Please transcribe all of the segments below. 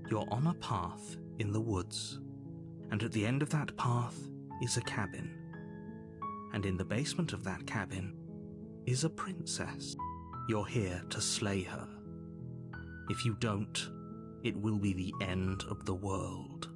You're on a path in the woods, and at the end of that path is a cabin. And in the basement of that cabin is a princess. You're here to slay her. If you don't, it will be the end of the world.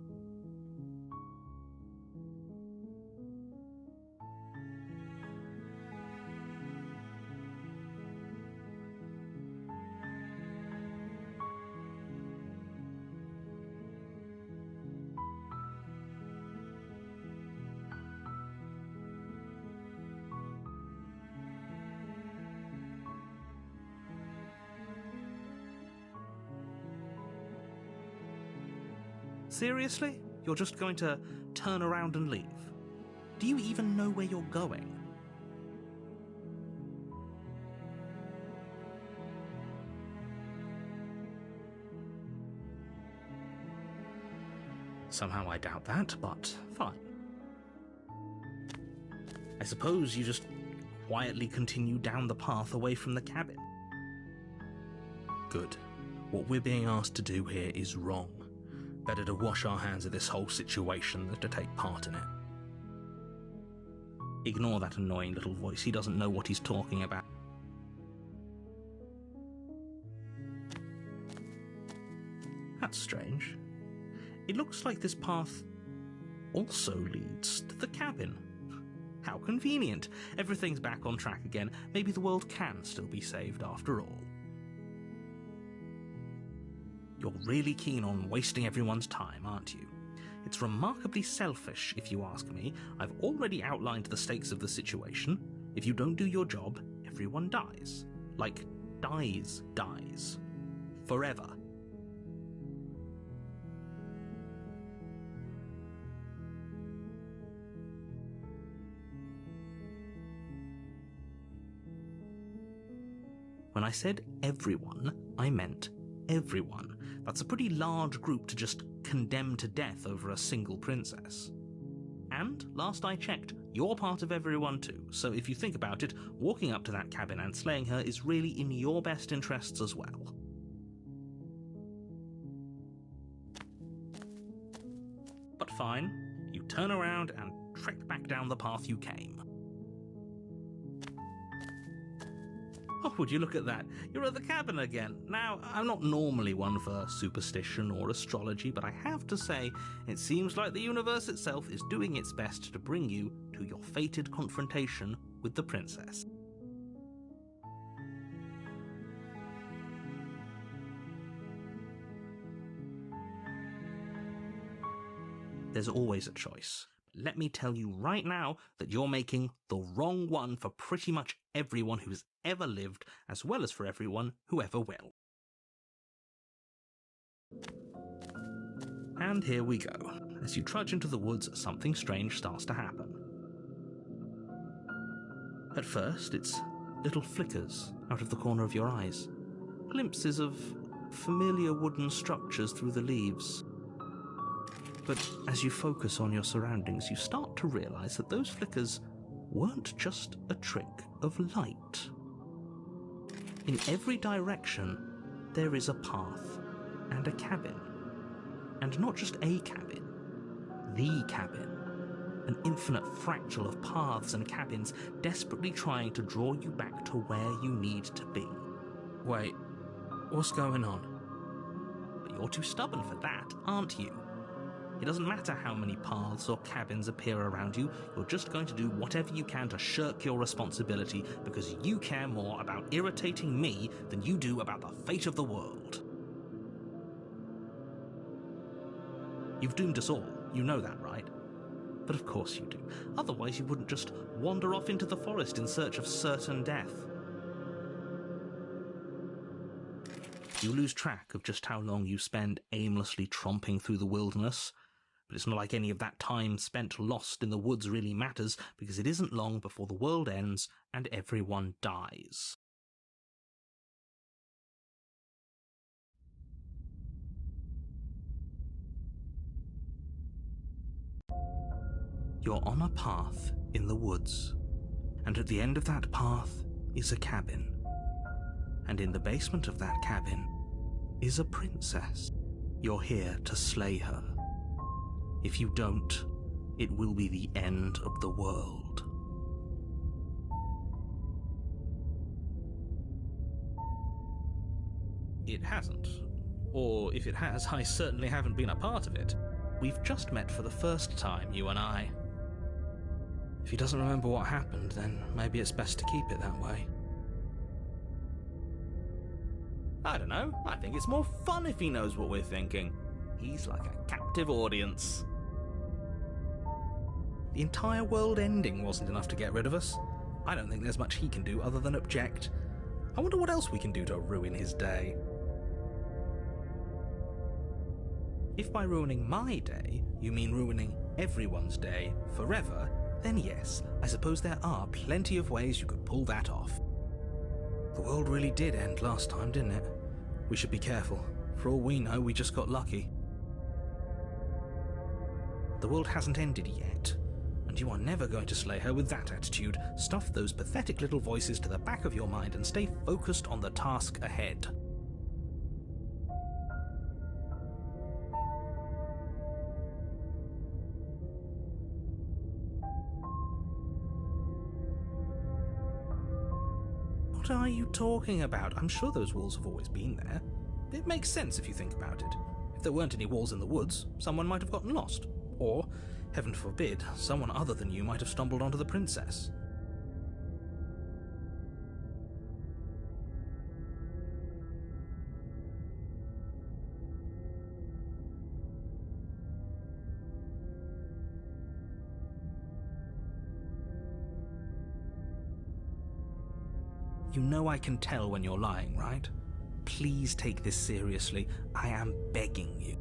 Seriously? You're just going to turn around and leave? Do you even know where you're going? Somehow I doubt that, but fine. I suppose you just quietly continue down the path away from the cabin. Good. What we're being asked to do here is wrong. Better to wash our hands of this whole situation than to take part in it. Ignore that annoying little voice. He doesn't know what he's talking about. That's strange. It looks like this path also leads to the cabin. How convenient. Everything's back on track again. Maybe the world can still be saved after all. You're really keen on wasting everyone's time, aren't you? It's remarkably selfish, if you ask me. I've already outlined the stakes of the situation. If you don't do your job, everyone dies. Like, dies. Forever. When I said everyone, I meant everyone. That's a pretty large group to just condemn to death over a single princess. And, last I checked, you're part of everyone too, so if you think about it, walking up to that cabin and slaying her is really in your best interests as well. But fine, you turn around and trek back down the path you came. Oh, would you look at that? You're at the cabin again. Now, I'm not normally one for superstition or astrology, but I have to say, it seems like the universe itself is doing its best to bring you to your fated confrontation with the princess. There's always a choice. Let me tell you right now that you're making the wrong one for pretty much everyone who's ever lived, as well as for everyone who ever will. And here we go. As you trudge into the woods, something strange starts to happen. At first, it's little flickers out of the corner of your eyes. Glimpses of familiar wooden structures through the leaves. But as you focus on your surroundings, you start to realize that those flickers weren't just a trick of light. In every direction, there is a path and a cabin. And not just a cabin, the cabin. An infinite fractal of paths and cabins desperately trying to draw you back to where you need to be. Wait, what's going on? But you're too stubborn for that, aren't you? It doesn't matter how many paths or cabins appear around you, you're just going to do whatever you can to shirk your responsibility because you care more about irritating me than you do about the fate of the world. You've doomed us all, you know that, right? But of course you do. Otherwise you wouldn't just wander off into the forest in search of certain death. You lose track of just how long you spend aimlessly tromping through the wilderness. But it's not like any of that time spent lost in the woods really matters, because it isn't long before the world ends and everyone dies. You're on a path in the woods, and at the end of that path is a cabin. And in the basement of that cabin is a princess. You're here to slay her. If you don't, it will be the end of the world. It hasn't. Or if it has, I certainly haven't been a part of it. We've just met for the first time, you and I. If he doesn't remember what happened, then maybe it's best to keep it that way. I don't know. I think it's more fun if he knows what we're thinking. He's like a captive audience. The entire world ending wasn't enough to get rid of us. I don't think there's much he can do other than object. I wonder what else we can do to ruin his day. If by ruining my day, you mean ruining everyone's day forever, then yes, I suppose there are plenty of ways you could pull that off. The world really did end last time, didn't it? We should be careful. For all we know, we just got lucky. The world hasn't ended yet, and you are never going to slay her with that attitude. Stuff those pathetic little voices to the back of your mind and stay focused on the task ahead. What are you talking about? I'm sure those walls have always been there. It makes sense if you think about it. If there weren't any walls in the woods, someone might have gotten lost. Or, heaven forbid, someone other than you might have stumbled onto the princess. You know I can tell when you're lying, right? Please take this seriously. I am begging you.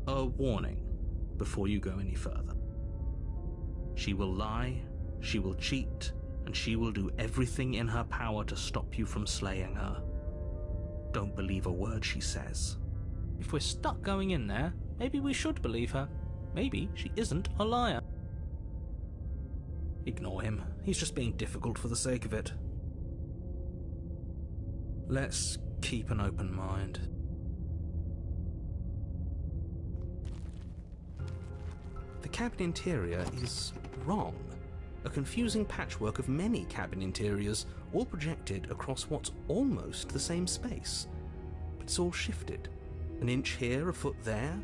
A warning before you go any further. She will lie, she will cheat, and she will do everything in her power to stop you from slaying her. Don't believe a word she says. If we're stuck going in there, maybe we should believe her. Maybe she isn't a liar. Ignore him. He's just being difficult for the sake of it. Let's keep an open mind. The cabin interior is wrong. A confusing patchwork of many cabin interiors, all projected across what's almost the same space. But it's all shifted. An inch here, a foot there,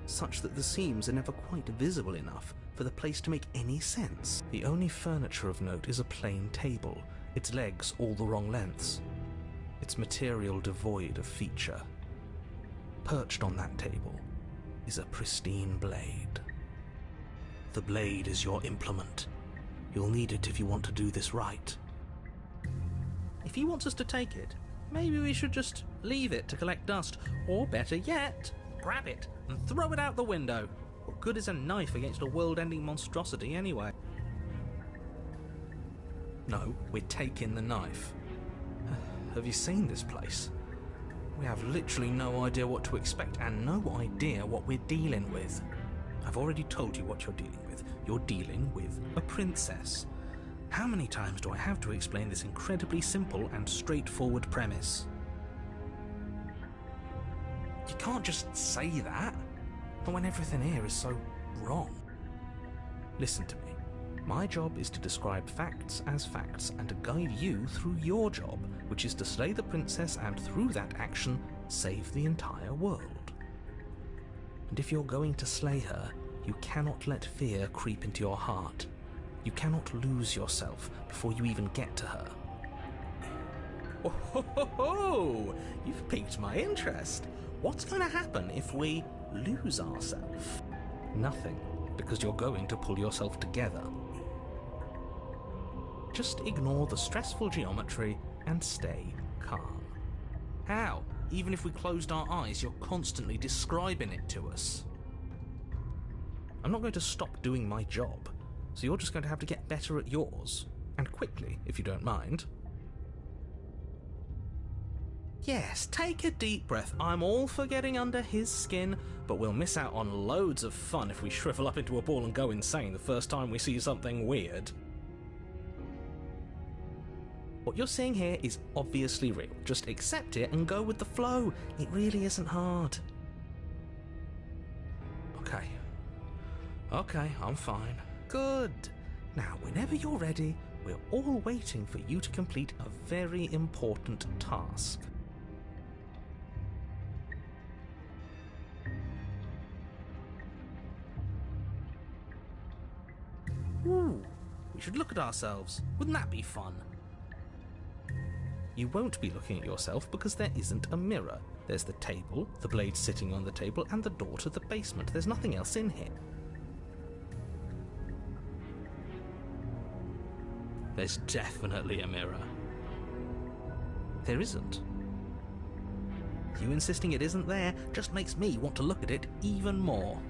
such that the seams are never quite visible enough for the place to make any sense. The only furniture of note is a plain table, its legs all the wrong lengths, its material devoid of feature. Perched on that table is a pristine blade. The blade is your implement. You'll need it if you want to do this right. If he wants us to take it, maybe we should just leave it to collect dust, or better yet, grab it and throw it out the window. What good is a knife against a world-ending monstrosity anyway? No, we're taking the knife. Have you seen this place? We have literally no idea what to expect and no idea what we're dealing with. I've already told you what you're dealing with. You're dealing with a princess. How many times do I have to explain this incredibly simple and straightforward premise? You can't just say that. But when everything here is so wrong. Listen to me. My job is to describe facts as facts and to guide you through your job, which is to slay the princess and through that action, save the entire world. And if you're going to slay her, you cannot let fear creep into your heart. You cannot lose yourself before you even get to her. Oh, ho, ho, ho! You've piqued my interest. What's going to happen if we lose ourselves? Nothing, because you're going to pull yourself together. Just ignore the stressful geometry and stay calm. How? Even if we closed our eyes, you're constantly describing it to us. I'm not going to stop doing my job, so you're just going to have to get better at yours. And quickly, if you don't mind. Yes, take a deep breath. I'm all for getting under his skin, but we'll miss out on loads of fun if we shrivel up into a ball and go insane the first time we see something weird. What you're seeing here is obviously real. Just accept it and go with the flow. It really isn't hard. Okay, I'm fine. Good. Now, whenever you're ready, we're all waiting for you to complete a very important task. Ooh, we should look at ourselves. Wouldn't that be fun? You won't be looking at yourself because there isn't a mirror. There's the table, the blade sitting on the table, and the door to the basement. There's nothing else in here. There's definitely a mirror. There isn't. You insisting it isn't there just makes me want to look at it even more.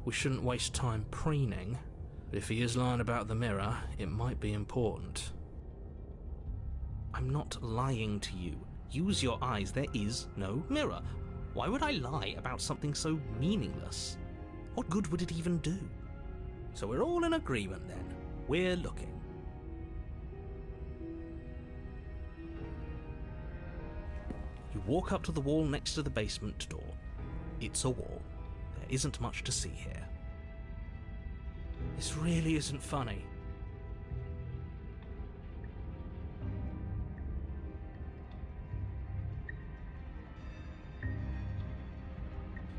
We shouldn't waste time preening. If he is lying about the mirror, it might be important. I'm not lying to you. Use your eyes. There is no mirror. Why would I lie about something so meaningless? What good would it even do? So we're all in agreement then. We're looking. You walk up to the wall next to the basement door. It's a wall. There isn't much to see here. This really isn't funny.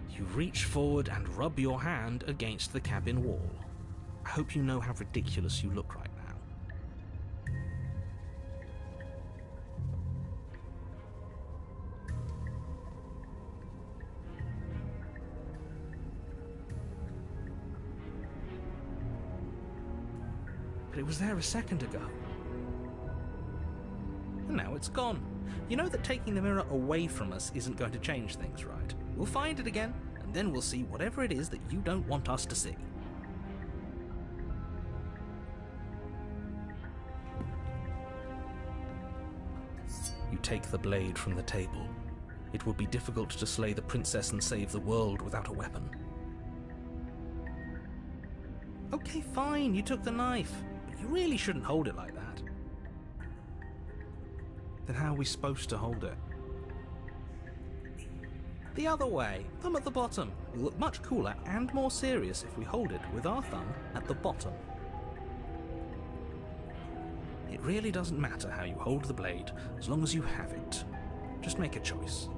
You reach forward and rub your hand against the cabin wall. I hope you know how ridiculous you look right now. But it was there a second ago. And now it's gone. You know that taking the mirror away from us isn't going to change things, right? We'll find it again, and then we'll see whatever it is that you don't want us to see. You take the blade from the table. It would be difficult to slay the princess and save the world without a weapon. Okay, fine, you took the knife. You really shouldn't hold it like that. Then how are we supposed to hold it? The other way, thumb at the bottom. We'll look much cooler and more serious if we hold it with our thumb at the bottom. It really doesn't matter how you hold the blade, as long as you have it. Just make a choice.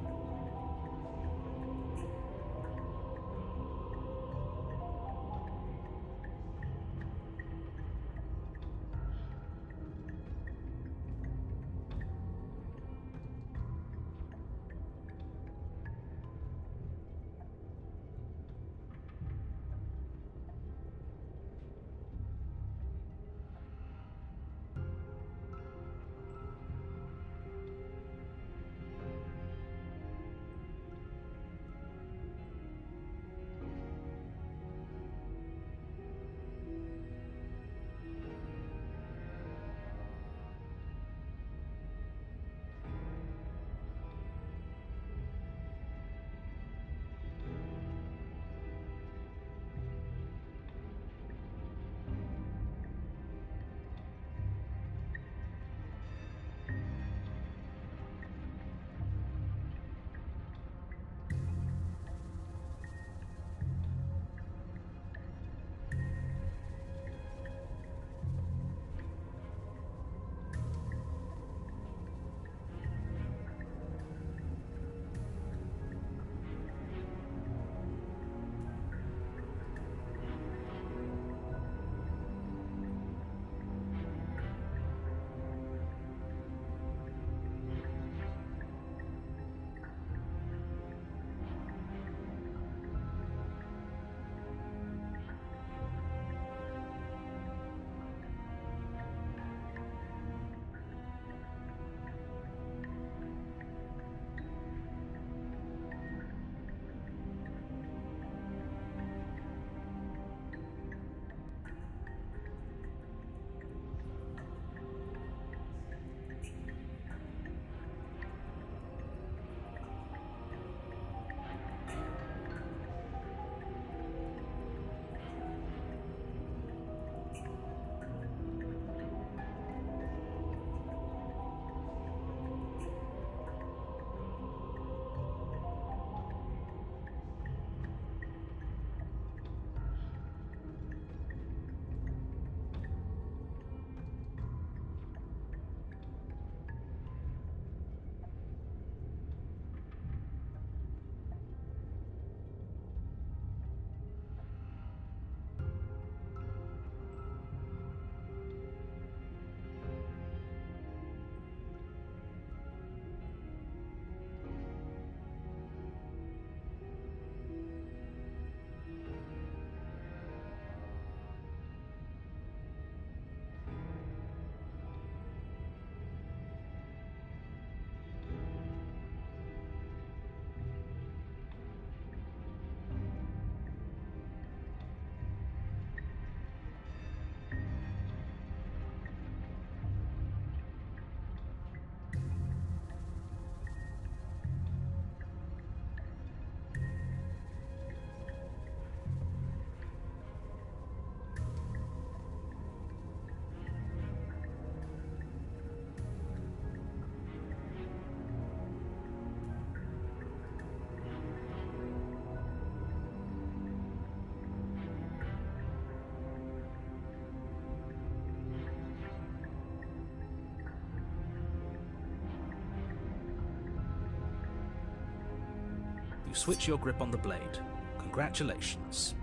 You switch your grip on the blade. Congratulations.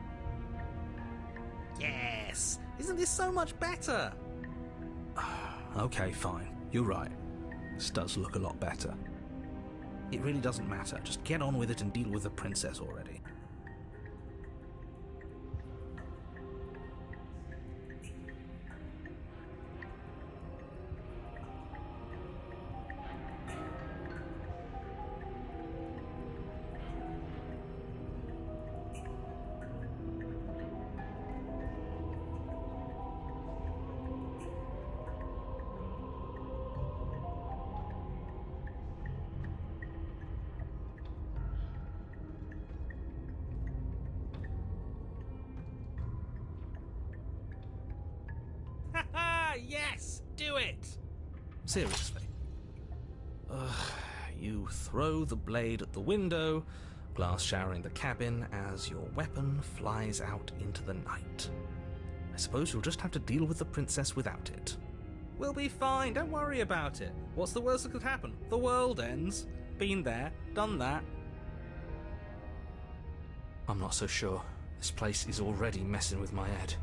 Yes! Isn't this so much better? Okay, fine. You're right. This does look a lot better. It really doesn't matter. Just get on with it and deal with the princess already. Yes! Do it! Seriously. You throw the blade at the window, glass showering the cabin as your weapon flies out into the night. I suppose you'll just have to deal with the princess without it. We'll be fine, don't worry about it. What's the worst that could happen? The world ends. Been there, done that. I'm not so sure. This place is already messing with my head.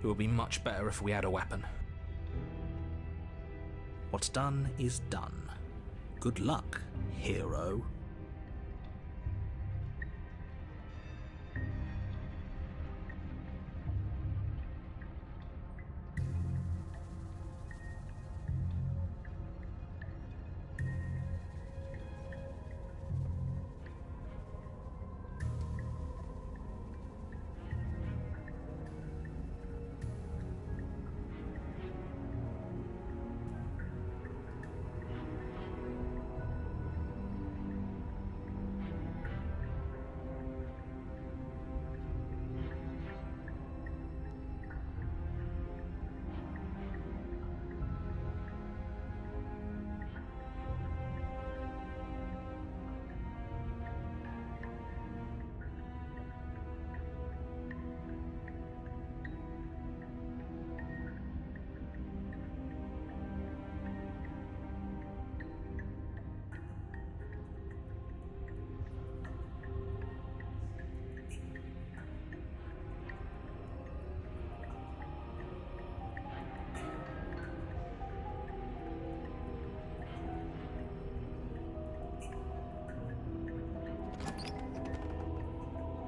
It would be much better if we had a weapon. What's done is done. Good luck, hero.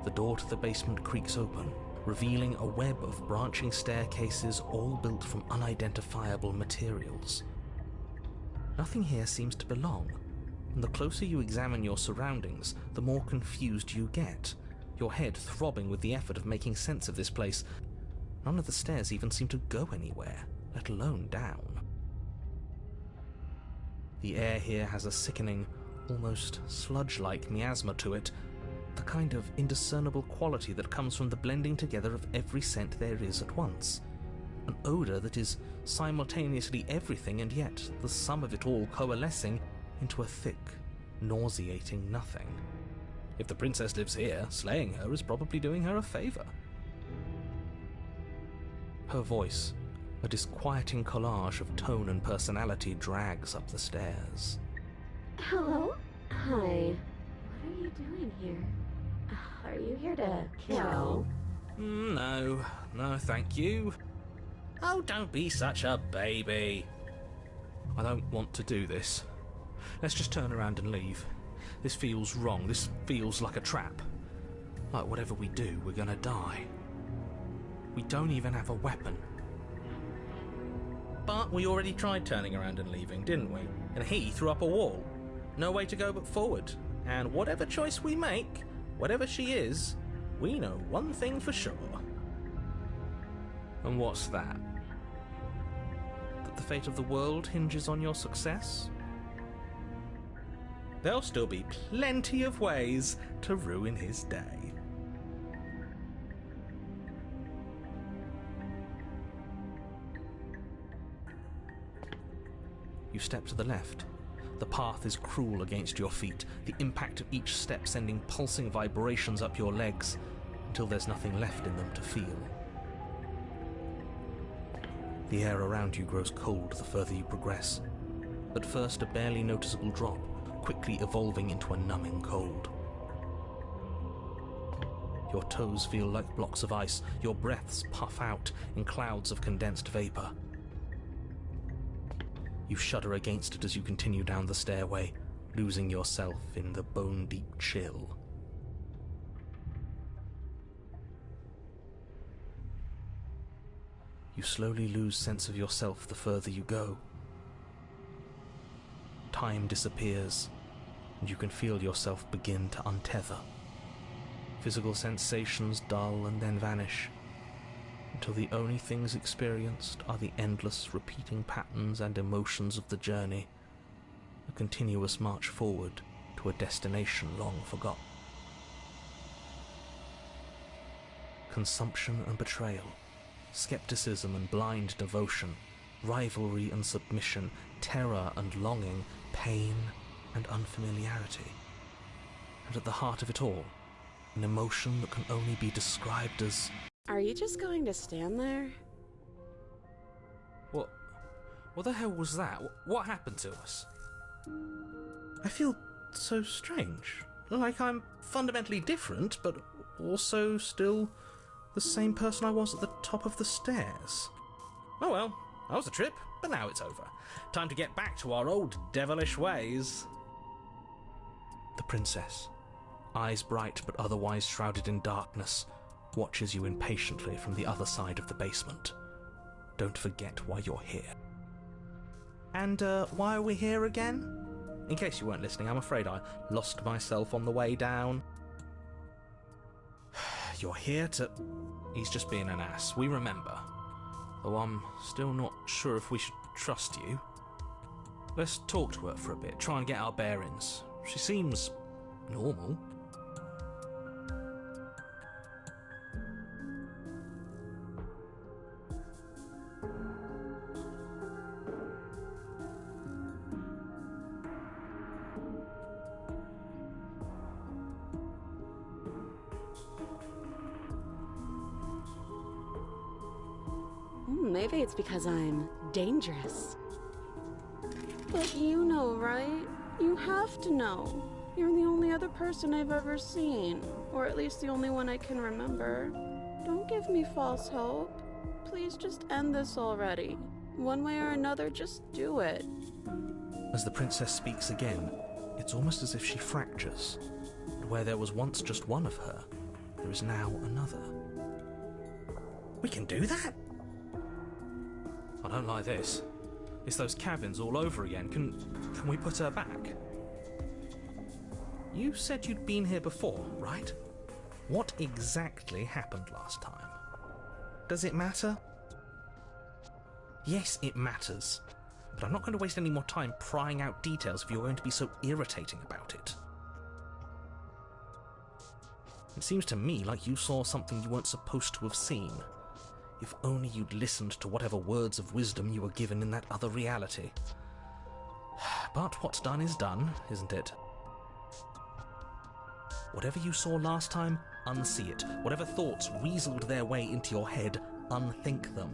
The door to the basement creaks open, revealing a web of branching staircases all built from unidentifiable materials. Nothing here seems to belong, and the closer you examine your surroundings, the more confused you get, your head throbbing with the effort of making sense of this place. None of the stairs even seem to go anywhere, let alone down. The air here has a sickening, almost sludge-like miasma to it, the kind of indiscernible quality that comes from the blending together of every scent there is at once. An odour that is simultaneously everything and yet the sum of it all coalescing into a thick, nauseating nothing. If the princess lives here, slaying her is probably doing her a favour. Her voice, a disquieting collage of tone and personality, drags up the stairs. Hello? Hi. What are you doing here? Are you here to kill? No, thank you. Oh, don't be such a baby. I don't want to do this. Let's just turn around and leave. This feels wrong. This feels like a trap. Like whatever we do, we're gonna die. We don't even have a weapon. But we already tried turning around and leaving, didn't we? And he threw up a wall. No way to go but forward. And whatever choice we make, whatever she is, we know one thing for sure. And what's that? That the fate of the world hinges on your success? There'll still be plenty of ways to ruin his day. You step to the left. The path is cruel against your feet, the impact of each step sending pulsing vibrations up your legs, until there's nothing left in them to feel. The air around you grows cold the further you progress. At first a barely noticeable drop, quickly evolving into a numbing cold. Your toes feel like blocks of ice. Your breaths puff out in clouds of condensed vapor. You shudder against it as you continue down the stairway, losing yourself in the bone-deep chill. You slowly lose sense of yourself the further you go. Time disappears, and you can feel yourself begin to untether. Physical sensations dull and then vanish, until the only things experienced are the endless repeating patterns and emotions of the journey, a continuous march forward to a destination long forgotten. Consumption and betrayal, skepticism and blind devotion, rivalry and submission, terror and longing, pain and unfamiliarity. And at the heart of it all, an emotion that can only be described as... Are you just going to stand there? What the hell was that? What happened to us? I feel so strange. Like I'm fundamentally different, but also still the same person I was at the top of the stairs. Oh well, that was a trip, but now it's over. Time to get back to our old devilish ways. The princess, eyes bright but otherwise shrouded in darkness, watches you impatiently from the other side of the basement. Don't forget why you're here. And, why are we here again? In case you weren't listening, I'm afraid I lost myself on the way down. You're here to... He's just being an ass, we remember. Though I'm still not sure if we should trust you. Let's talk to her for a bit, try and get our bearings. She seems... normal. Maybe it's because I'm dangerous. But you know, right? You have to know. You're the only other person I've ever seen. Or at least the only one I can remember. Don't give me false hope. Please just end this already. One way or another, just do it. As the princess speaks again, it's almost as if she fractures. And where there was once just one of her, there is now another. We can do that? I don't like this. It's those cabins all over again. Can we put her back? You said you'd been here before, right? What exactly happened last time? Does it matter? Yes, it matters. But I'm not going to waste any more time prying out details if you're going to be so irritating about it. It seems to me like you saw something you weren't supposed to have seen. If only you'd listened to whatever words of wisdom you were given in that other reality. But what's done is done, isn't it? Whatever you saw last time, unsee it. Whatever thoughts weaseled their way into your head, unthink them.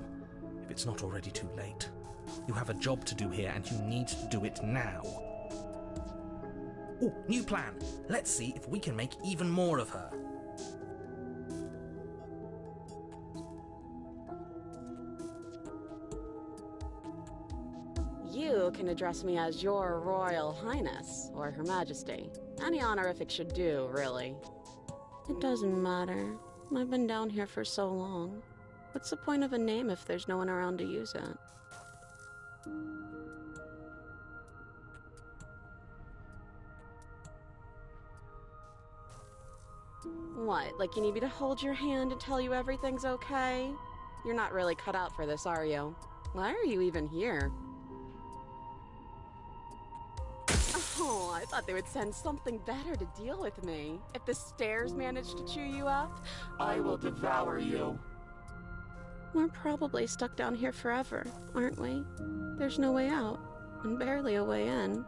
If it's not already too late. You have a job to do here, and you need to do it now. Oh, new plan. Let's see if we can make even more of her. You can address me as Your Royal Highness, or Her Majesty. Any honorific should do, really. It doesn't matter. I've been down here for so long. What's the point of a name if there's no one around to use it? What, like you need me to hold your hand and tell you everything's okay? You're not really cut out for this, are you? Why are you even here? Oh, I thought they would send something better to deal with me. If the stairs manage to chew you up, I will devour you. We're probably stuck down here forever, aren't we? There's no way out, and barely a way in.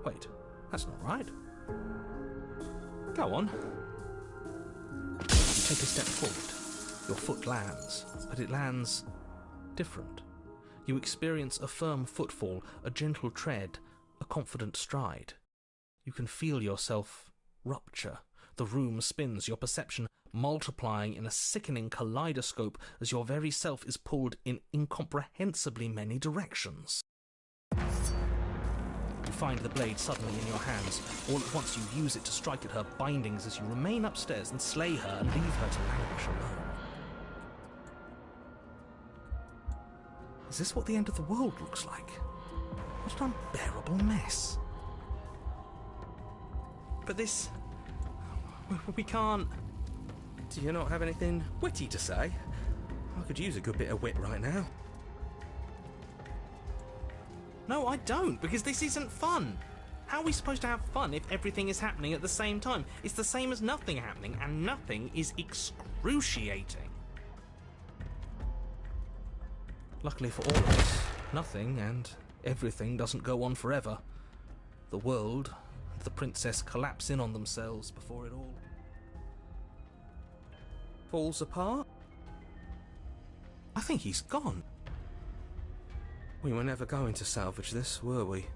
Wait, that's not right. Go on. You take a step forward. Your foot lands, but it lands different. You experience a firm footfall, a gentle tread, a confident stride. You can feel yourself rupture. The room spins, your perception multiplying in a sickening kaleidoscope as your very self is pulled in incomprehensibly many directions. You find the blade suddenly in your hands. All at once you use it to strike at her bindings as you remain upstairs and slay her and leave her to languish alone. Is this what the end of the world looks like? What an unbearable mess. But this... we can't... Do you not have anything witty to say? I could use a good bit of wit right now. No, I don't, because this isn't fun. How are we supposed to have fun if everything is happening at the same time? It's the same as nothing happening, and nothing is excruciating. Luckily for all of us, nothing and everything doesn't go on forever. The world and the princess collapse in on themselves before it all falls apart. I think he's gone. We were never going to salvage this, were we?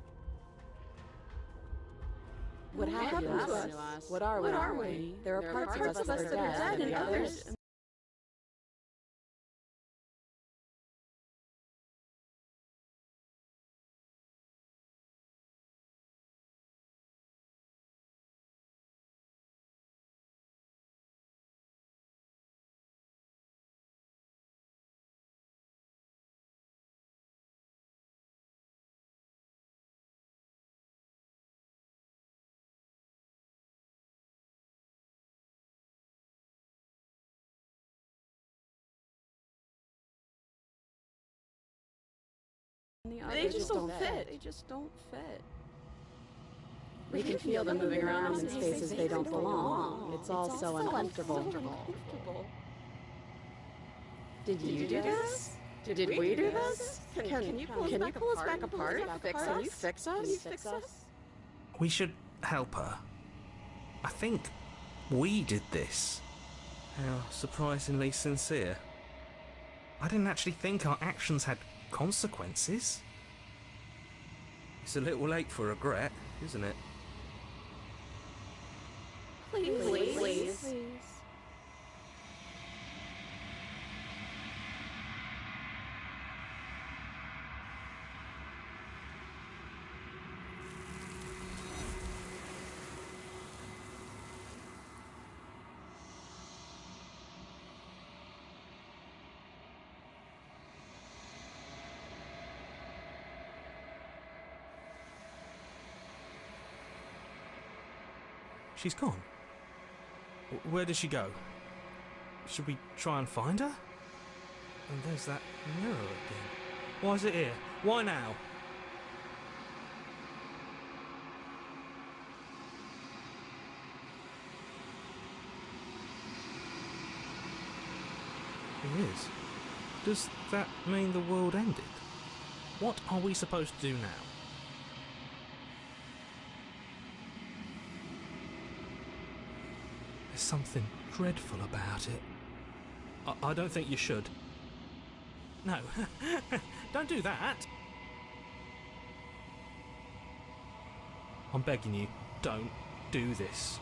What happened to us? What are we? There are parts of us that are dead and others... They just don't fit. They just don't fit. We can feel them moving around in spaces they don't belong. It's all so uncomfortable. Did you do this? Did we do this? Can you pull us back apart? Can you fix us? We should help her. I think we did this. How surprisingly sincere. I didn't actually think our actions had consequences. It's a little late for regret, isn't it? Please. She's gone. Where did she go? Should we try and find her? And there's that mirror again. Why is it here? Why now? It is. Does that mean the world ended? What are we supposed to do now? There's something dreadful about it. I don't think you should. No, don't do that. I'm begging you, don't do this.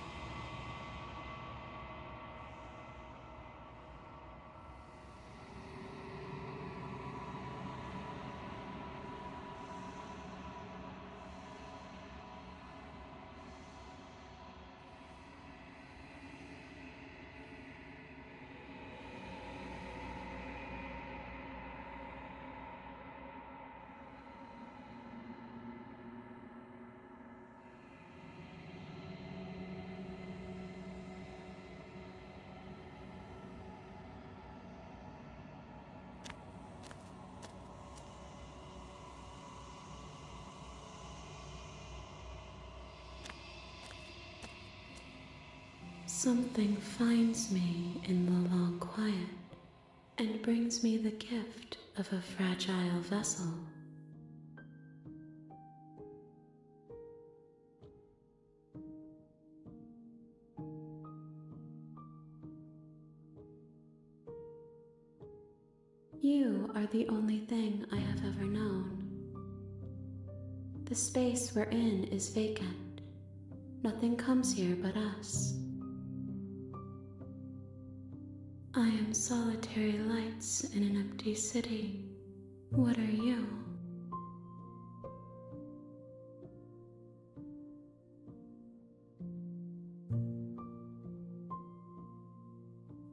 Something finds me in the long quiet and brings me the gift of a fragile vessel. You are the only thing I have ever known. The space we're in is vacant. Nothing comes here but us. I am solitary lights in an empty city. What are you?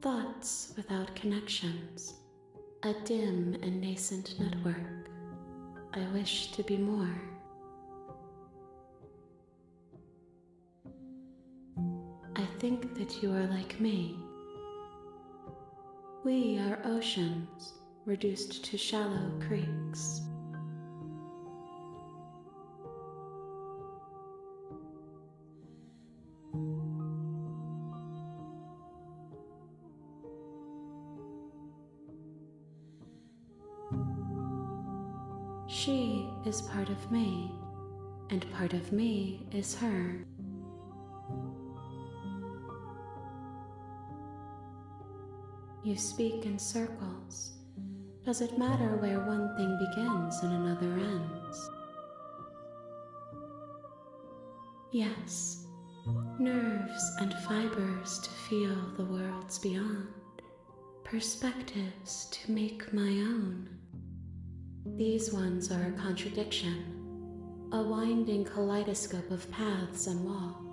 Thoughts without connections. A dim and nascent network. I wish to be more. I think that you are like me. We are oceans, reduced to shallow creeks. She is part of me, and part of me is her. You speak in circles. Does it matter where one thing begins and another ends? Yes, nerves and fibers to feel the worlds beyond, perspectives to make my own. These ones are a contradiction, a winding kaleidoscope of paths unwalked.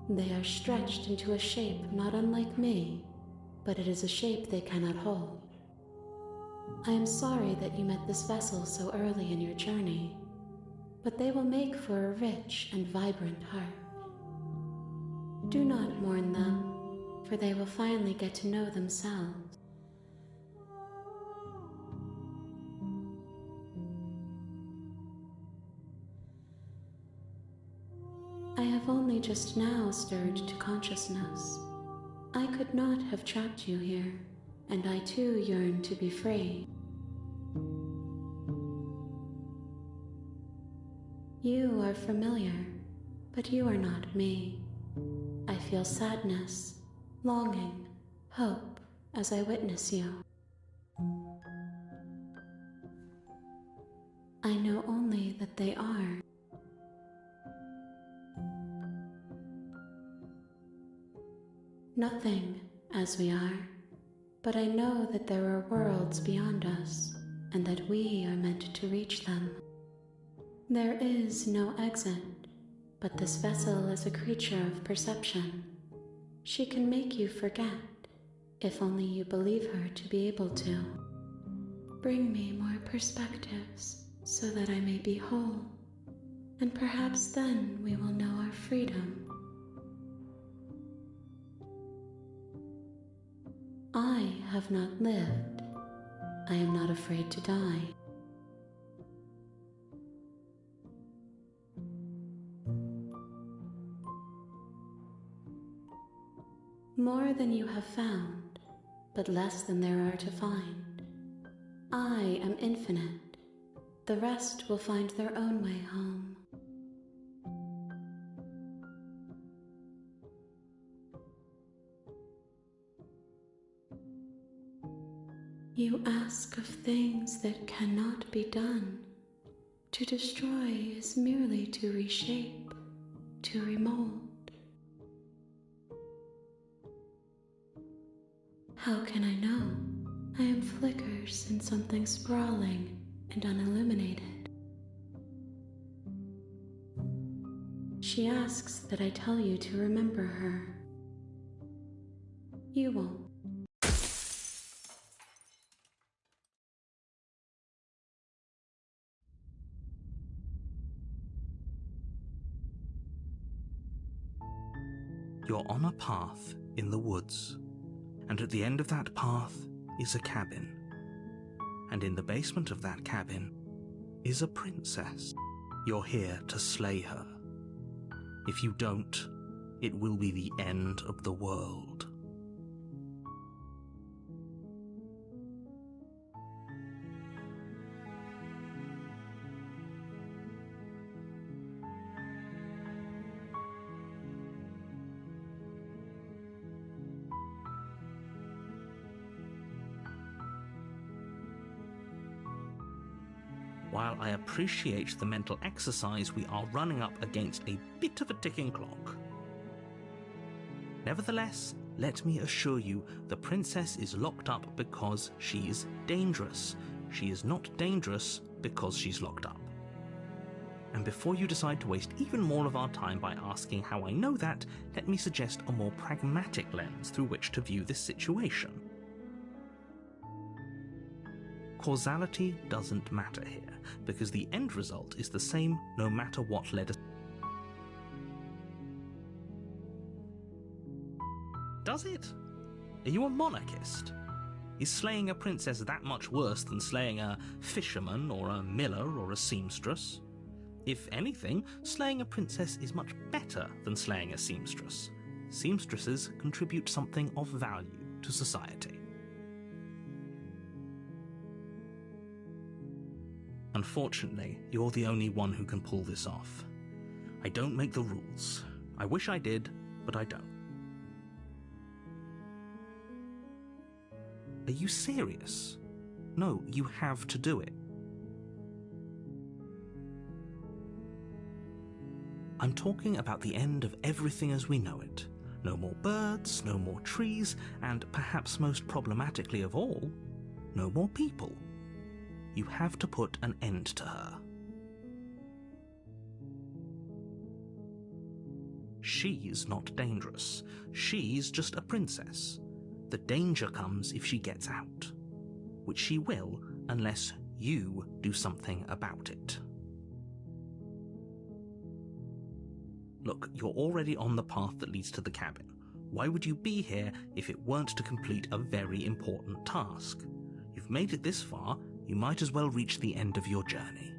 They are stretched into a shape not unlike me, but it is a shape they cannot hold. I am sorry that you met this vessel so early in your journey, but they will make for a rich and vibrant heart. Do not mourn them, for they will finally get to know themselves. I have only just now stirred to consciousness. I could not have trapped you here, and I too yearn to be free. You are familiar, but you are not me. I feel sadness, longing, hope as I witness you. I know only that they are. Nothing as we are, but I know that there are worlds beyond us, and that we are meant to reach them. There is no exit, but this vessel is a creature of perception. She can make you forget, if only you believe her to be able to. Bring me more perspectives, so that I may be whole, and perhaps then we will know our freedom. I have not lived. I am not afraid to die. More than you have found, but less than there are to find. I am infinite. The rest will find their own way home. You ask of things that cannot be done. To destroy is merely to reshape, to remold. How can I know? I am flickers in something sprawling and unilluminated. She asks that I tell you to remember her. You won't. You're on a path in the woods, and at the end of that path is a cabin. And in the basement of that cabin is a princess. You're here to slay her. If you don't, it will be the end of the world. while I appreciate the mental exercise, we are running up against a bit of a ticking clock. Nevertheless, let me assure you, the princess is locked up because she's dangerous. She is not dangerous because she's locked up. And before you decide to waste even more of our time by asking how I know that, let me suggest a more pragmatic lens through which to view this situation. Causality doesn't matter here, because the end result is the same no matter what led us. Does it? Are you a monarchist? Is slaying a princess that much worse than slaying a fisherman or a miller or a seamstress? If anything, slaying a princess is much better than slaying a seamstress. Seamstresses contribute something of value to society. Unfortunately, you're the only one who can pull this off. I don't make the rules. I wish I did, but I don't. Are you serious? No, you have to do it. I'm talking about the end of everything as we know it. No more birds, no more trees, and perhaps most problematically of all, no more people. You have to put an end to her. She's not dangerous. She's just a princess. The danger comes if she gets out, which she will unless you do something about it. Look, you're already on the path that leads to the cabin. Why would you be here if it weren't to complete a very important task? You've made it this far, you might as well reach the end of your journey.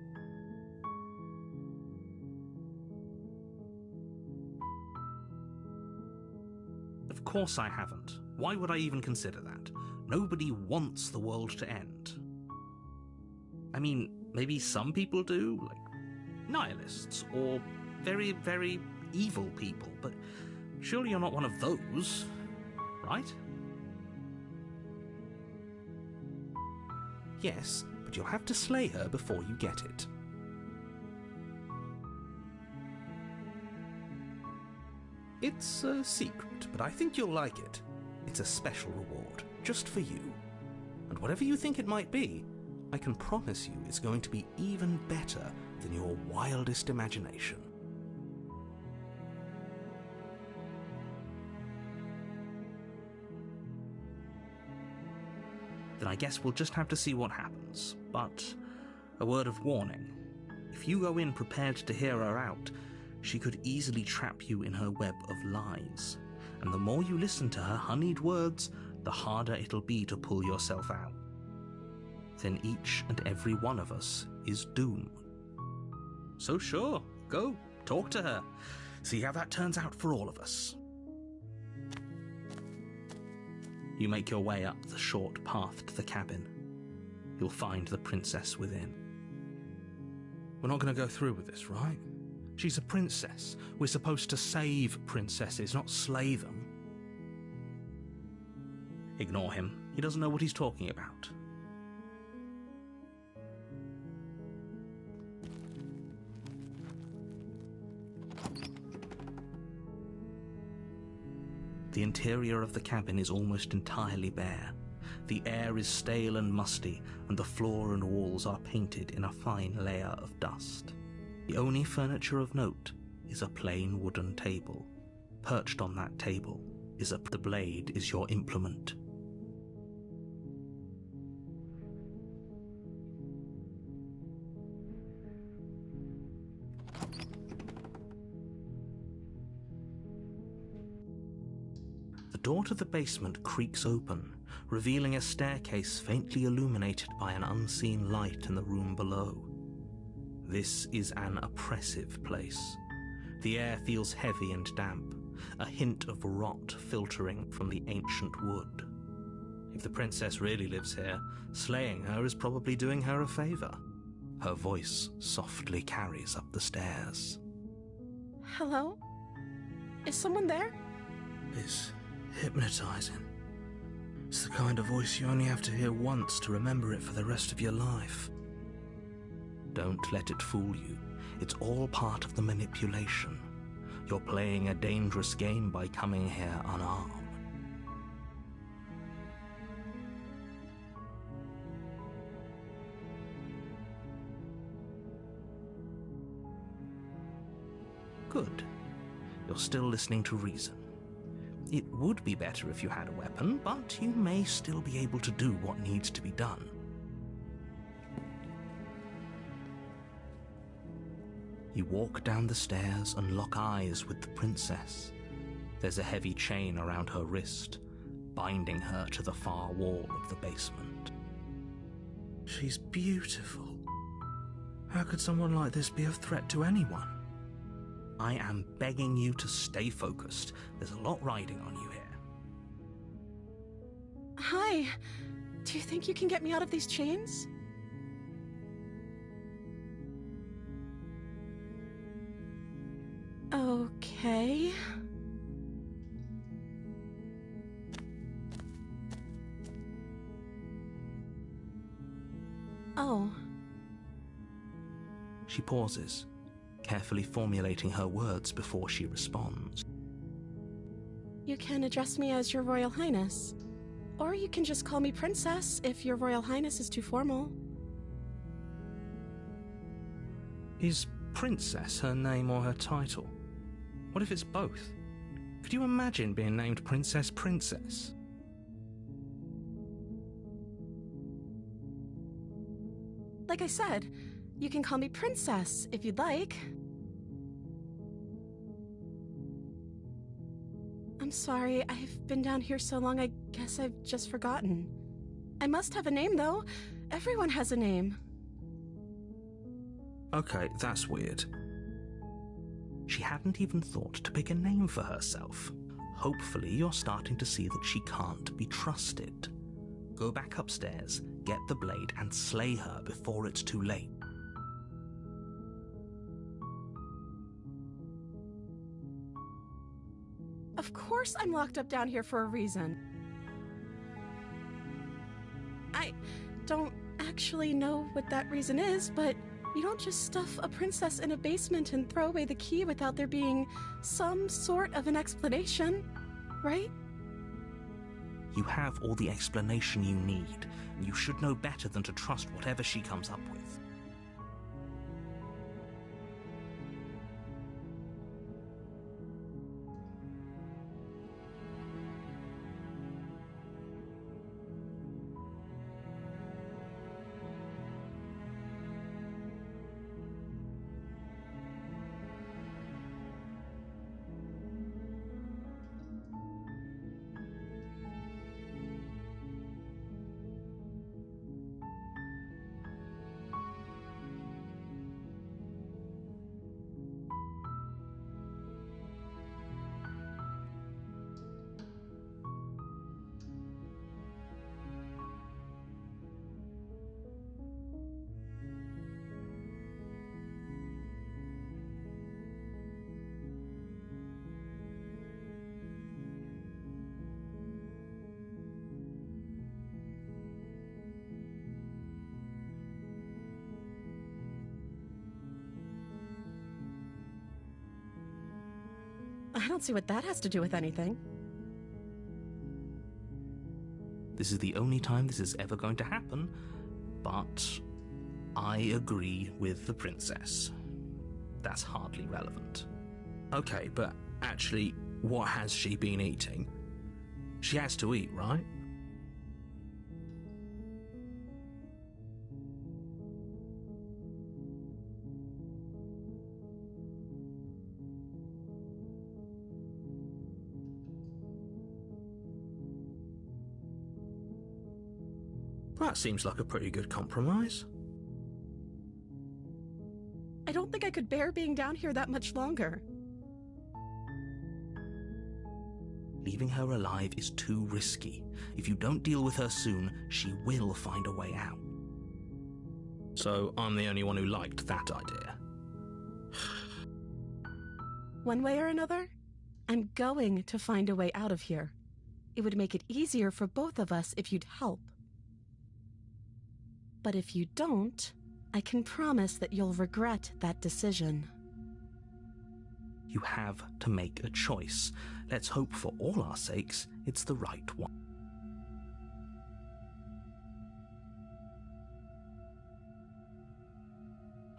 Of course I haven't. Why would I even consider that? Nobody wants the world to end. I mean, maybe some people do, like nihilists, or very, very evil people, but surely you're not one of those, right? Yes, but you'll have to slay her before you get it. It's a secret, but I think you'll like it. It's a special reward, just for you. And whatever you think it might be, I can promise you it's going to be even better than your wildest imagination. Then I guess we'll just have to see what happens. But a word of warning. If you go in prepared to hear her out, she could easily trap you in her web of lies. And the more you listen to her honeyed words, the harder it'll be to pull yourself out. Then each and every one of us is doomed. So sure, go, talk to her. See how that turns out for all of us. You make your way up the short path to the cabin. You'll find the princess within. We're not going to go through with this, right? She's a princess. We're supposed to save princesses, not slay them. Ignore him. He doesn't know what he's talking about. The interior of the cabin is almost entirely bare. The air is stale and musty, and the floor and walls are painted in a fine layer of dust. The only furniture of note is a plain wooden table. Perched on that table is the blade is your implement. The door to the basement creaks open, revealing a staircase faintly illuminated by an unseen light in the room below. This is an oppressive place. The air feels heavy and damp, a hint of rot filtering from the ancient wood. If the princess really lives here, slaying her is probably doing her a favor. Her voice softly carries up the stairs. Hello? Is someone there? It's hypnotizing. It's the kind of voice you only have to hear once to remember it for the rest of your life. Don't let it fool you. It's all part of the manipulation. You're playing a dangerous game by coming here unarmed. Good. You're still listening to reason. It would be better if you had a weapon, but you may still be able to do what needs to be done. You walk down the stairs and lock eyes with the princess. There's a heavy chain around her wrist, binding her to the far wall of the basement. She's beautiful. How could someone like this be a threat to anyone? I am begging you to stay focused. There's a lot riding on you here. Hi. Do you think you can get me out of these chains? Okay. Oh. She pauses, carefully formulating her words before she responds. You can address me as Your Royal Highness. Or you can just call me Princess if Your Royal Highness is too formal. Is Princess her name or her title? What if it's both? Could you imagine being named Princess Princess? Like I said, you can call me Princess if you'd like. I'm sorry, I've been down here so long I guess I've just forgotten. I must have a name though. Everyone has a name. Okay, that's weird. She hadn't even thought to pick a name for herself. Hopefully you're starting to see that she can't be trusted. Go back upstairs, get the blade, and slay her before it's too late. Of course I'm locked up down here for a reason. I don't actually know what that reason is, but you don't just stuff a princess in a basement and throw away the key without there being some sort of an explanation, right? You have all the explanation you need, and you should know better than to trust whatever she comes up with. I don't see what that has to do with anything. This is the only time this is ever going to happen, but I agree with the princess. That's hardly relevant. Okay, but actually, what has she been eating? She has to eat, right? That seems like a pretty good compromise. I don't think I could bear being down here that much longer. Leaving her alive is too risky. If you don't deal with her soon, she will find a way out. So I'm the only one who liked that idea. One way or another, I'm going to find a way out of here. It would make it easier for both of us if you'd help. But if you don't, I can promise that you'll regret that decision. You have to make a choice. Let's hope for all our sakes it's the right one.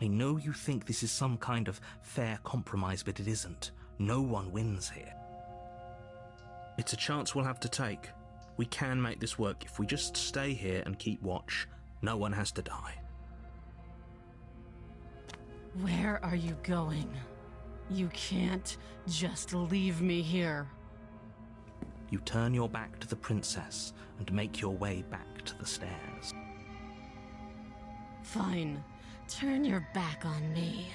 I know you think this is some kind of fair compromise, but it isn't. No one wins here. It's a chance we'll have to take. We can make this work if we just stay here and keep watch. No one has to die. Where are you going? You can't just leave me here. You turn your back to the princess and make your way back to the stairs. Fine. Turn your back on me.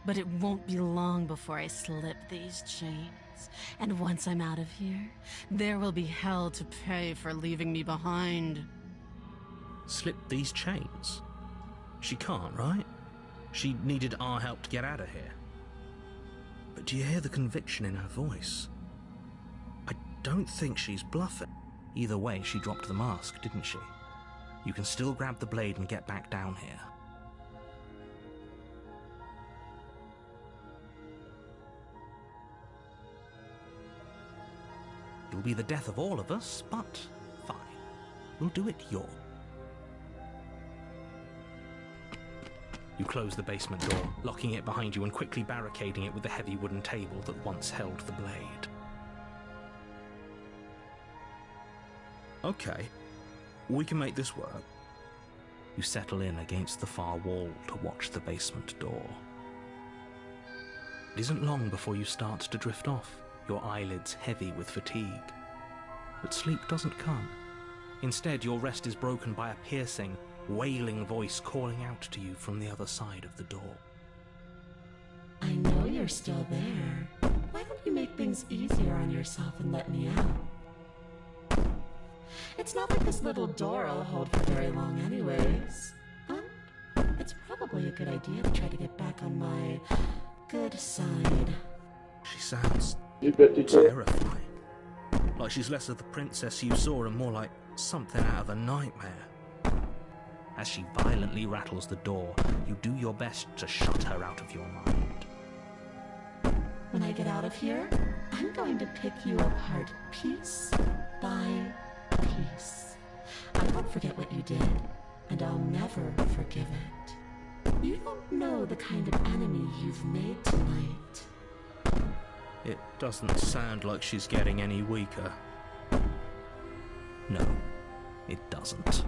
But it won't be long before I slip these chains. And once I'm out of here, there will be hell to pay for leaving me behind. Slip these chains? She can't, right? She needed our help to get out of here. But do you hear the conviction in her voice? I don't think she's bluffing. Either way, she dropped the mask, didn't she? You can still grab the blade and get back down here. It'll be the death of all of us, but fine. We'll do it your. You close the basement door, locking it behind you and quickly barricading it with the heavy wooden table that once held the blade. Okay, we can make this work. You settle in against the far wall to watch the basement door. It isn't long before you start to drift off, your eyelids heavy with fatigue. But sleep doesn't come. Instead, your rest is broken by a piercing, wailing voice calling out to you from the other side of the door. I know you're still there. Why don't you make things easier on yourself and let me out? It's not like this little door will hold for very long anyways. It's probably a good idea to try to get back on my good side. She sounds terrifying. Like she's less of the princess you saw and more like something out of a nightmare. As she violently rattles the door, you do your best to shut her out of your mind. When I get out of here, I'm going to pick you apart piece by piece. I won't forget what you did, and I'll never forgive it. You don't know the kind of enemy you've made tonight. It doesn't sound like she's getting any weaker. No, it doesn't.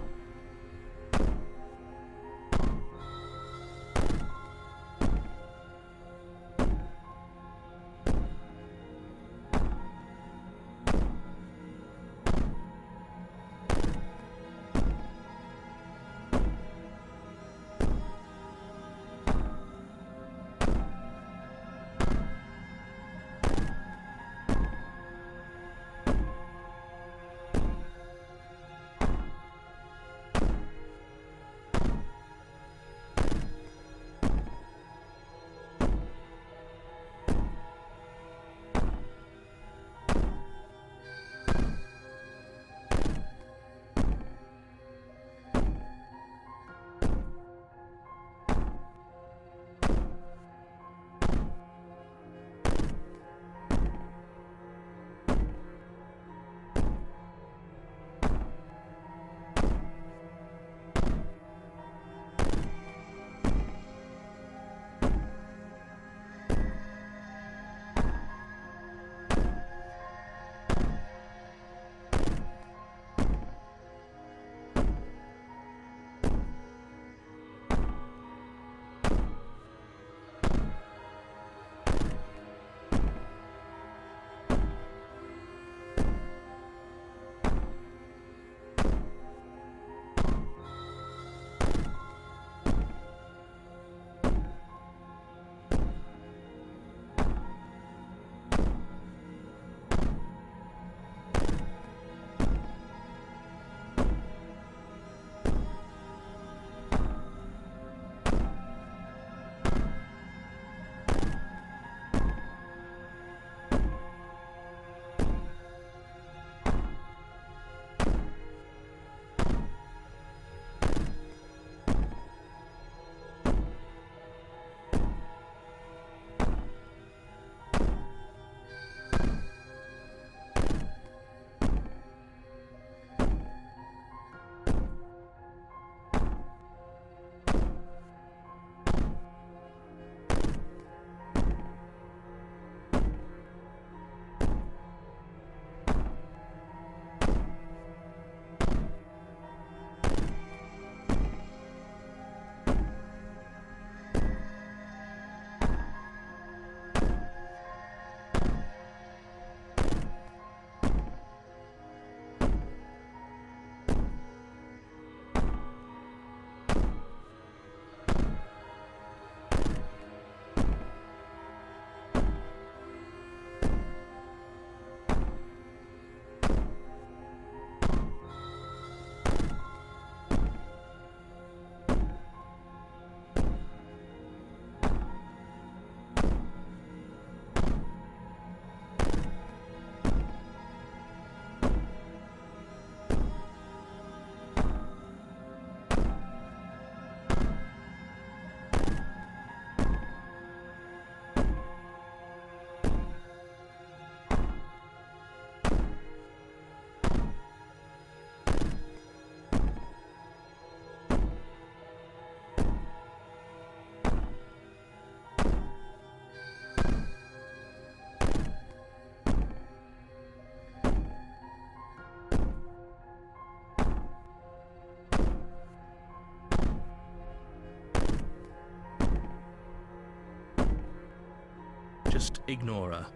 Just ignore her.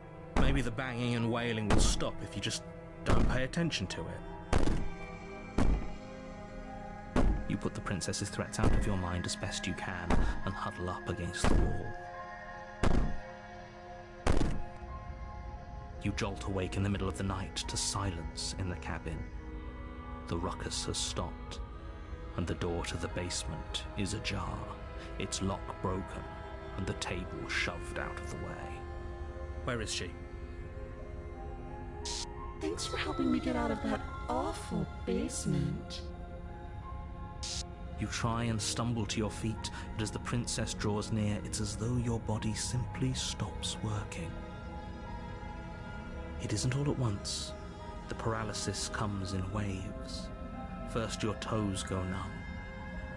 Maybe the banging and wailing will stop if you just don't pay attention to it. You put the princess's threats out of your mind as best you can and huddle up against the wall. You jolt awake in the middle of the night to silence in the cabin. The ruckus has stopped, and the door to the basement is ajar, its lock broken, and the table shoved out of the way. Where is she? Thanks for helping me get out of that awful basement. You try and stumble to your feet, but as the princess draws near, it's as though your body simply stops working. It isn't all at once. The paralysis comes in waves. First your toes go numb,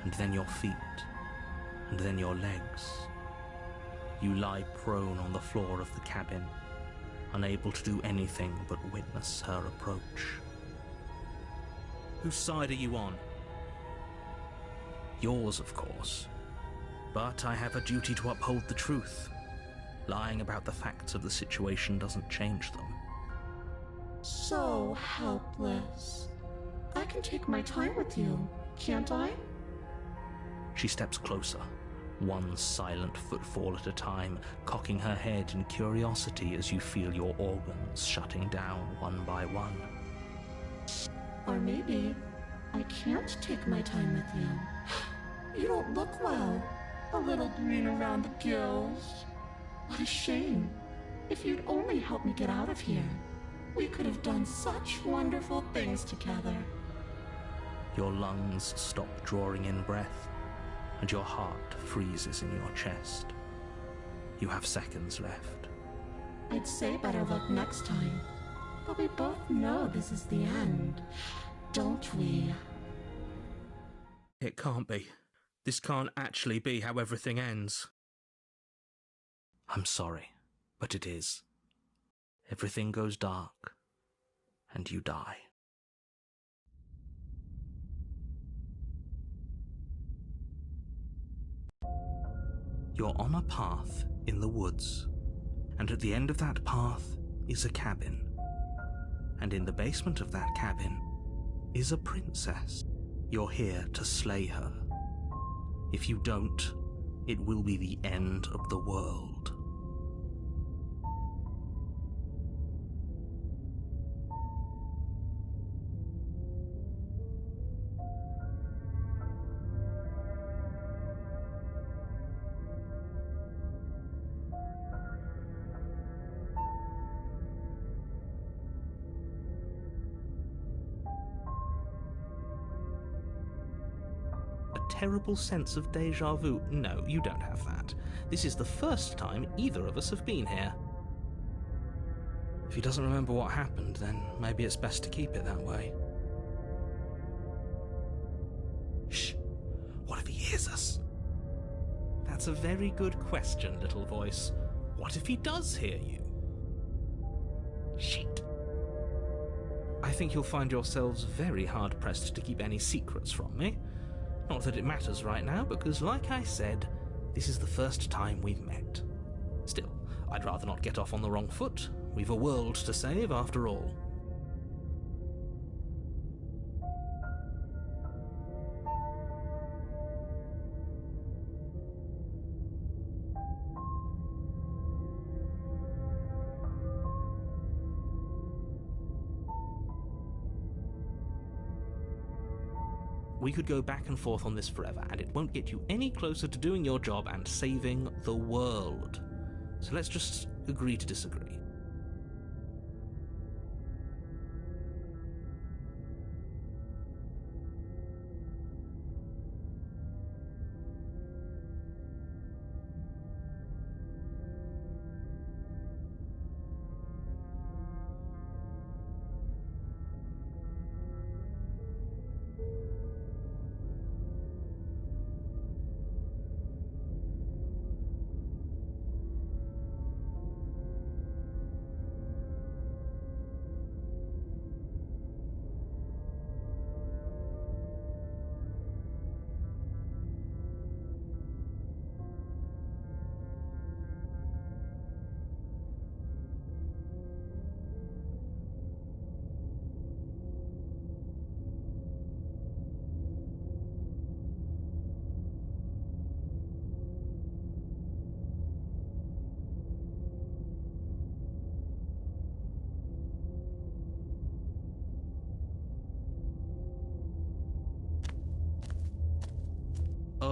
and then your feet, and then your legs. You lie prone on the floor of the cabin, unable to do anything but witness her approach. Whose side are you on? Yours, of course. But I have a duty to uphold the truth. Lying about the facts of the situation doesn't change them. So helpless. I can take my time with you, can't I? She steps closer, one silent footfall at a time, cocking her head in curiosity as you feel your organs shutting down one by one. Or maybe I can't take my time with you. You don't look well. A little green around the gills. What a shame. If you'd only helped me get out of here, we could have done such wonderful things together. Your lungs stop drawing in breath, and your heart freezes in your chest. You have seconds left. I'd say better luck next time, but we both know this is the end, don't we? It can't be. This can't actually be how everything ends. I'm sorry, but it is. Everything goes dark, and you die. You're on a path in the woods, and at the end of that path is a cabin. And in the basement of that cabin is a princess. You're here to slay her. If you don't, it will be the end of the world. Terrible sense of deja vu. No, you don't have that. This is the first time either of us have been here. If he doesn't remember what happened, then maybe it's best to keep it that way. Shh. What if he hears us? That's a very good question, little voice. What if he does hear you? Shit. I think you'll find yourselves very hard-pressed to keep any secrets from me. Not that it matters right now, because like I said, this is the first time we've met. Still, I'd rather not get off on the wrong foot. We've a world to save after all. We could go back and forth on this forever, and it won't get you any closer to doing your job and saving the world. So let's just agree to disagree.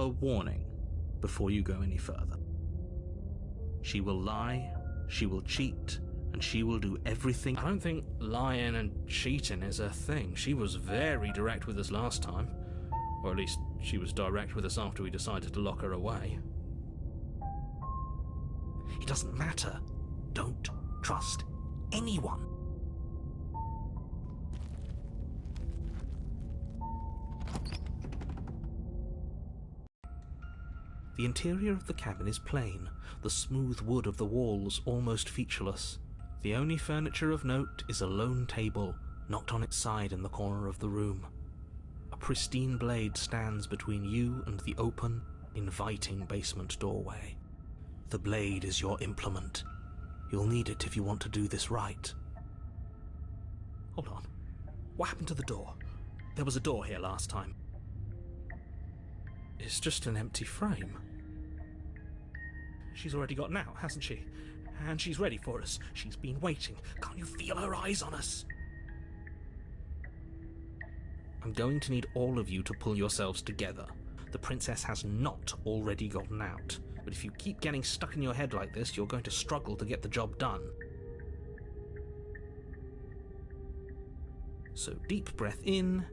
a warning before you go any further. She will lie, she will cheat, and she will do everything. I don't think lying and cheating is her thing. She was very direct with us last time. Or at least she was direct with us after we decided to lock her away. It doesn't matter. Don't trust anyone. The interior of the cabin is plain, the smooth wood of the walls almost featureless. The only furniture of note is a lone table, knocked on its side in the corner of the room. A pristine blade stands between you and the open, inviting basement doorway. The blade is your implement. You'll need it if you want to do this right. Hold on. What happened to the door? There was a door here last time. It's just an empty frame. She's already gotten out, hasn't she? And she's ready for us. She's been waiting. Can't you feel her eyes on us? I'm going to need all of you to pull yourselves together. The princess has not already gotten out, but if you keep getting stuck in your head like this, you're going to struggle to get the job done. So deep breath in,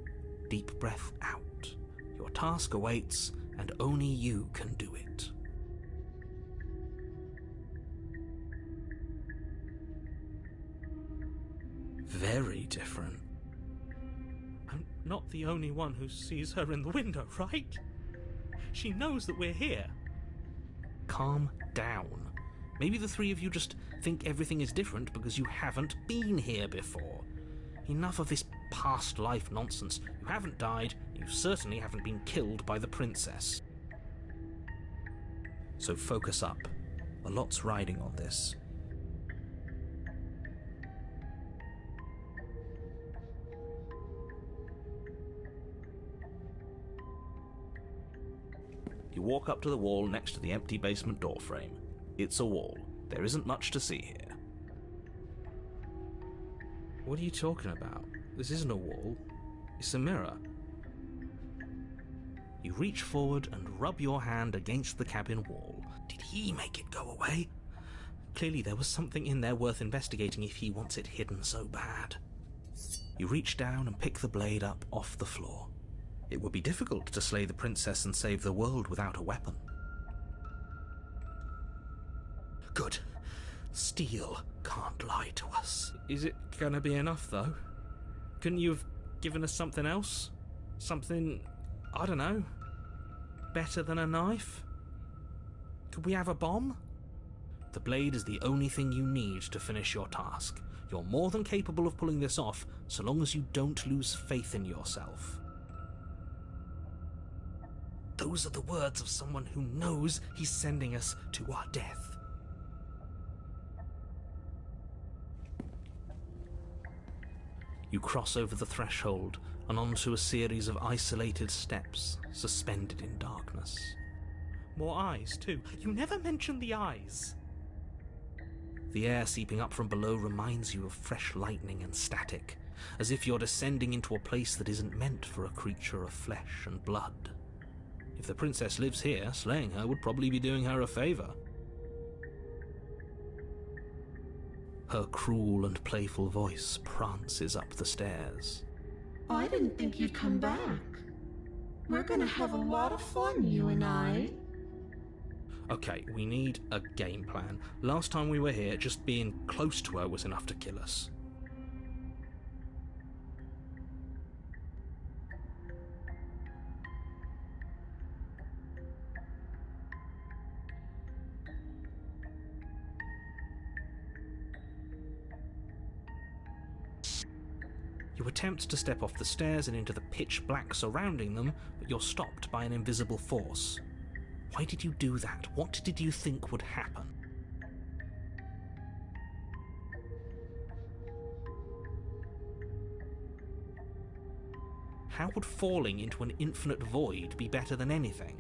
deep breath out. Your task awaits, and only you can do it. Very different. I'm not the only one who sees her in the window, right? She knows that we're here. Calm down. Maybe the three of you just think everything is different because you haven't been here before. Enough of this past life nonsense. You haven't died, you certainly haven't been killed by the princess. So focus up. A lot's riding on this. You walk up to the wall next to the empty basement door frame. It's a wall. There isn't much to see here. What are you talking about? This isn't a wall. It's a mirror. You reach forward and rub your hand against the cabin wall. Did he make it go away? Clearly there was something in there worth investigating if he wants it hidden so bad. You reach down and pick the blade up off the floor. It would be difficult to slay the princess and save the world without a weapon. Good. Steel can't lie to us. Is it gonna be enough, though? Couldn't you have given us something else? Something, I don't know, better than a knife? Could we have a bomb? The blade is the only thing you need to finish your task. You're more than capable of pulling this off, so long as you don't lose faith in yourself. Those are the words of someone who knows he's sending us to our death. You cross over the threshold and onto a series of isolated steps, suspended in darkness. More eyes, too. You never mentioned the eyes. The air seeping up from below reminds you of fresh lightning and static, as if you're descending into a place that isn't meant for a creature of flesh and blood. If the princess lives here, slaying her would probably be doing her a favor. Her cruel and playful voice prances up the stairs. I didn't think you'd come back. We're gonna have a lot of fun, you and I. Okay, we need a game plan. Last time we were here, just being close to her was enough to kill us. You attempt to step off the stairs and into the pitch black surrounding them, but you're stopped by an invisible force. Why did you do that? What did you think would happen? How would falling into an infinite void be better than anything?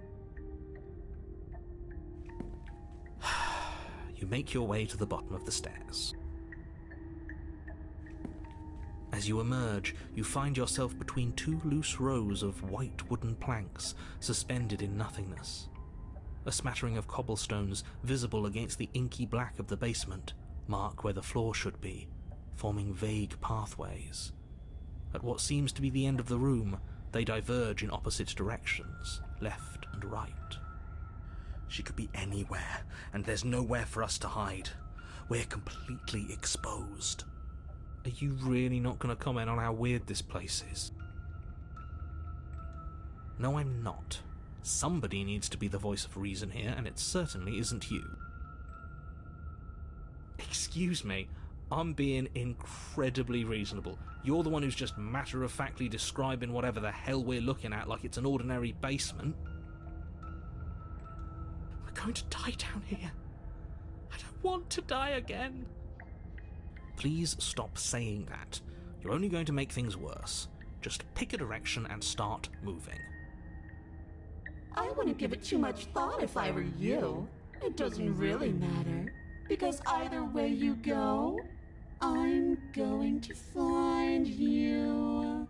You make your way to the bottom of the stairs. As As you emerge, you find yourself between two loose rows of white wooden planks suspended in nothingness. A smattering of cobblestones visible against the inky black of the basement mark where the floor should be, forming vague pathways. At what seems to be the end of the room, they diverge in opposite directions, left and right. She could be anywhere, and there's nowhere for us to hide. We're completely exposed. Are you really not going to comment on how weird this place is? No, I'm not. Somebody needs to be the voice of reason here, and it certainly isn't you. Excuse me, I'm being incredibly reasonable. You're the one who's just matter-of-factly describing whatever the hell we're looking at like it's an ordinary basement. We're going to die down here. I don't want to die again. Please stop saying that. You're only going to make things worse. Just pick a direction and start moving. I wouldn't give it too much thought if I were you. It doesn't really matter, because either way you go, I'm going to find you.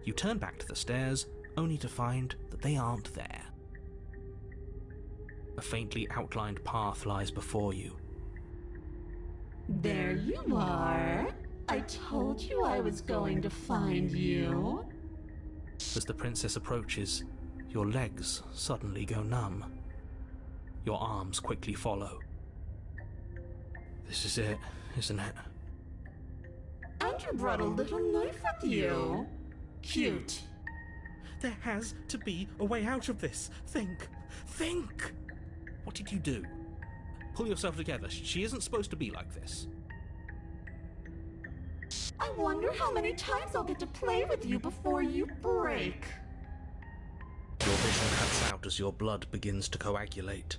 You turn back to the stairs, only to find that they aren't there. A faintly outlined path lies before you. There you are. I told you I was going to find you. As the princess approaches, your legs suddenly go numb. Your arms quickly follow. This is it, isn't it? And you brought a little knife with you. Cute. There has to be a way out of this. Think! What did you do? Pull yourself together. She isn't supposed to be like this. I wonder how many times I'll get to play with you before you break. Your vision cuts out as your blood begins to coagulate.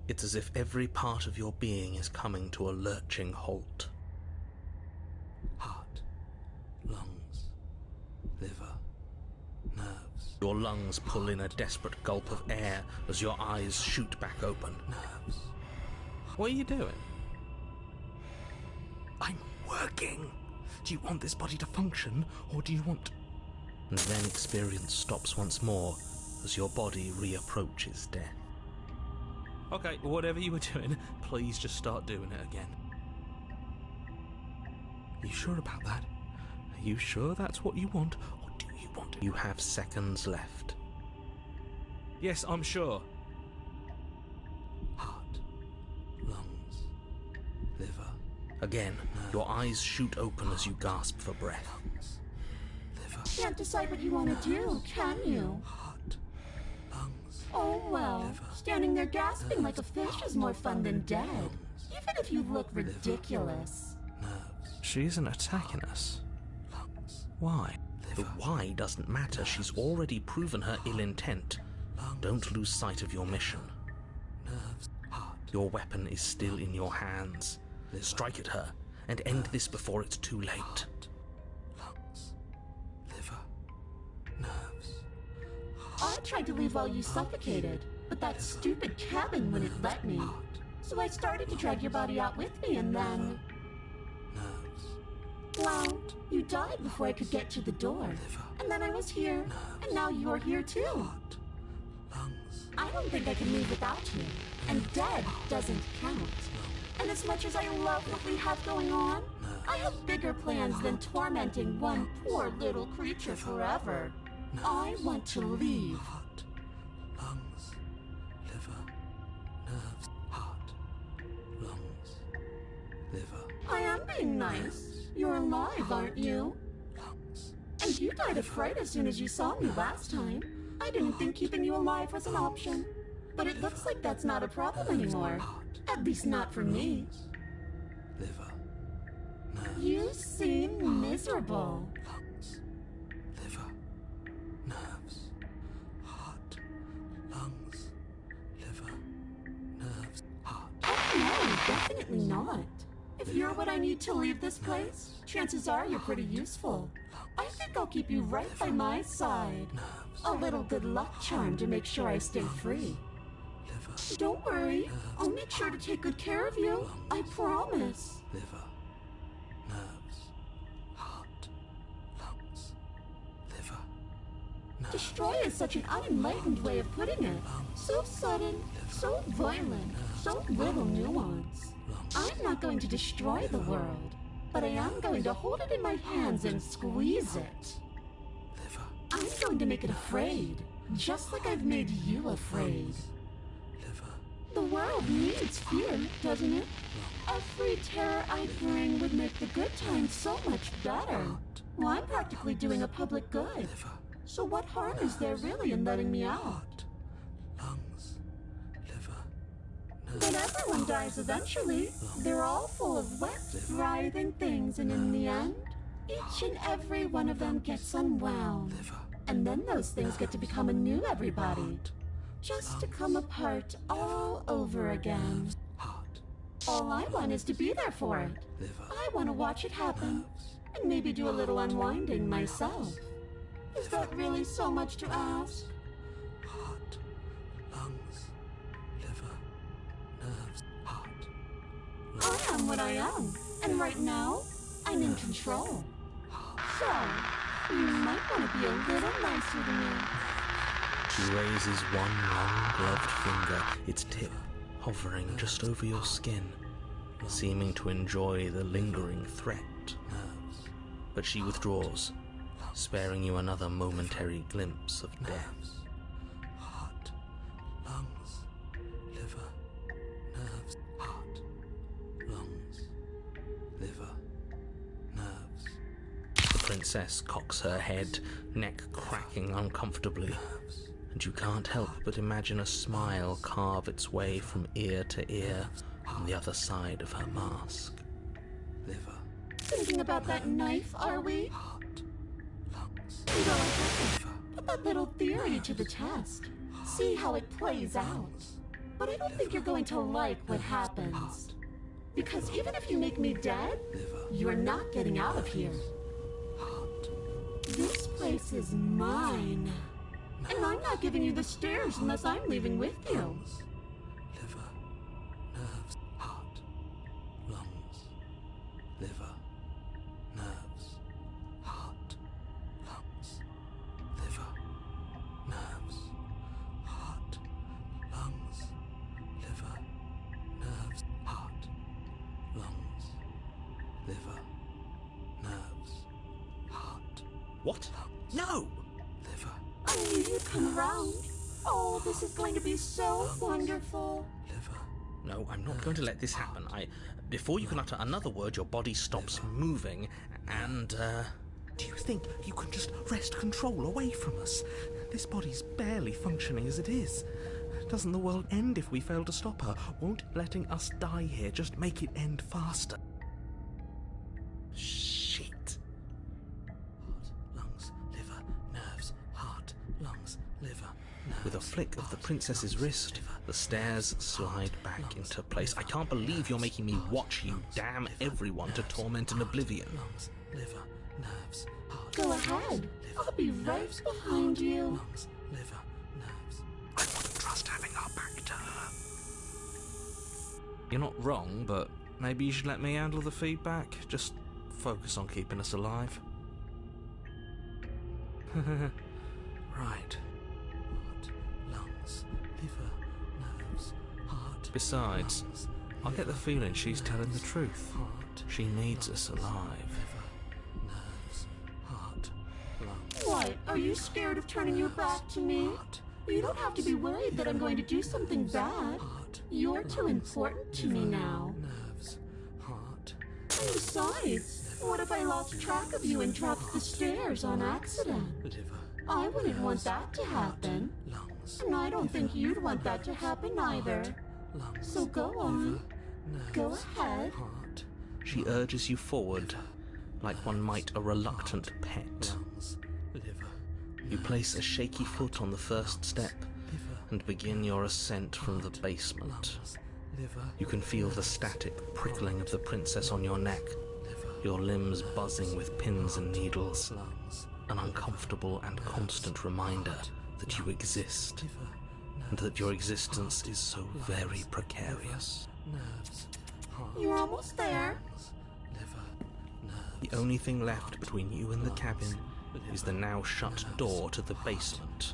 It's as if every part of your being is coming to a lurching halt. Heart, lungs, liver, nerves. Your lungs pull in a desperate gulp of air as your eyes shoot back open. Nerves. What are you doing? I'm working. Do you want this body to function, or do you want... And then experience stops once more as your body reapproaches death. Okay, whatever you were doing, please just start doing it again. Are you sure about that? Are you sure that's what you want, or do you want it? You have seconds left. Yes, I'm sure. Heart, lungs, liver. Again, your eyes shoot open as you gasp for breath. Lungs, liver. Can't decide what you want to do, can you? Heart, lungs. Oh well, standing there gasping like a fish is more fun than dead. Even if you look ridiculous. Nerves. She isn't attacking us. Lungs. Why? The Liver. why doesn't matter. She's already proven her ill intent. Don't lose sight of your mission. Nerves. Heart. Your weapon is still in your hands. Strike at her and end this before it's too late. Heart, lungs, liver, nerves. I tried to leave while you suffocated, but that stupid cabin wouldn't let me. So I started to drag your body out with me, and then... Nerves. well, you died before I could get to the door. And then I was here, and now you're here too. Heart, lungs. I don't think I can leave without you, and dead doesn't count. And as much as I love what we have going on, I have bigger plans than tormenting one poor little creature forever. I want to leave. Heart, lungs, liver, nerves. Heart, lungs, liver. I am being nice. You're alive, aren't you? Lungs. And you died of fright as soon as you saw me last time. I didn't think keeping you alive was an option. But it looks like that's not a problem anymore. At least not for me. Liver, nerves. You seem miserable. Lungs, liver, nerves. Heart, lungs, liver, nerves. Heart. Oh no, definitely not. If you're what I need to leave this place, chances are you're pretty useful. I think I'll keep you right by my side. Nerves. A little good luck charm to make sure I stay free. Liver. Don't worry. I'll make sure to take good care of you. I promise. Liver, nerves, heart, lungs, liver, nerves. Destroy is such an unenlightened way of putting it. So sudden, so violent, so little nuance. I'm not going to destroy the world, but I am going to hold it in my hands and squeeze it. Liver, I'm going to make it afraid, just like I've made you afraid. liver, The world needs fear, doesn't it? Every terror I bring would make the good times so much better. Well, I'm practically doing a public good. liver, So what harm is there really in letting me out? heart, lungs, liver, But everyone dies eventually. They're all full of wet, writhing things, and in the end, each and every one of them gets unwound. liver, And then those things get to become a new everybody. Just to come apart all over again. heart, All I want is to be there for it. liver, I want to watch it happen. And maybe do a little unwinding myself. Is that really so much to ask? heart, lungs, liver, nerves, heart, I am what I am. And right now, I'm in control. So, you might want to be a little nicer to me. She raises one long gloved finger, its tip hovering just over your skin, seeming to enjoy the lingering threat. But she withdraws, sparing you another momentary glimpse of death. Heart, lungs, liver, nerves, heart, lungs, liver, nerves. The princess cocks her head, neck cracking uncomfortably, and you can't help but imagine a smile carve its way from ear to ear on the other side of her mask. Liver, Thinking about that knife, are we? heart, lungs, Go ahead. Put that little theory to the test. See how it plays out. But I don't think you're going to like what happens. Because even if you make me dead, you're not getting out of here. heart, This place is mine. And I'm not giving you the stairs unless I'm leaving with you. liver, nerves, heart, lungs, liver, nerves, heart, lungs, liver, nerves, heart, lungs, liver, nerves, heart, lungs, liver, nerves, heart. What? No! Liver, I knew you'd come around. Oh, this is going to be so wonderful. liver. No, I'm not going to let this happen. Before you can utter another word, your body stops moving, and, Do you think you can just wrest control away from us? This body's barely functioning as it is. Doesn't the world end if we fail to stop her? Won't letting us die here just make it end faster? Shit. Heart, lungs, liver, nerves, heart, lungs, liver, nerves. with a flick of the princess's wrist, the stairs slide back into place. I can't believe you're making me watch you damn everyone to torment in oblivion. Lungs, liver, nerves, heart, Go ahead. I'll be right behind you. lungs, liver, nerves. I wouldn't trust having our back to her. You're not wrong, but maybe you should let me handle the feedback. Just focus on keeping us alive. Right. Heart, lungs, liver, nerves, heart. Besides, lungs, I get the feeling she's telling the truth. heart, She needs us alive. liver, nerves, heart, lungs. What? Are you scared of turning your back to me? You don't have to be worried that I'm going to do something bad. Heart, You're too important to me now. nerves, heart, And besides, what if I lost track of you and dropped the stairs on accident? liver, I wouldn't want that to happen. lungs, And I don't think you'd want that to happen either. lungs. So go on. Go ahead. Heart, She urges you forward, like one might a reluctant pet. lungs, liver, You place a shaky foot on the first step and begin your ascent from the basement. liver, You can feel the static prickling of the princess on your neck, your limbs buzzing with pins and needles, lungs, an uncomfortable and constant reminder that you exist, and that your existence is so very precarious. You're almost there. The only thing left between you and the cabin is the now shut door to the basement.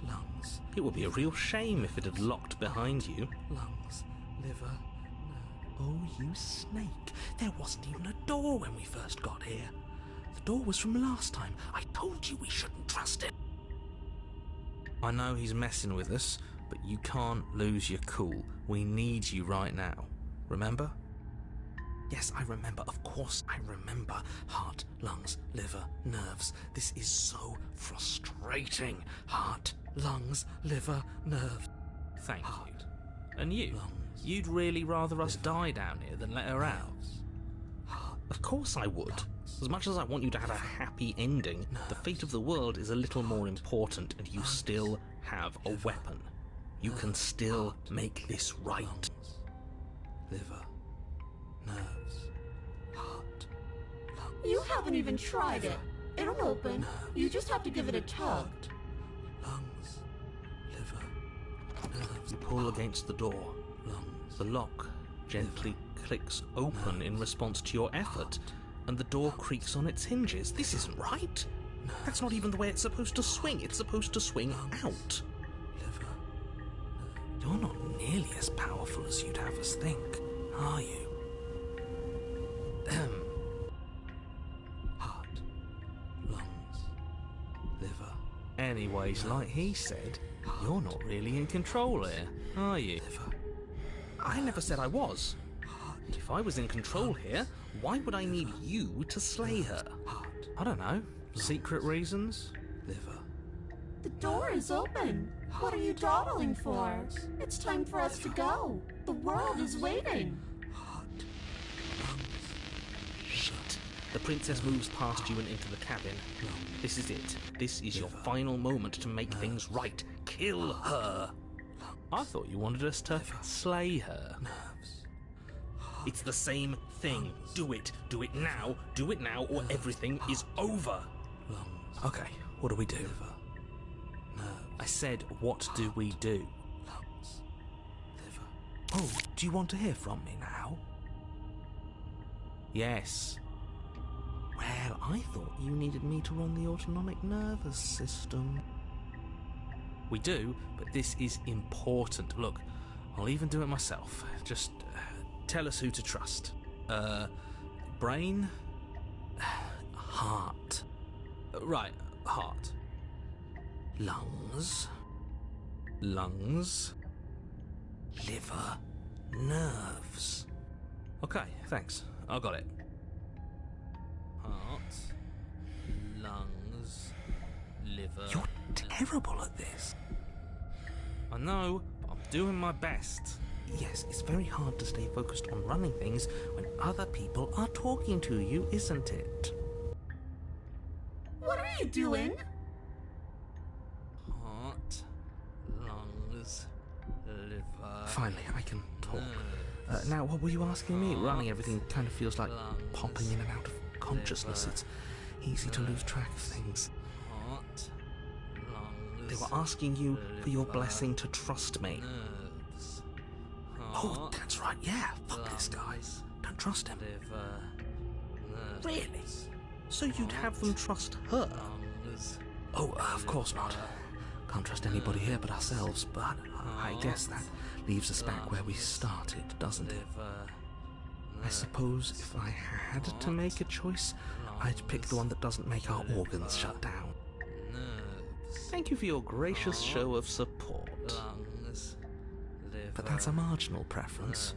It would be a real shame if it had locked behind you. Oh, you snake. There wasn't even a door when we first got here. The door was from last time. I told you we shouldn't trust him. I know he's messing with us, but you can't lose your cool. We need you right now. Remember? Yes, I remember. Of course I remember. Heart, lungs, liver, nerves. This is so frustrating. Heart, lungs, liver, nerves. Thank you. And you? You'd really rather us die down here than let her out? Of course I would. As much as I want you to have a happy ending, the fate of the world is a little more important, and you still have a weapon. You can still make this right. Liver, nerves, heart, lungs. You haven't even tried it. It'll open. You just have to give it a tug. Lungs, liver, nerves. You pull against the door. The lock gently clicks open in response to your effort, and the door creaks on its hinges. This isn't right. That's not even the way it's supposed to swing. It's supposed to swing out. You're not nearly as powerful as you'd have us think, are you? Heart, lungs, liver. Anyways, like he said, you're not really in control here, are you? I never said I was. If I was in control here, why would I need you to slay her? I don't know. Secret reasons? The door is open. What are you dawdling for? It's time for us to go. The world is waiting. Shit. The princess moves past you and into the cabin. This is it. This is your final moment to make things right. Kill her. I thought you wanted us to slay her. It's the same thing. Do it. Do it now. Do it now, or everything is over. Okay, what do we do? I said, what do we do? Oh, do you want to hear from me now? Yes. Well, I thought you needed me to run the autonomic nervous system. We do, but this is important. Look, I'll even do it myself. Just tell us who to trust. Brain? Heart. Right, heart. Lungs. Lungs. Liver. Nerves. Okay, thanks. I got it. Heart. Lungs. Liver. You're terrible at this. I know, but I'm doing my best. Yes, it's very hard to stay focused on running things when other people are talking to you, isn't it? What are you doing? Heart, lungs, liver. Finally, I can talk. Now, what were you asking me? Running everything kind of feels like popping in and out of consciousness. It's easy to lose track of things. Heart, lungs. They were asking you for your blessing to trust me. Oh, that's right, yeah. Fuck this guy. Don't trust him. Really? So you'd have them trust her? Oh, of course not. Can't trust anybody here but ourselves, but I guess that leaves us back where we started, doesn't it? I suppose if I had to make a choice, I'd pick the one that doesn't make our organs shut down. Thank you for your gracious show of support. But that's a marginal preference.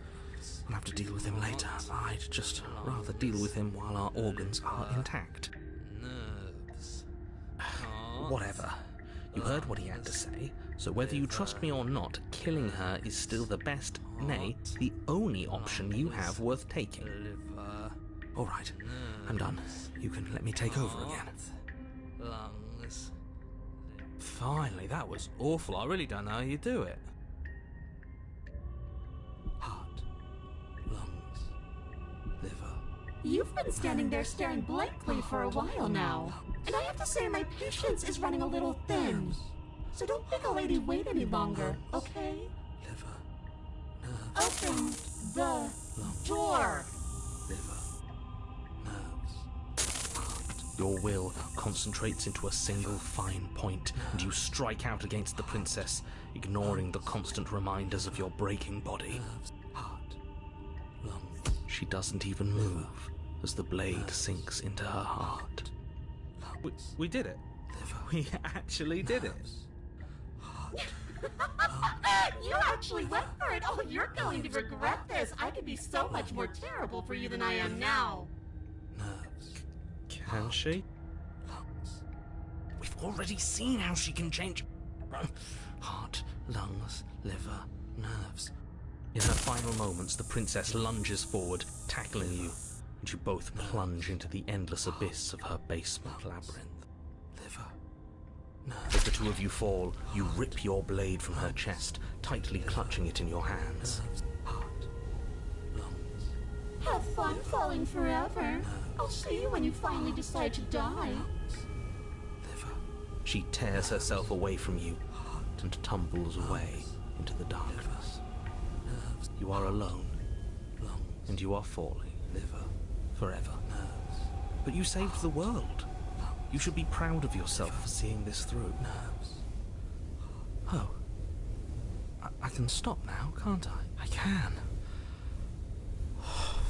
We'll have to deal with him later. I'd just rather deal with him while our organs are intact. Whatever. You heard what he had to say, so whether you trust me or not, killing her is still the best, nay, the only option you have worth taking. All right, I'm done. You can let me take over again. Finally, that was awful. I really don't know how you do it. Heart, lungs, liver. You've been standing there staring blankly for a while now, and I have to say my patience is running a little thin. so don't make a lady wait any longer, okay? Liver, nerves, Open the door! liver, nerves, heart. Your will concentrates into a single fine point, and you strike out against the princess, ignoring the constant reminders of your breaking body. Heart, lungs. She doesn't even move as the blade sinks into her heart. We did it. We actually did it. You actually went for it! Oh, you're going to regret this! I could be so much more terrible for you than I am now! Nerves, Can she? lungs. We've already seen how she can change. Heart, lungs, liver, nerves. In her final moments, the princess lunges forward, tackling you, and you both plunge into the endless abyss of her basement labyrinth. Liver, nerves. As the two of you fall, you rip your blade from her chest, tightly clutching it in your hands. Heart, lungs, Have fun falling forever. I'll see you when you finally decide to die. liver. She tears herself away from you and tumbles away into the darkness. You are alone, and you are falling, liver, forever. But you saved the world. You should be proud of yourself for seeing this through. Oh, I can stop now, can't I? I can.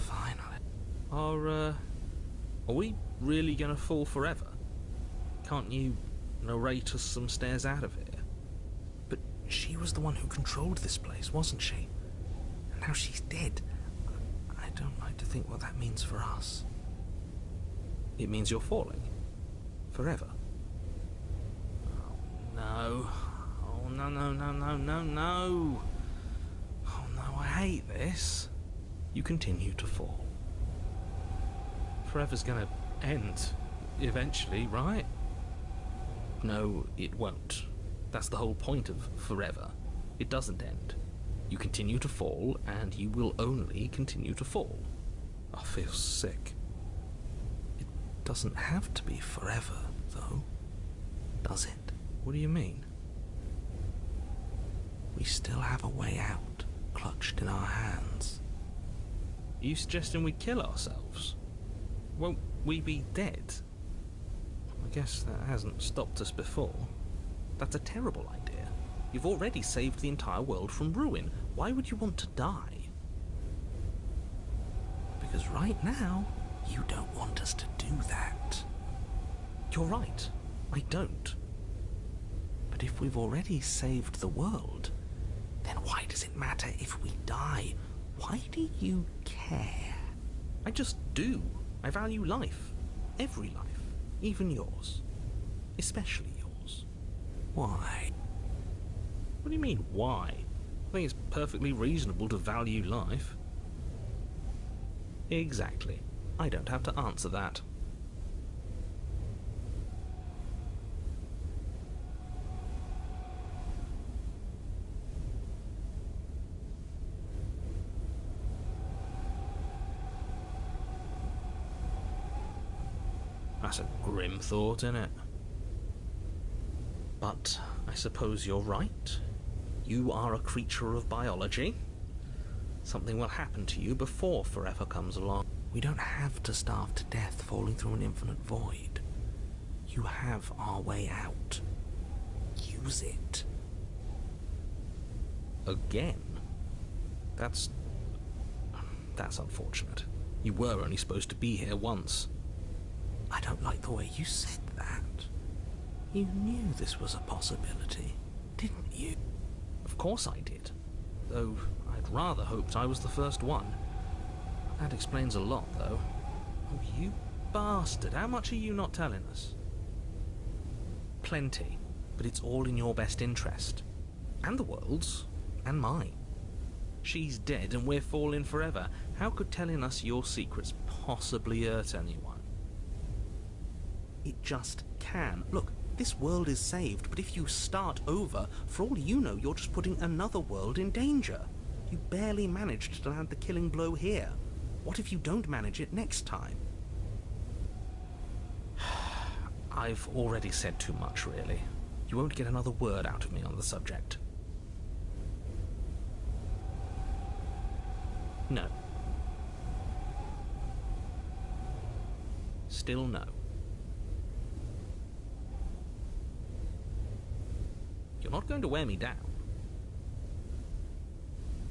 Finally. Are we really gonna fall forever? Can't you narrate us some stairs out of here? But she was the one who controlled this place, wasn't she? And now she's dead. I don't like to think what that means for us. It means you're falling? Forever? Oh, no. Oh, no, no, no, no, no, no. Oh, no, I hate this. You continue to fall. Forever's gonna end eventually, right? No, it won't. That's the whole point of forever. It doesn't end. You continue to fall, and you will only continue to fall. I feel sick. It doesn't have to be forever, though, does it? What do you mean? We still have a way out, clutched in our hands. Are you suggesting we kill ourselves? Won't we be dead? I guess that hasn't stopped us before. That's a terrible idea. You've already saved the entire world from ruin. Why would you want to die? Because right now, you don't want us to do that. You're right. I don't. But if we've already saved the world, then why does it matter if we die? Why do you care? I just do. I value life. Every life. Even yours. Especially yours. Why? What do you mean, why? I think it's perfectly reasonable to value life. Exactly. I don't have to answer that. That's a grim thought, innit? But I suppose you're right. You are a creature of biology. Something will happen to you before forever comes along. We don't have to starve to death falling through an infinite void. You have our way out. Use it. Again? That's unfortunate. You were only supposed to be here once. I don't like the way you said that. You knew this was a possibility, didn't you? Of course I did. Though I'd rather hoped I was the first one. That explains a lot, though. Oh, you bastard. How much are you not telling us? Plenty, but it's all in your best interest. And the world's, and mine. She's dead and we're falling forever. How could telling us your secrets possibly hurt anyone? It just can. Look, this world is saved, but if you start over, for all you know, you're just putting another world in danger. You barely managed to land the killing blow here. What if you don't manage it next time? I've already said too much, really. You won't get another word out of me on the subject. No. Still no. You're not going to wear me down.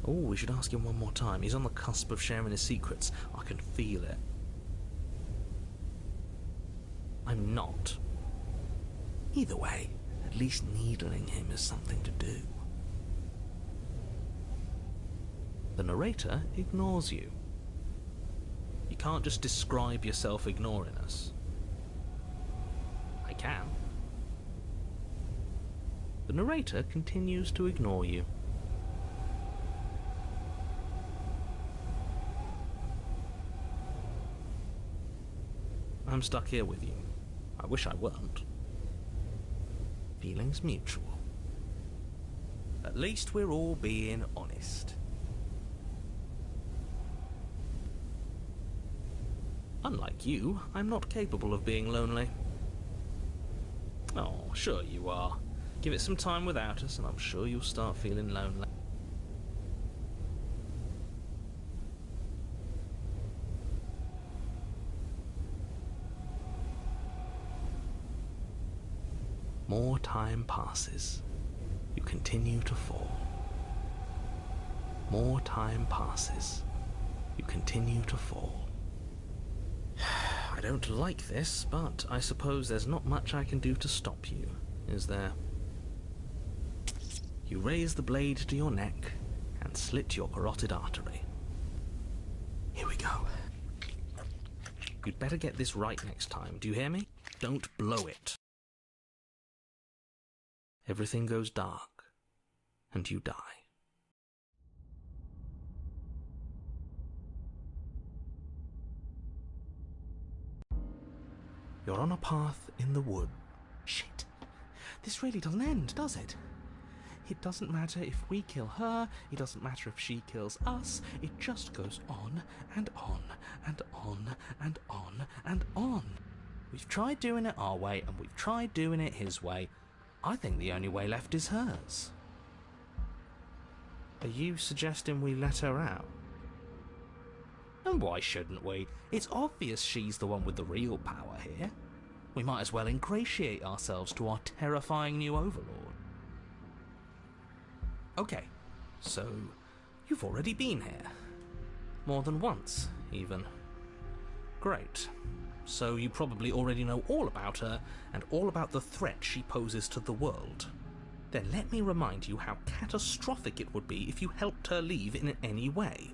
Oh, we should ask him one more time. He's on the cusp of sharing his secrets. I can feel it. I'm not. Either way, at least needling him is something to do. The narrator ignores you. You can't just describe yourself ignoring us. I can. The narrator continues to ignore you. I'm stuck here with you. I wish I weren't. Feelings mutual. At least we're all being honest. Unlike you, I'm not capable of being lonely. Oh, sure you are. Give it some time without us, and I'm sure you'll start feeling lonely. More time passes. You continue to fall. More time passes. You continue to fall. I don't like this, but I suppose there's not much I can do to stop you, is there? You raise the blade to your neck and slit your carotid artery. Here we go. You'd better get this right next time, do you hear me? Don't blow it. Everything goes dark, and you die. You're on a path in the wood. Shit. This really doesn't end, does it? It doesn't matter if we kill her, it doesn't matter if she kills us, it just goes on and on and on and on and on. We've tried doing it our way, and we've tried doing it his way. I think the only way left is hers. Are you suggesting we let her out? And why shouldn't we? It's obvious she's the one with the real power here. We might as well ingratiate ourselves to our terrifying new overlord. Okay, so you've already been here. More than once, even. Great. So you probably already know all about her, and all about the threat she poses to the world. Then let me remind you how catastrophic it would be if you helped her leave in any way.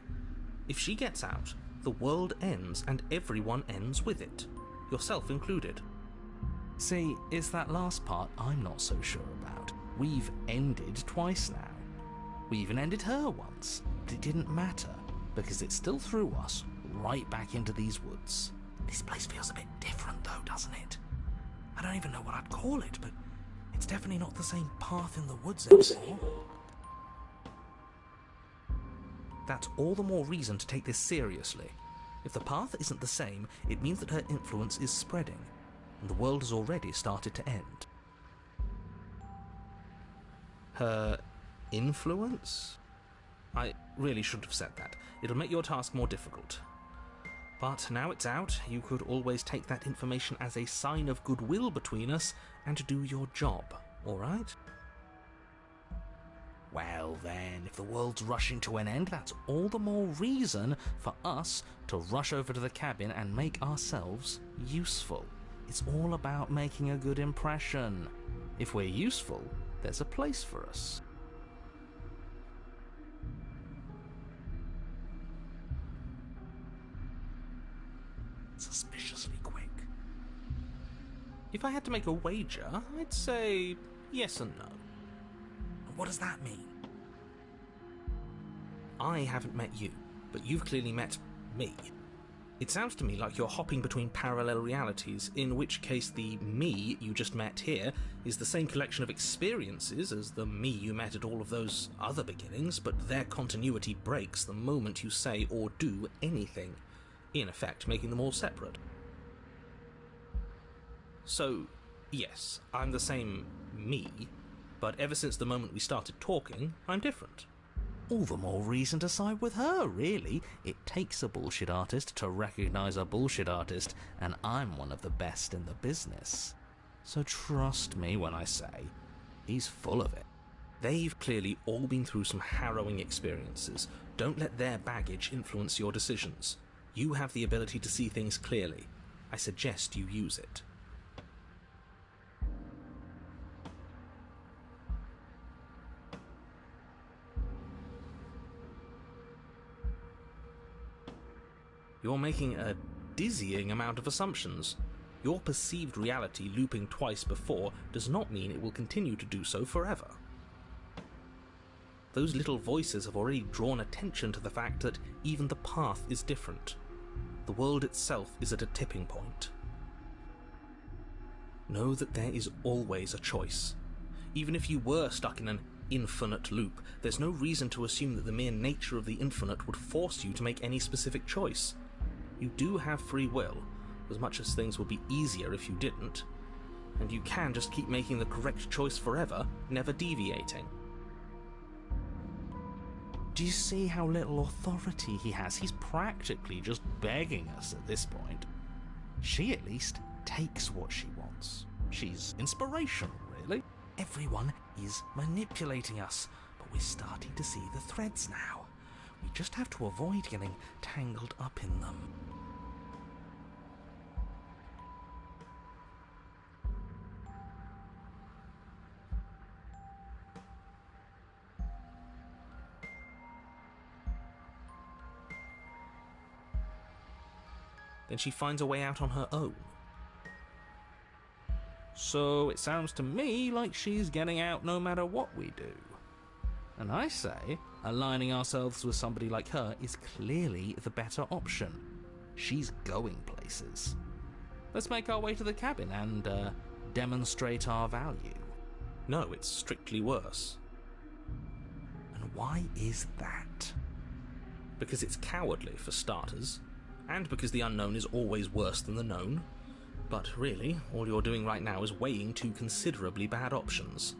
If she gets out, the world ends and everyone ends with it, yourself included. See, it's that last part I'm not so sure about. We've ended twice now. We even ended her once, but it didn't matter, because it still threw us right back into these woods. This place feels a bit different though, doesn't it? I don't even know what I'd call it, but it's definitely not the same path in the woods anymore. That's all the more reason to take this seriously. If the path isn't the same, it means that her influence is spreading, and the world has already started to end. Her influence? I really shouldn't have said that. It'll make your task more difficult. But now it's out, you could always take that information as a sign of goodwill between us and do your job, alright? Well then, if the world's rushing to an end, that's all the more reason for us to rush over to the cabin and make ourselves useful. It's all about making a good impression. If we're useful, there's a place for us. Suspiciously quick. If I had to make a wager, I'd say yes and no. What does that mean? I haven't met you, but you've clearly met me. It sounds to me like you're hopping between parallel realities, in which case the me you just met here is the same collection of experiences as the me you met at all of those other beginnings, but their continuity breaks the moment you say or do anything, in effect making them all separate. So, yes, I'm the same me, but ever since the moment we started talking, I'm different. All the more reason to side with her, really. It takes a bullshit artist to recognize a bullshit artist, and I'm one of the best in the business. So trust me when I say, he's full of it. They've clearly all been through some harrowing experiences. Don't let their baggage influence your decisions. You have the ability to see things clearly. I suggest you use it. You're making a dizzying amount of assumptions. Your perceived reality looping twice before does not mean it will continue to do so forever. Those little voices have already drawn attention to the fact that even the path is different. The world itself is at a tipping point. Know that there is always a choice. Even if you were stuck in an infinite loop, there's no reason to assume that the mere nature of the infinite would force you to make any specific choice. You do have free will, as much as things would be easier if you didn't, and you can just keep making the correct choice forever, never deviating. Do you see how little authority he has? He's practically just begging us at this point. She at least takes what she wants. She's inspirational, really. Everyone is manipulating us, but we're starting to see the threads now. We just have to avoid getting tangled up in them. Then she finds a way out on her own. So it sounds to me like she's getting out no matter what we do. And I say, aligning ourselves with somebody like her is clearly the better option. She's going places. Let's make our way to the cabin and demonstrate our value. No, it's strictly worse. And why is that? Because it's cowardly, for starters, and because the unknown is always worse than the known. But really, all you're doing right now is weighing two considerably bad options.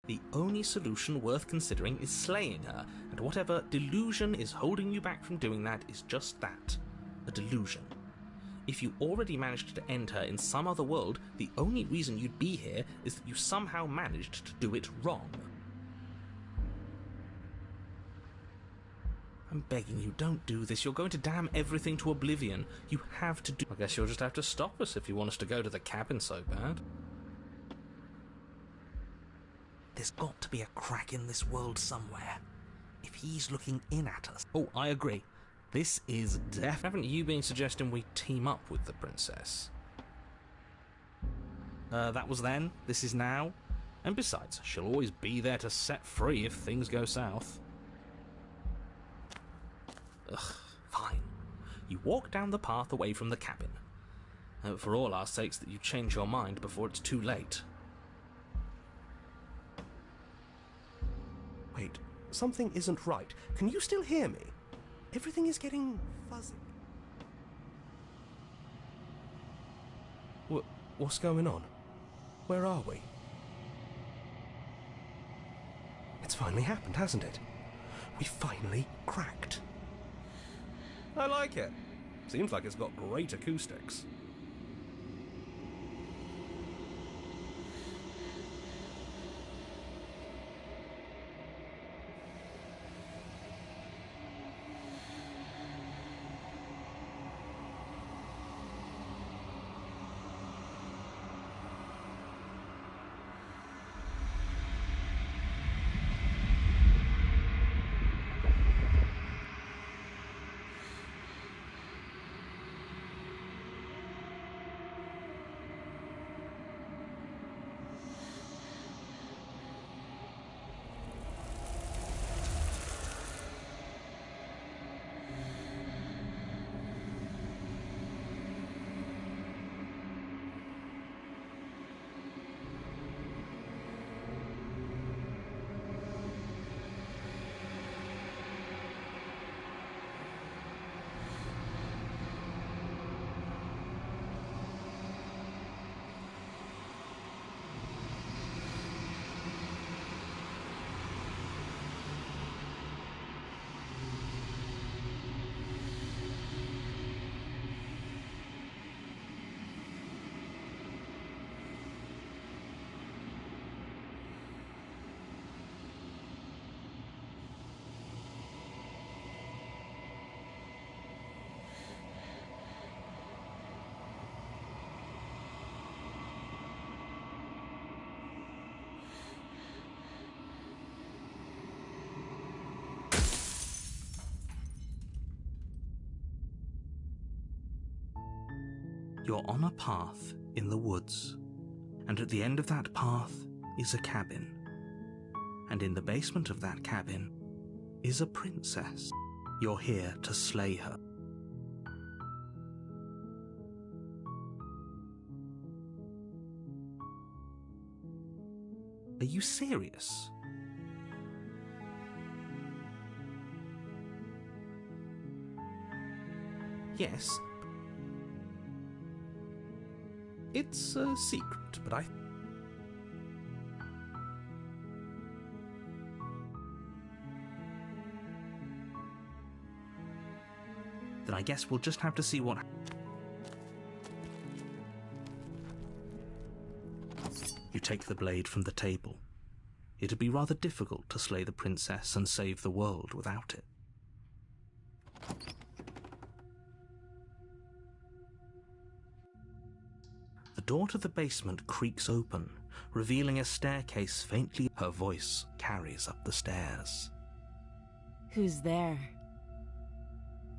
The only solution worth considering is slaying her, and whatever delusion is holding you back from doing that is just that, a delusion. If you already managed to end her in some other world, the only reason you'd be here is that you somehow managed to do it wrong. I'm begging you, don't do this. You're going to damn everything to oblivion. You have to do... I guess you'll just have to stop us if you want us to go to the cabin so bad. There's got to be a crack in this world somewhere. If he's looking in at us... Oh, I agree. This is Haven't you been suggesting we team up with the princess? That was then, this is now. And besides, she'll always be there to set free if things go south. Ugh, fine. You walk down the path away from the cabin. For all our sakes that you change your mind before it's too late. Wait, something isn't right. Can you still hear me? Everything is getting fuzzy. What's going on? Where are we? It's finally happened, hasn't it? We finally cracked. I like it. Seems like it's got great acoustics. You're on a path in the woods, and at the end of that path is a cabin. And in the basement of that cabin is a princess. You're here to slay her. Are you serious? Yes. It's a secret, but Then I guess we'll just have to see what... You take the blade from the table. It'd be rather difficult to slay the princess and save the world without it. The door to the basement creaks open, revealing a staircase faintly. Her voice carries up the stairs. Who's there?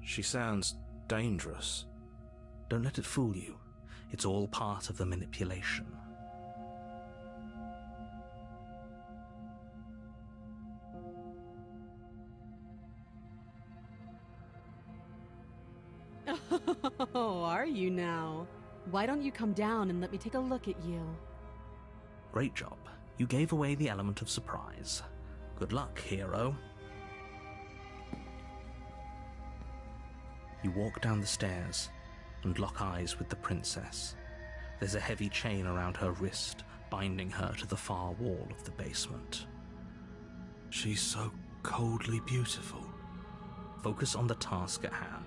she sounds dangerous. Don't let it fool you. It's all part of the manipulation. Oh, are you now? Why don't you come down and let me take a look at you? Great job. You gave away the element of surprise. Good luck, hero. You walk down the stairs and lock eyes with the princess. There's a heavy chain around her wrist, binding her to the far wall of the basement. She's so coldly beautiful. Focus on the task at hand.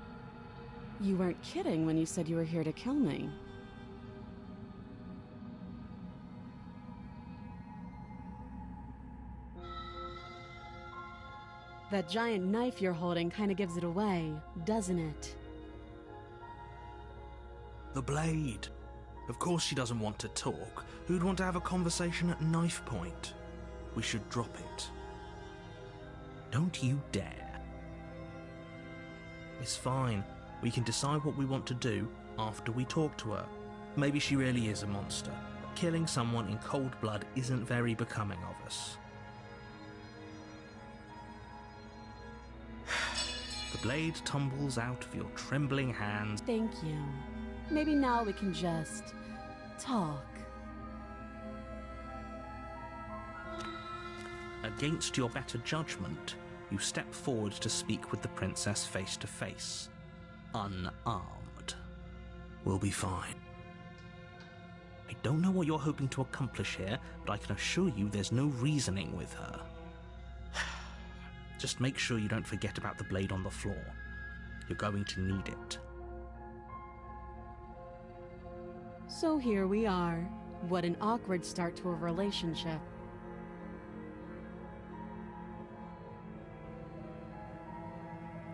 You weren't kidding when you said you were here to kill me. That giant knife you're holding kind of gives it away, doesn't it? The blade. Of course she doesn't want to talk. Who'd want to have a conversation at knife point? We should drop it. Don't you dare. It's fine. We can decide what we want to do after we talk to her. Maybe she really is a monster. Killing someone in cold blood isn't very becoming of us. The blade tumbles out of your trembling hand. Thank you. Maybe now we can just talk. Against your better judgment, you step forward to speak with the princess face to face, unarmed. We'll be fine. I don't know what you're hoping to accomplish here, but I can assure you there's no reasoning with her. Just make sure you don't forget about the blade on the floor. You're going to need it. So here we are. What an awkward start to a relationship.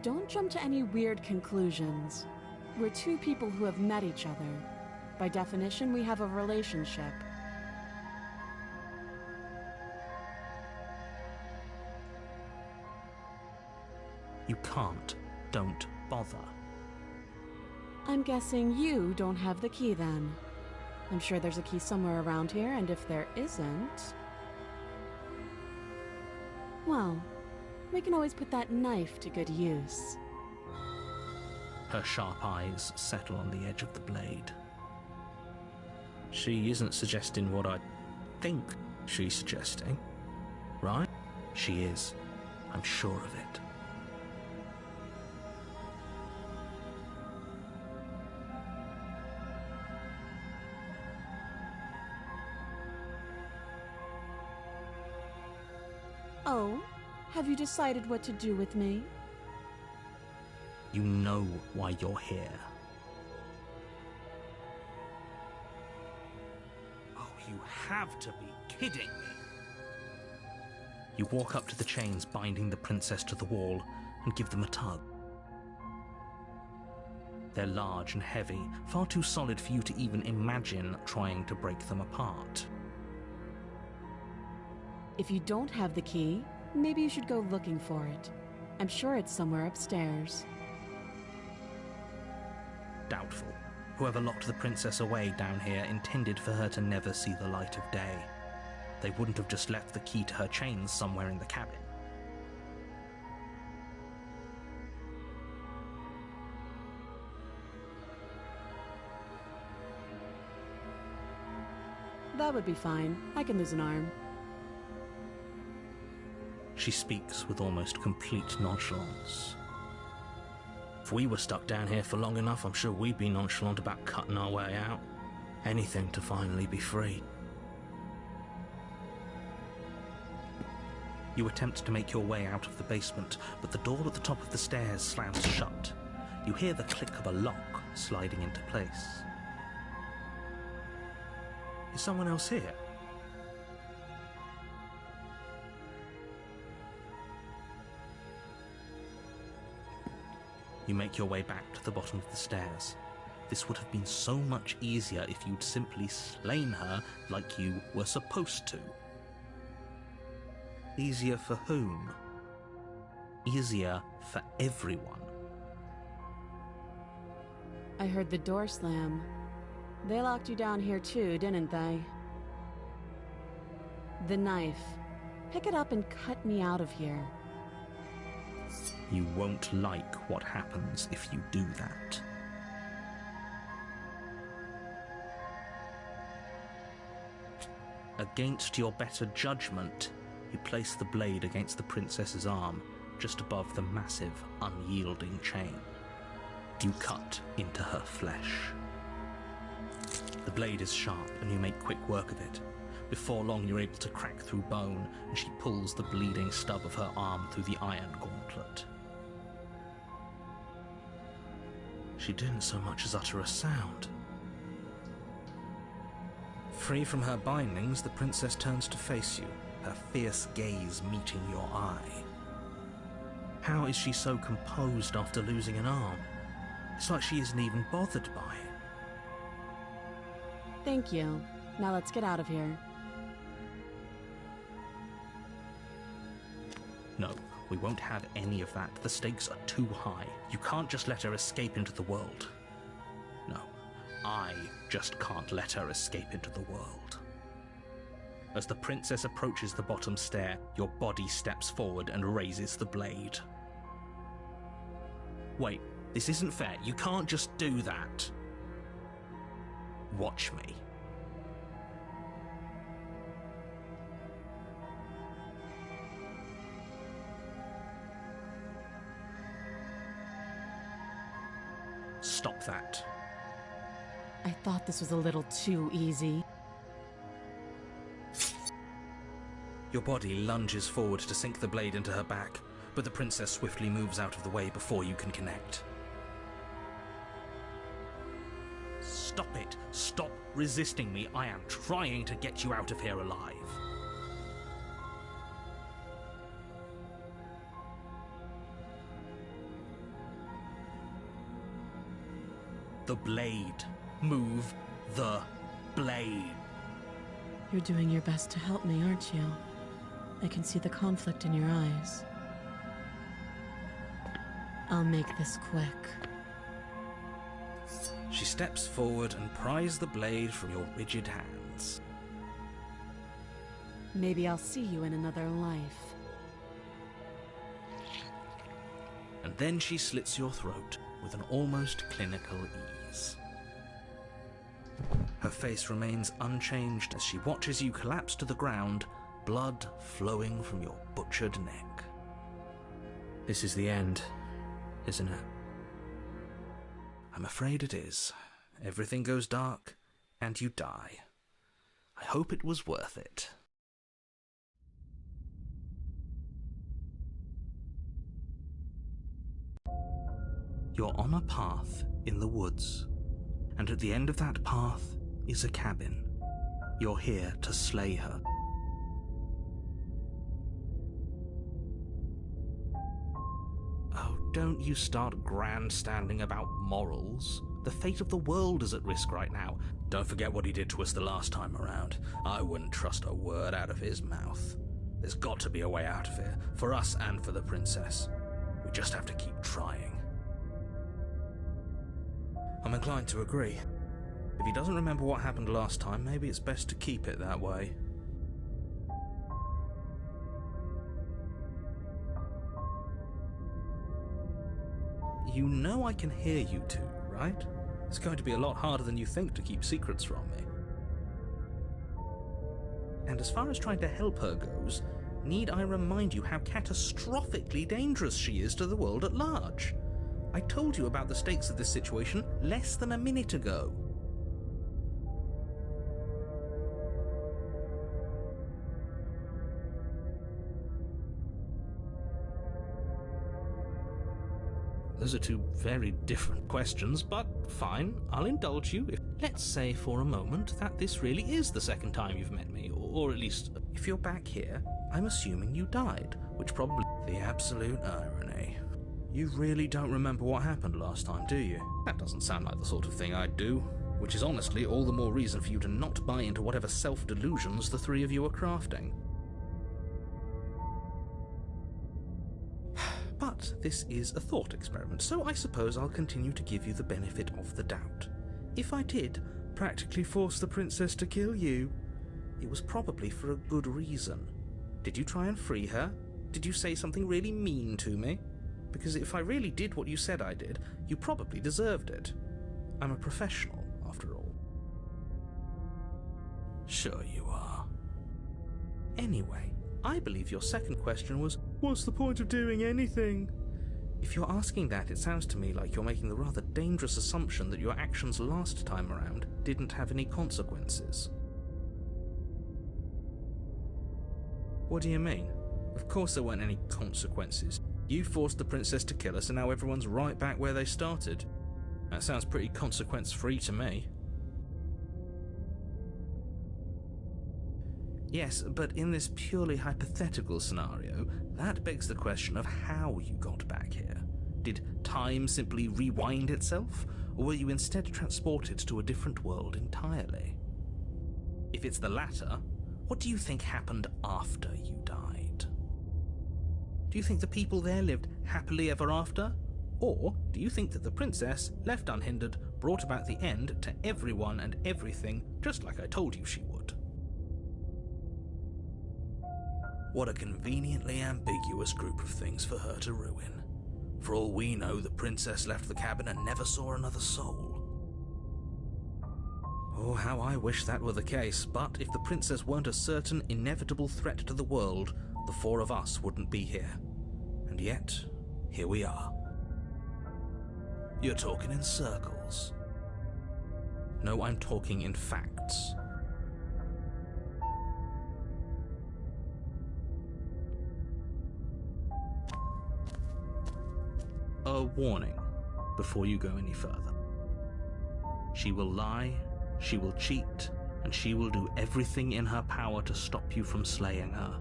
Don't jump to any weird conclusions. We're two people who have met each other. By definition, we have a relationship. You can't. Don't bother. I'm guessing you don't have the key then. I'm sure there's a key somewhere around here, and if there isn't... well, we can always put that knife to good use. Her sharp eyes settle on the edge of the blade. She isn't suggesting what I think she's suggesting, right? She is. I'm sure of it. Oh, have you decided what to do with me? You know why you're here. Oh, you have to be kidding me. You walk up to the chains binding the princess to the wall and give them a tug. They're large and heavy, far too solid for you to even imagine trying to break them apart. If you don't have the key, maybe you should go looking for it. I'm sure it's somewhere upstairs. Doubtful. Whoever locked the princess away down here intended for her to never see the light of day. They wouldn't have just left the key to her chains somewhere in the cabin. That would be fine. I can lose an arm. She speaks with almost complete nonchalance. If we were stuck down here for long enough, I'm sure we'd be nonchalant about cutting our way out. Anything to finally be free. You attempt to make your way out of the basement, but the door at the top of the stairs slams shut. You hear the click of a lock sliding into place. Is someone else here? You make your way back to the bottom of the stairs. This would have been so much easier if you'd simply slain her like you were supposed to. Easier for whom? Easier for everyone. I heard the door slam. They locked you down here too, didn't they? The knife. Pick it up and cut me out of here. You won't like what happens if you do that. Against your better judgment, you place the blade against the princess's arm, just above the massive, unyielding chain. You cut into her flesh. The blade is sharp, and you make quick work of it. Before long, you're able to crack through bone, and she pulls the bleeding stub of her arm through the iron gauntlet. She didn't so much as utter a sound. Free from her bindings, the princess turns to face you, her fierce gaze meeting your eye. How is she so composed after losing an arm? It's like she isn't even bothered by it. Thank you. Now let's get out of here. No, we won't have any of that. The stakes are too high. You can't just let her escape into the world. No, I just can't let her escape into the world. As the princess approaches the bottom stair, your body steps forward and raises the blade. Wait, this isn't fair. You can't just do that. Watch me. Stop that. I thought this was a little too easy. Your body lunges forward to sink the blade into her back, but the princess swiftly moves out of the way before you can connect. Stop it! Stop resisting me! I am trying to get you out of here alive! The blade. Move the blade. You're doing your best to help me, aren't you? I can see the conflict in your eyes. I'll make this quick. She steps forward and pries the blade from your rigid hands. Maybe I'll see you in another life. And then she slits your throat with an almost clinical ease. Her face remains unchanged as she watches you collapse to the ground, blood flowing from your butchered neck. This is the end, isn't it? I'm afraid it is. Everything goes dark, and you die. I hope it was worth it. You're on a path in the woods, and at the end of that path is a cabin. You're here to slay her. Oh, don't you start grandstanding about morals. The fate of the world is at risk right now. Don't forget what he did to us the last time around. I wouldn't trust a word out of his mouth. There's got to be a way out of here, for us and for the princess. We just have to keep trying. I'm inclined to agree. If he doesn't remember what happened last time, maybe it's best to keep it that way. You know I can hear you two, right? It's going to be a lot harder than you think to keep secrets from me. And as far as trying to help her goes, need I remind you how catastrophically dangerous she is to the world at large? I told you about the stakes of this situation less than a minute ago. Those are two very different questions, but fine, I'll indulge you. Let's say for a moment that this really is the second time you've met me, or at least, if you're back here, I'm assuming you died, which probably... The absolute irony. You really don't remember what happened last time, do you? That doesn't sound like the sort of thing I'd do, which is honestly all the more reason for you to not buy into whatever self-delusions the three of you are crafting. But this is a thought experiment, so I suppose I'll continue to give you the benefit of the doubt. If I did practically force the princess to kill you, it was probably for a good reason. Did you try and free her? Did you say something really mean to me? Because if I really did what you said I did, you probably deserved it. I'm a professional, after all. Sure you are. Anyway, I believe your second question was, what's the point of doing anything? If you're asking that, it sounds to me like you're making the rather dangerous assumption that your actions last time around didn't have any consequences. What do you mean? Of course there weren't any consequences. You forced the princess to kill us and now everyone's right back where they started. That sounds pretty consequence-free to me. Yes, but in this purely hypothetical scenario, that begs the question of how you got back here. Did time simply rewind itself, or were you instead transported to a different world entirely? If it's the latter, what do you think happened after you died? Do you think the people there lived happily ever after? Or do you think that the princess, left unhindered, brought about the end to everyone and everything, just like I told you she would? What a conveniently ambiguous group of things for her to ruin. For all we know, the princess left the cabin and never saw another soul. Oh, how I wish that were the case, but if the princess weren't a certain, inevitable threat to the world, the four of us wouldn't be here. And yet, here we are. You're talking in circles. No, I'm talking in facts. A warning before you go any further. She will lie, she will cheat, and she will do everything in her power to stop you from slaying her.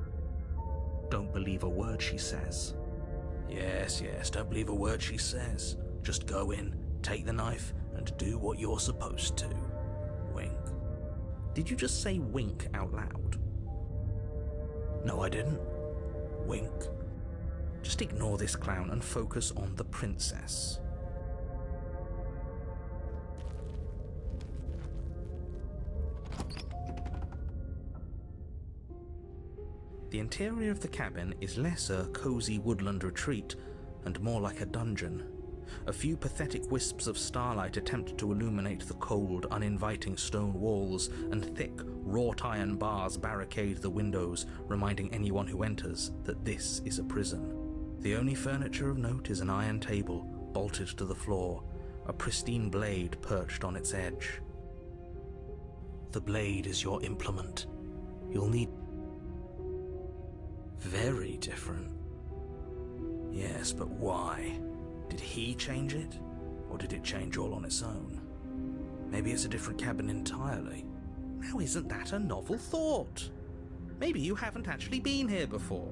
Don't believe a word she says. Yes, don't believe a word she says. Just go in, take the knife, and do what you're supposed to. Wink. Did you just say wink out loud? No, I didn't. Wink. Just ignore this clown and focus on the princess. The interior of the cabin is less a cozy woodland retreat and more like a dungeon. A few pathetic wisps of starlight attempt to illuminate the cold, uninviting stone walls, and thick, wrought iron bars barricade the windows, reminding anyone who enters that this is a prison. The only furniture of note is an iron table, bolted to the floor, a pristine blade perched on its edge. The blade is your implement. You'll need... Very different. Yes, but why? Did he change it? Or did it change all on its own? Maybe it's a different cabin entirely. Now isn't that a novel thought? Maybe you haven't actually been here before.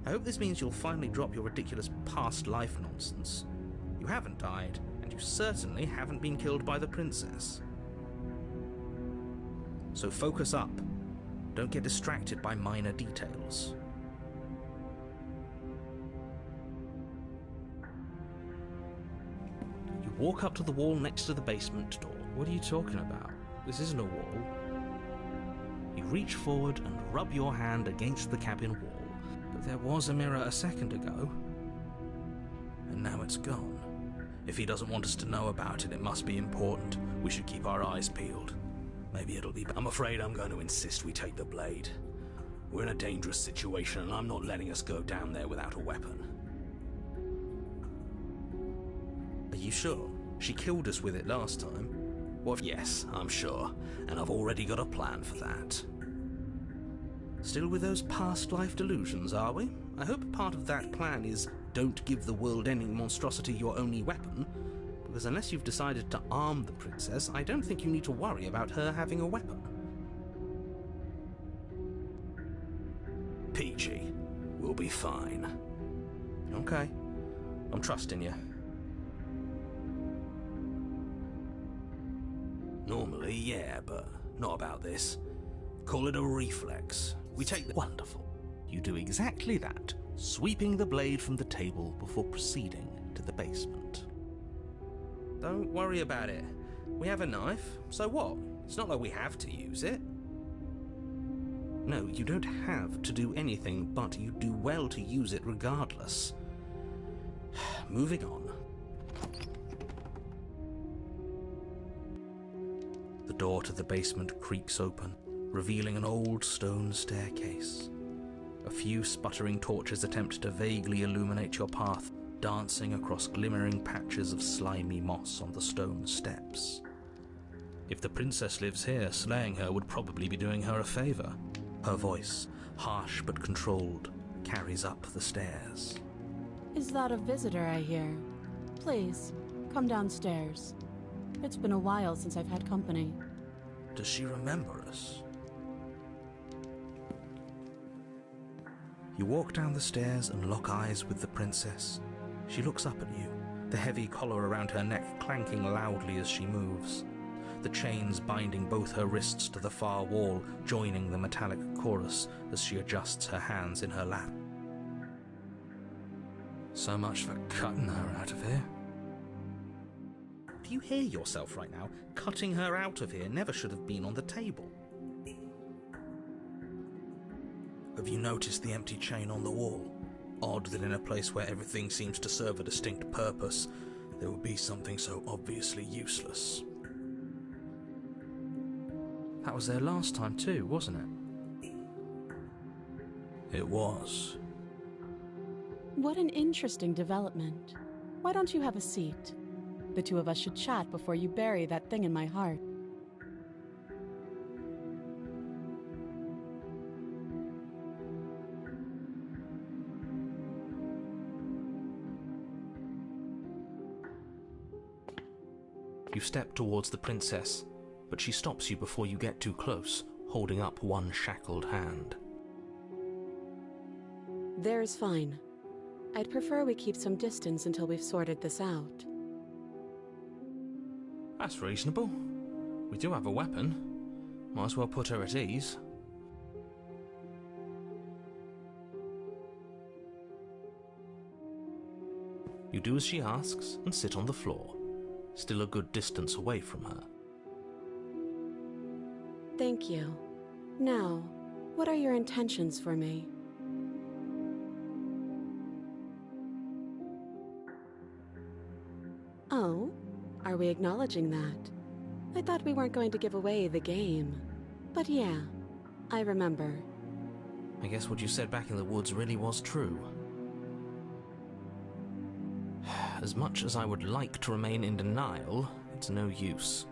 I hope this means you'll finally drop your ridiculous past life nonsense. You haven't died, and you certainly haven't been killed by the princess. So focus up. Don't get distracted by minor details. You walk up to the wall next to the basement door. What are you talking about? This isn't a wall. You reach forward and rub your hand against the cabin wall. But there was a mirror a second ago. And now it's gone. If he doesn't want us to know about it, it must be important. We should keep our eyes peeled. Maybe it'll be... I'm afraid I'm going to insist we take the blade. We're in a dangerous situation, and I'm not letting us go down there without a weapon. Are you sure? She killed us with it last time. What? Yes, I'm sure. And I've already got a plan for that. Still with those past life delusions, are we? I hope part of that plan is don't give the world-ending monstrosity your only weapon, because unless you've decided to arm the princess, I don't think you need to worry about her having a weapon. Peachy, we'll be fine. Okay. I'm trusting you. Normally, yeah, but not about this. Call it a reflex. We take the... Wonderful. You do exactly that, sweeping the blade from the table before proceeding to the basement. Don't worry about it. We have a knife, so what? It's not like we have to use it. No, you don't have to do anything, but you do well to use it regardless. Moving on. The door to the basement creaks open, revealing an old stone staircase. A few sputtering torches attempt to vaguely illuminate your path, dancing across glimmering patches of slimy moss on the stone steps. If the princess lives here, slaying her would probably be doing her a favor. Her voice, harsh but controlled, carries up the stairs. Is that a visitor I hear? Please, come downstairs. It's been a while since I've had company. Does she remember us? You walk down the stairs and lock eyes with the princess. She looks up at you, the heavy collar around her neck clanking loudly as she moves. The chains binding both her wrists to the far wall, joining the metallic chorus as she adjusts her hands in her lap. So much for cutting her out of here. Do you hear yourself right now? Cutting her out of here never should have been on the table. Have you noticed the empty chain on the wall? Odd that in a place where everything seems to serve a distinct purpose, there would be something so obviously useless. That was there last time too, wasn't it? It was. What an interesting development. Why don't you have a seat? The two of us should chat before you bury that thing in my heart. You step towards the princess, but she stops you before you get too close, holding up one shackled hand. There's fine. I'd prefer we keep some distance until we've sorted this out. That's reasonable. We do have a weapon. Might as well put her at ease. You do as she asks and sit on the floor, still a good distance away from her. Thank you. Now, what are your intentions for me? Oh, are we acknowledging that? I thought we weren't going to give away the game. But yeah, I remember. I guess what you said back in the woods really was true. As much as I would like to remain in denial, it's no use.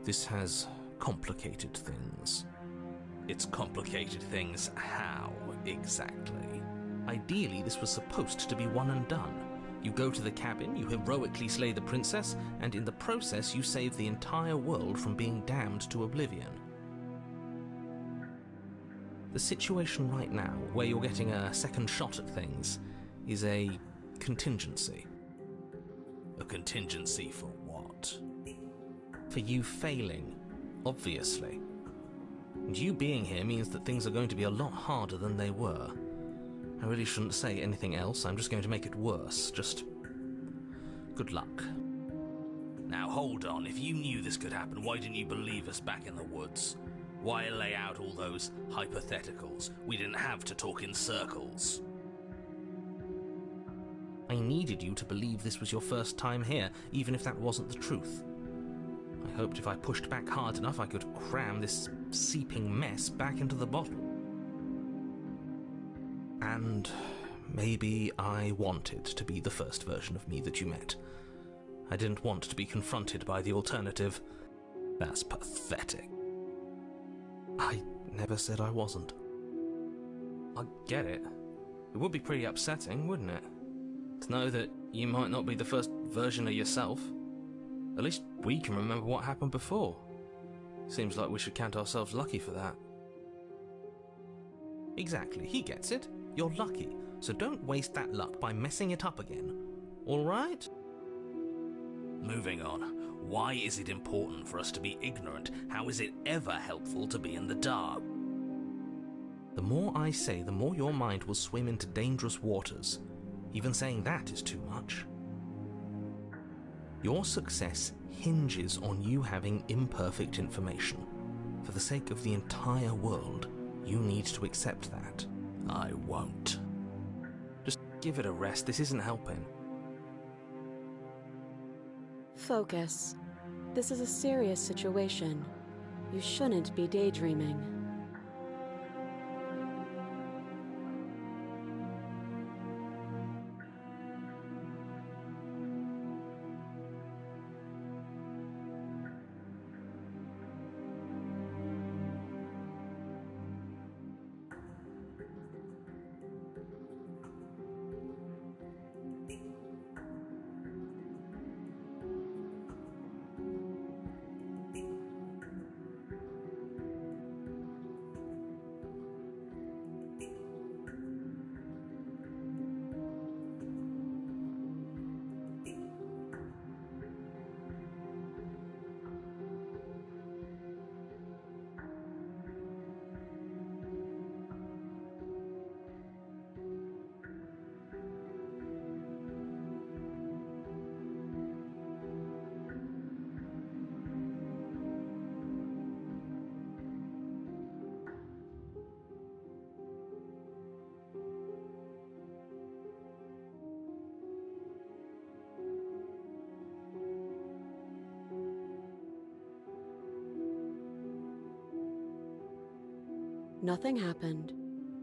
This has complicated things. It's complicated things how, exactly? Ideally, this was supposed to be one and done. You go to the cabin, you heroically slay the princess, and in the process you save the entire world from being damned to oblivion. The situation right now, where you're getting a second shot at things, is a contingency. A contingency for what? For you failing, obviously. And you being here means that things are going to be a lot harder than they were. I really shouldn't say anything else, I'm just going to make it worse. Just good luck. Now hold on, if you knew this could happen, why didn't you believe us back in the woods? Why lay out all those hypotheticals? We didn't have to talk in circles. I needed you to believe this was your first time here, even if that wasn't the truth. I hoped if I pushed back hard enough I could cram this seeping mess back into the bottle. And maybe I wanted to be the first version of me that you met. I didn't want to be confronted by the alternative. That's pathetic. I never said I wasn't. I get it. It would be pretty upsetting, wouldn't it? To know that you might not be the first version of yourself. At least we can remember what happened before. Seems like we should count ourselves lucky for that. Exactly, he gets it. You're lucky, so don't waste that luck by messing it up again. All right? Moving on. Why is it important for us to be ignorant? How is it ever helpful to be in the dark? The more I say, the more your mind will swim into dangerous waters. Even saying that is too much. Your success hinges on you having imperfect information. For the sake of the entire world, you need to accept that. I won't. Just give it a rest, this isn't helping. Focus. This is a serious situation. You shouldn't be daydreaming. Nothing happened.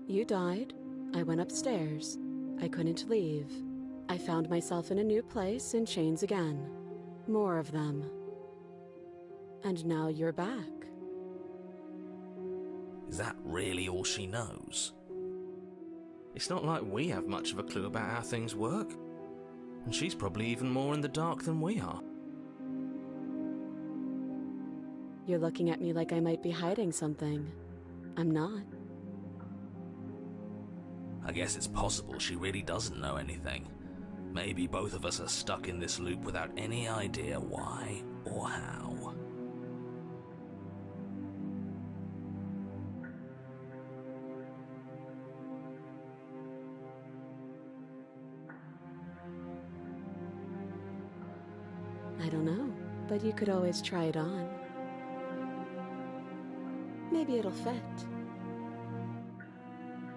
You died. I went upstairs. I couldn't leave. I found myself in a new place in chains again. More of them. And now you're back. Is that really all she knows? It's not like we have much of a clue about how things work. And she's probably even more in the dark than we are. You're looking at me like I might be hiding something. I'm not. I guess it's possible she really doesn't know anything. Maybe both of us are stuck in this loop without any idea why or how. I don't know, but you could always try it on. Maybe it'll fit.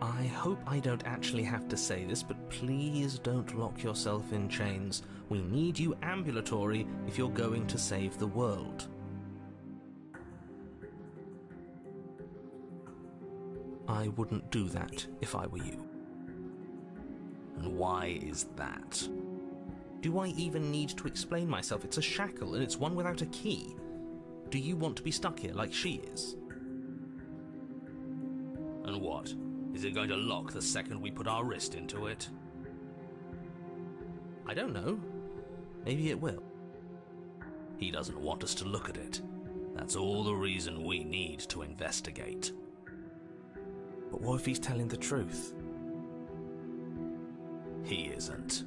I hope I don't actually have to say this, but please don't lock yourself in chains. We need you ambulatory if you're going to save the world. I wouldn't do that if I were you. And why is that? Do I even need to explain myself? It's a shackle, and it's one without a key. Do you want to be stuck here like she is? And what? Is it going to lock the second we put our wrist into it? I don't know. Maybe it will. He doesn't want us to look at it. That's all the reason we need to investigate. But what if he's telling the truth? He isn't.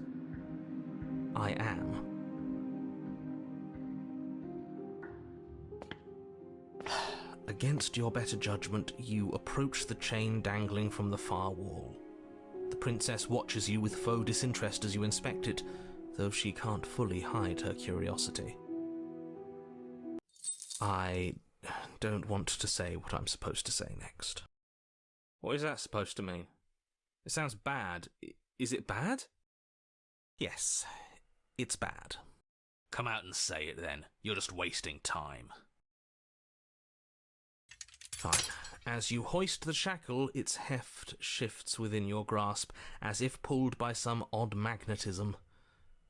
I am. Against your better judgment, you approach the chain dangling from the far wall. The princess watches you with faux disinterest as you inspect it, though she can't fully hide her curiosity. I don't want to say what I'm supposed to say next. What is that supposed to mean? It sounds bad. Is it bad? Yes, it's bad. Come out and say it then. You're just wasting time. Fine. As you hoist the shackle, its heft shifts within your grasp, as if pulled by some odd magnetism.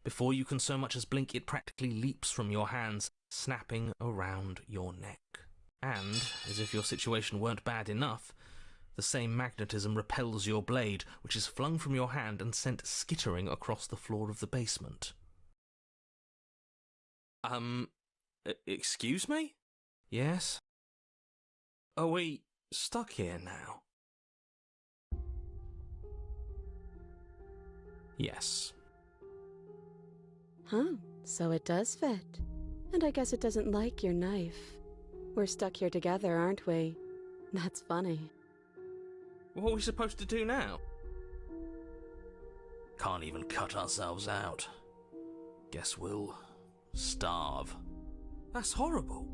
Before you can so much as blink, it practically leaps from your hands, snapping around your neck. And, as if your situation weren't bad enough, the same magnetism repels your blade, which is flung from your hand and sent skittering across the floor of the basement. Excuse me? Yes? Are we stuck here now? Yes. Huh, so it does fit. And I guess it doesn't like your knife. We're stuck here together, aren't we? That's funny. What are we supposed to do now? Can't even cut ourselves out. Guess we'll starve. That's horrible.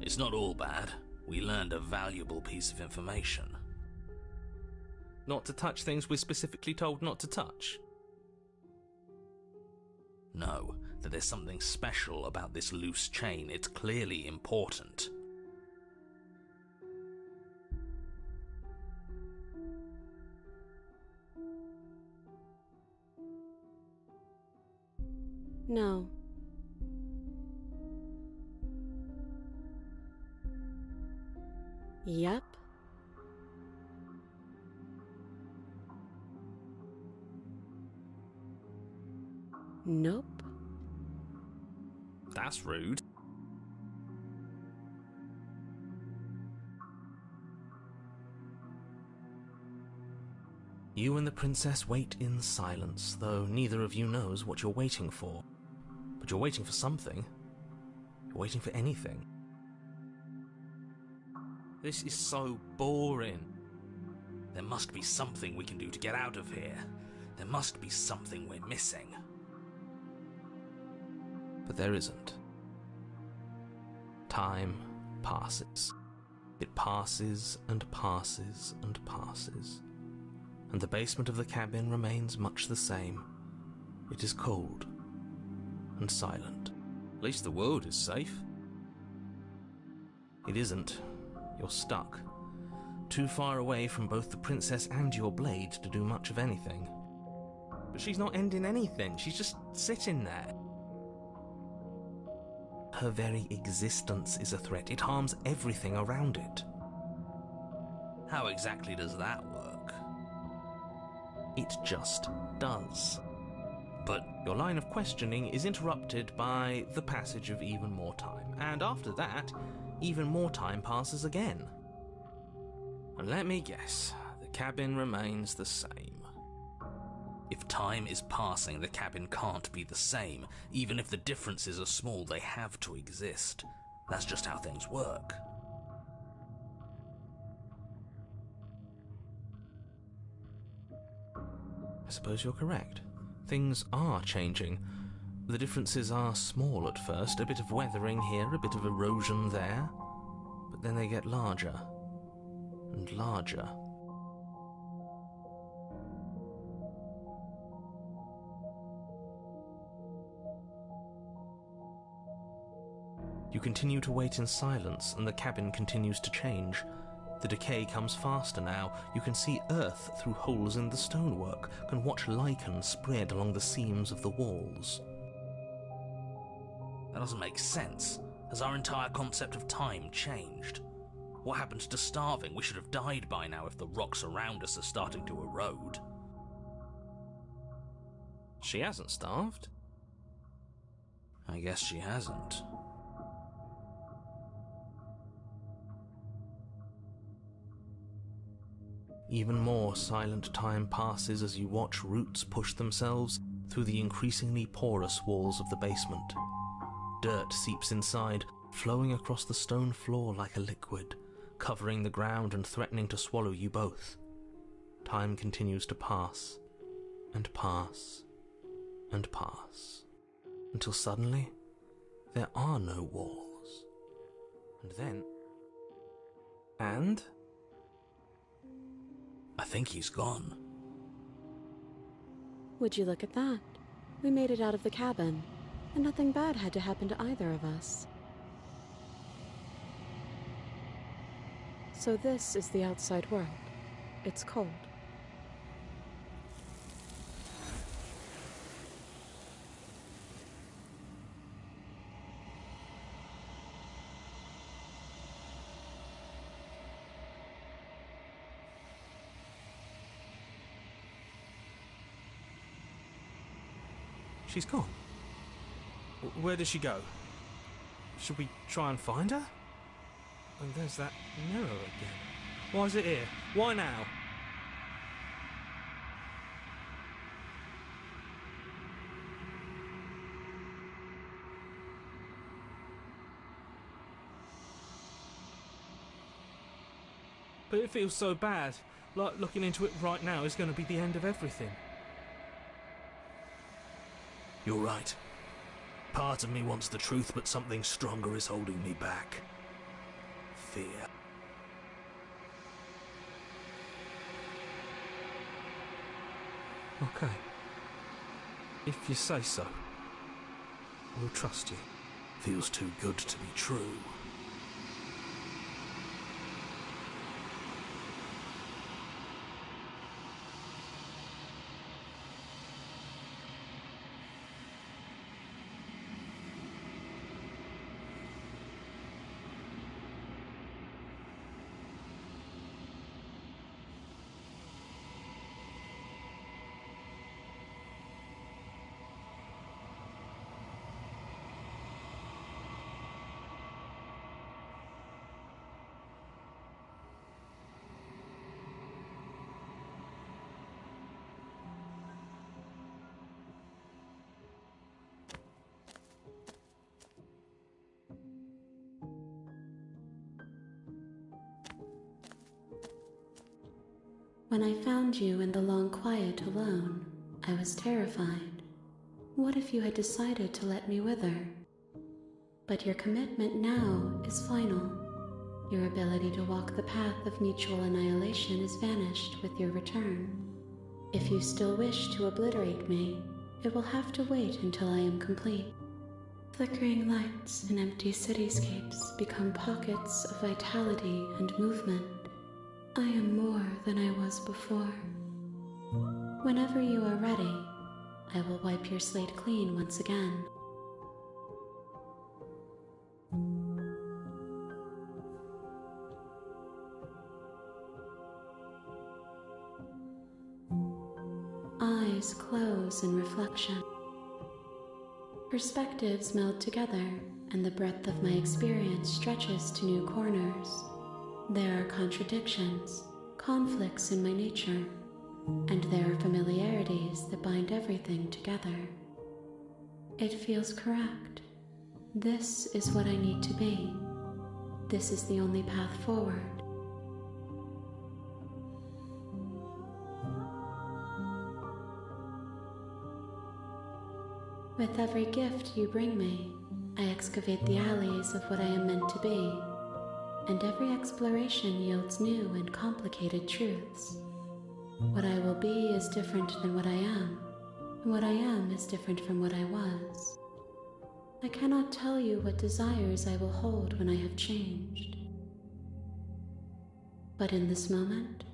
It's not all bad. We learned a valuable piece of information. Not to touch things we're specifically told not to touch? No, that there's something special about this loose chain. It's clearly important. No. Yep. Nope. That's rude. You and the princess wait in silence, though neither of you knows what you're waiting for. But you're waiting for something. You're waiting for anything. This is so boring. There must be something we can do to get out of here. There must be something we're missing. But there isn't. Time passes. It passes and passes and passes. And the basement of the cabin remains much the same. It is cold and silent. At least the world is safe. It isn't. You're stuck. too far away from both the princess and your blade to do much of anything. But she's not ending anything, she's just sitting there. Her very existence is a threat. It harms everything around it. How exactly does that work? It just does. But your line of questioning is interrupted by the passage of even more time, and after that, even more time passes again. And let me guess, the cabin remains the same. If time is passing, the cabin can't be the same. Even if the differences are small, they have to exist. That's just how things work. I suppose you're correct. Things are changing. The differences are small at first, a bit of weathering here, a bit of erosion there, but then they get larger and larger. You continue to wait in silence, and the cabin continues to change. The decay comes faster now. You can see earth through holes in the stonework, can watch lichen spread along the seams of the walls. That doesn't make sense. Has our entire concept of time changed? What happened to starving? We should have died by now if the rocks around us are starting to erode. She hasn't starved. I guess she hasn't. Even more silent time passes as you watch roots push themselves through the increasingly porous walls of the basement. Dirt seeps inside, flowing across the stone floor like a liquid, covering the ground and threatening to swallow you both. Time continues to pass, and pass, and pass, until suddenly there are no walls. And then... I think he's gone. Would you look at that? We made it out of the cabin, and nothing bad had to happen to either of us. So this is the outside world. It's cold. She's gone. Where does she go? Should we try and find her? And there's that mirror again. Why is it here? Why now? But it feels so bad. Like looking into it right now is going to be the end of everything. You're right. Part of me wants the truth, but something stronger is holding me back. Fear. Okay. If you say so, we'll trust you. Feels too good to be true. When I found you in the long quiet alone, I was terrified. What if you had decided to let me wither? But your commitment now is final. Your ability to walk the path of mutual annihilation is vanished with your return. If you still wish to obliterate me, it will have to wait until I am complete. Flickering lights and empty cityscapes become pockets of vitality and movement. I am more than I was before. Whenever you are ready, I will wipe your slate clean once again. Eyes close in reflection. Perspectives meld together, and the breadth of my experience stretches to new corners. There are contradictions, conflicts in my nature, and there are familiarities that bind everything together. It feels correct. This is what I need to be. This is the only path forward. With every gift you bring me, I excavate the alleys of what I am meant to be, and every exploration yields new and complicated truths. What I will be is different than what I am, and what I am is different from what I was. I cannot tell you what desires I will hold when I have changed. But in this moment,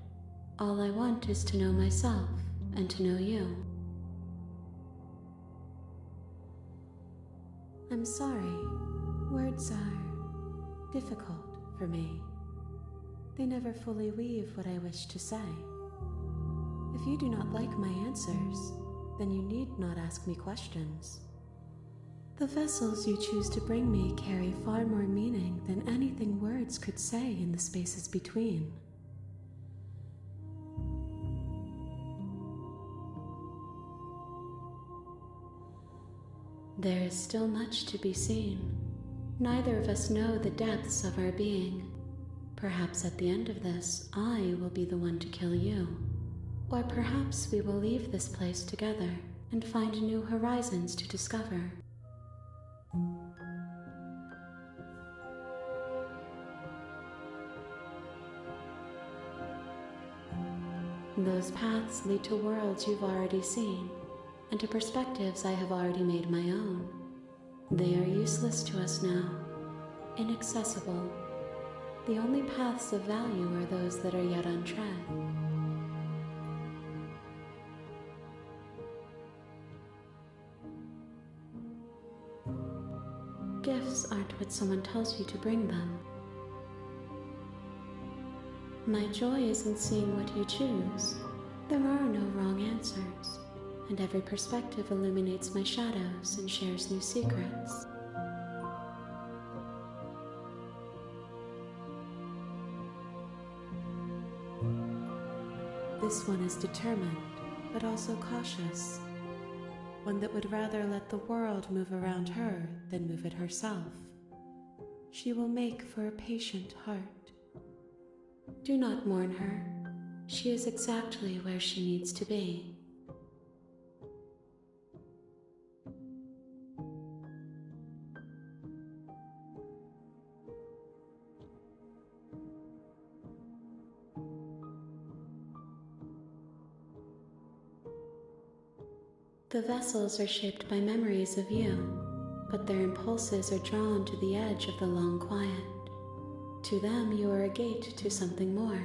all I want is to know myself and to know you. I'm sorry. Words are difficult for me. They never fully weave what I wish to say. If you do not like my answers, then you need not ask me questions. The vessels you choose to bring me carry far more meaning than anything words could say in the spaces between. There is still much to be seen. Neither of us know the depths of our being. Perhaps at the end of this, I will be the one to kill you. Or perhaps we will leave this place together and find new horizons to discover. Those paths lead to worlds you've already seen, and to perspectives I have already made my own. They are useless to us now, inaccessible. The only paths of value are those that are yet untread. Gifts aren't what someone tells you to bring them. My joy is in seeing what you choose. There are no wrong answers, and every perspective illuminates my shadows and shares new secrets. This one is determined, but also cautious. One that would rather let the world move around her than move it herself. She will make for a patient heart. Do not mourn her. She is exactly where she needs to be. The vessels are shaped by memories of you, but their impulses are drawn to the edge of the long quiet. To them, you are a gate to something more,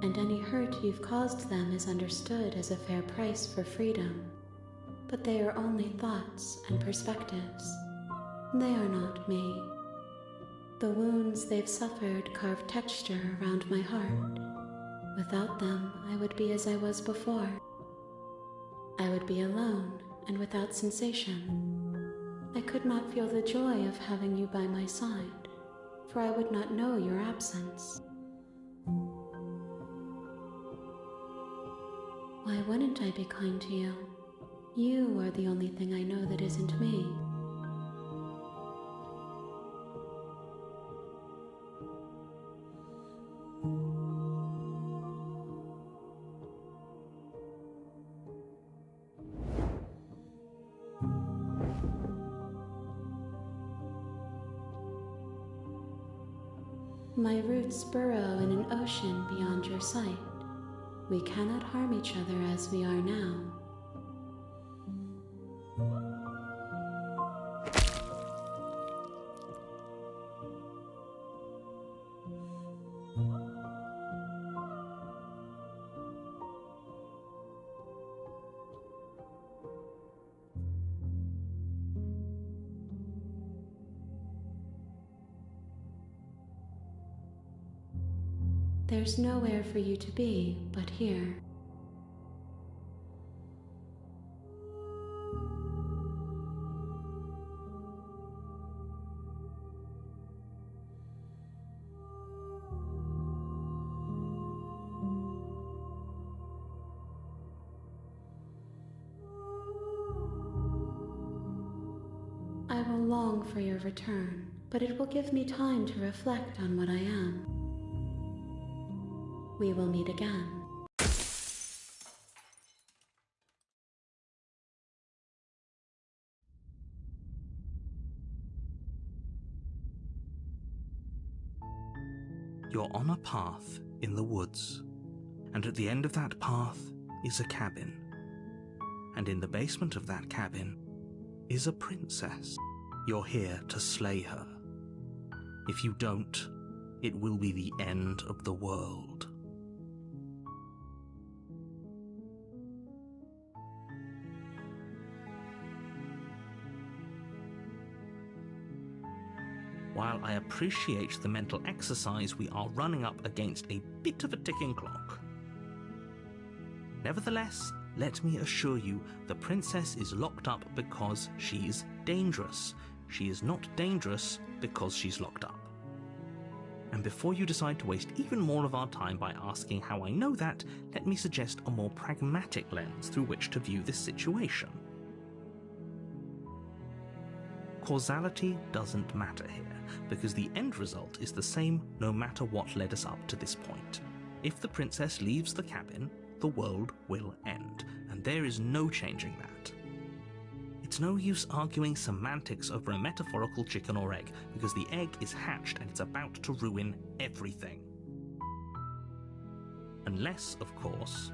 and any hurt you've caused them is understood as a fair price for freedom. But they are only thoughts and perspectives. They are not me. The wounds they've suffered carve texture around my heart. Without them, I would be as I was before. I would be alone and without sensation. I could not feel the joy of having you by my side, for I would not know your absence. Why wouldn't I be kind to you? You are the only thing I know that isn't me. My roots burrow in an ocean beyond your sight. We cannot harm each other as we are now. There's nowhere for you to be but here. I will long for your return, but it will give me time to reflect on what I am. We will meet again. You're on a path in the woods, and at the end of that path is a cabin. And in the basement of that cabin is a princess. You're here to slay her. If you don't, it will be the end of the world. While I appreciate the mental exercise, we are running up against a bit of a ticking clock. Nevertheless, let me assure you, the princess is locked up because she's dangerous. She is not dangerous because she's locked up. And before you decide to waste even more of our time by asking how I know that, let me suggest a more pragmatic lens through which to view this situation. Causality doesn't matter here, because the end result is the same no matter what led us up to this point. If the princess leaves the cabin, the world will end, and there is no changing that. It's no use arguing semantics over a metaphorical chicken or egg, because the egg is hatched and it's about to ruin everything. Unless, of course,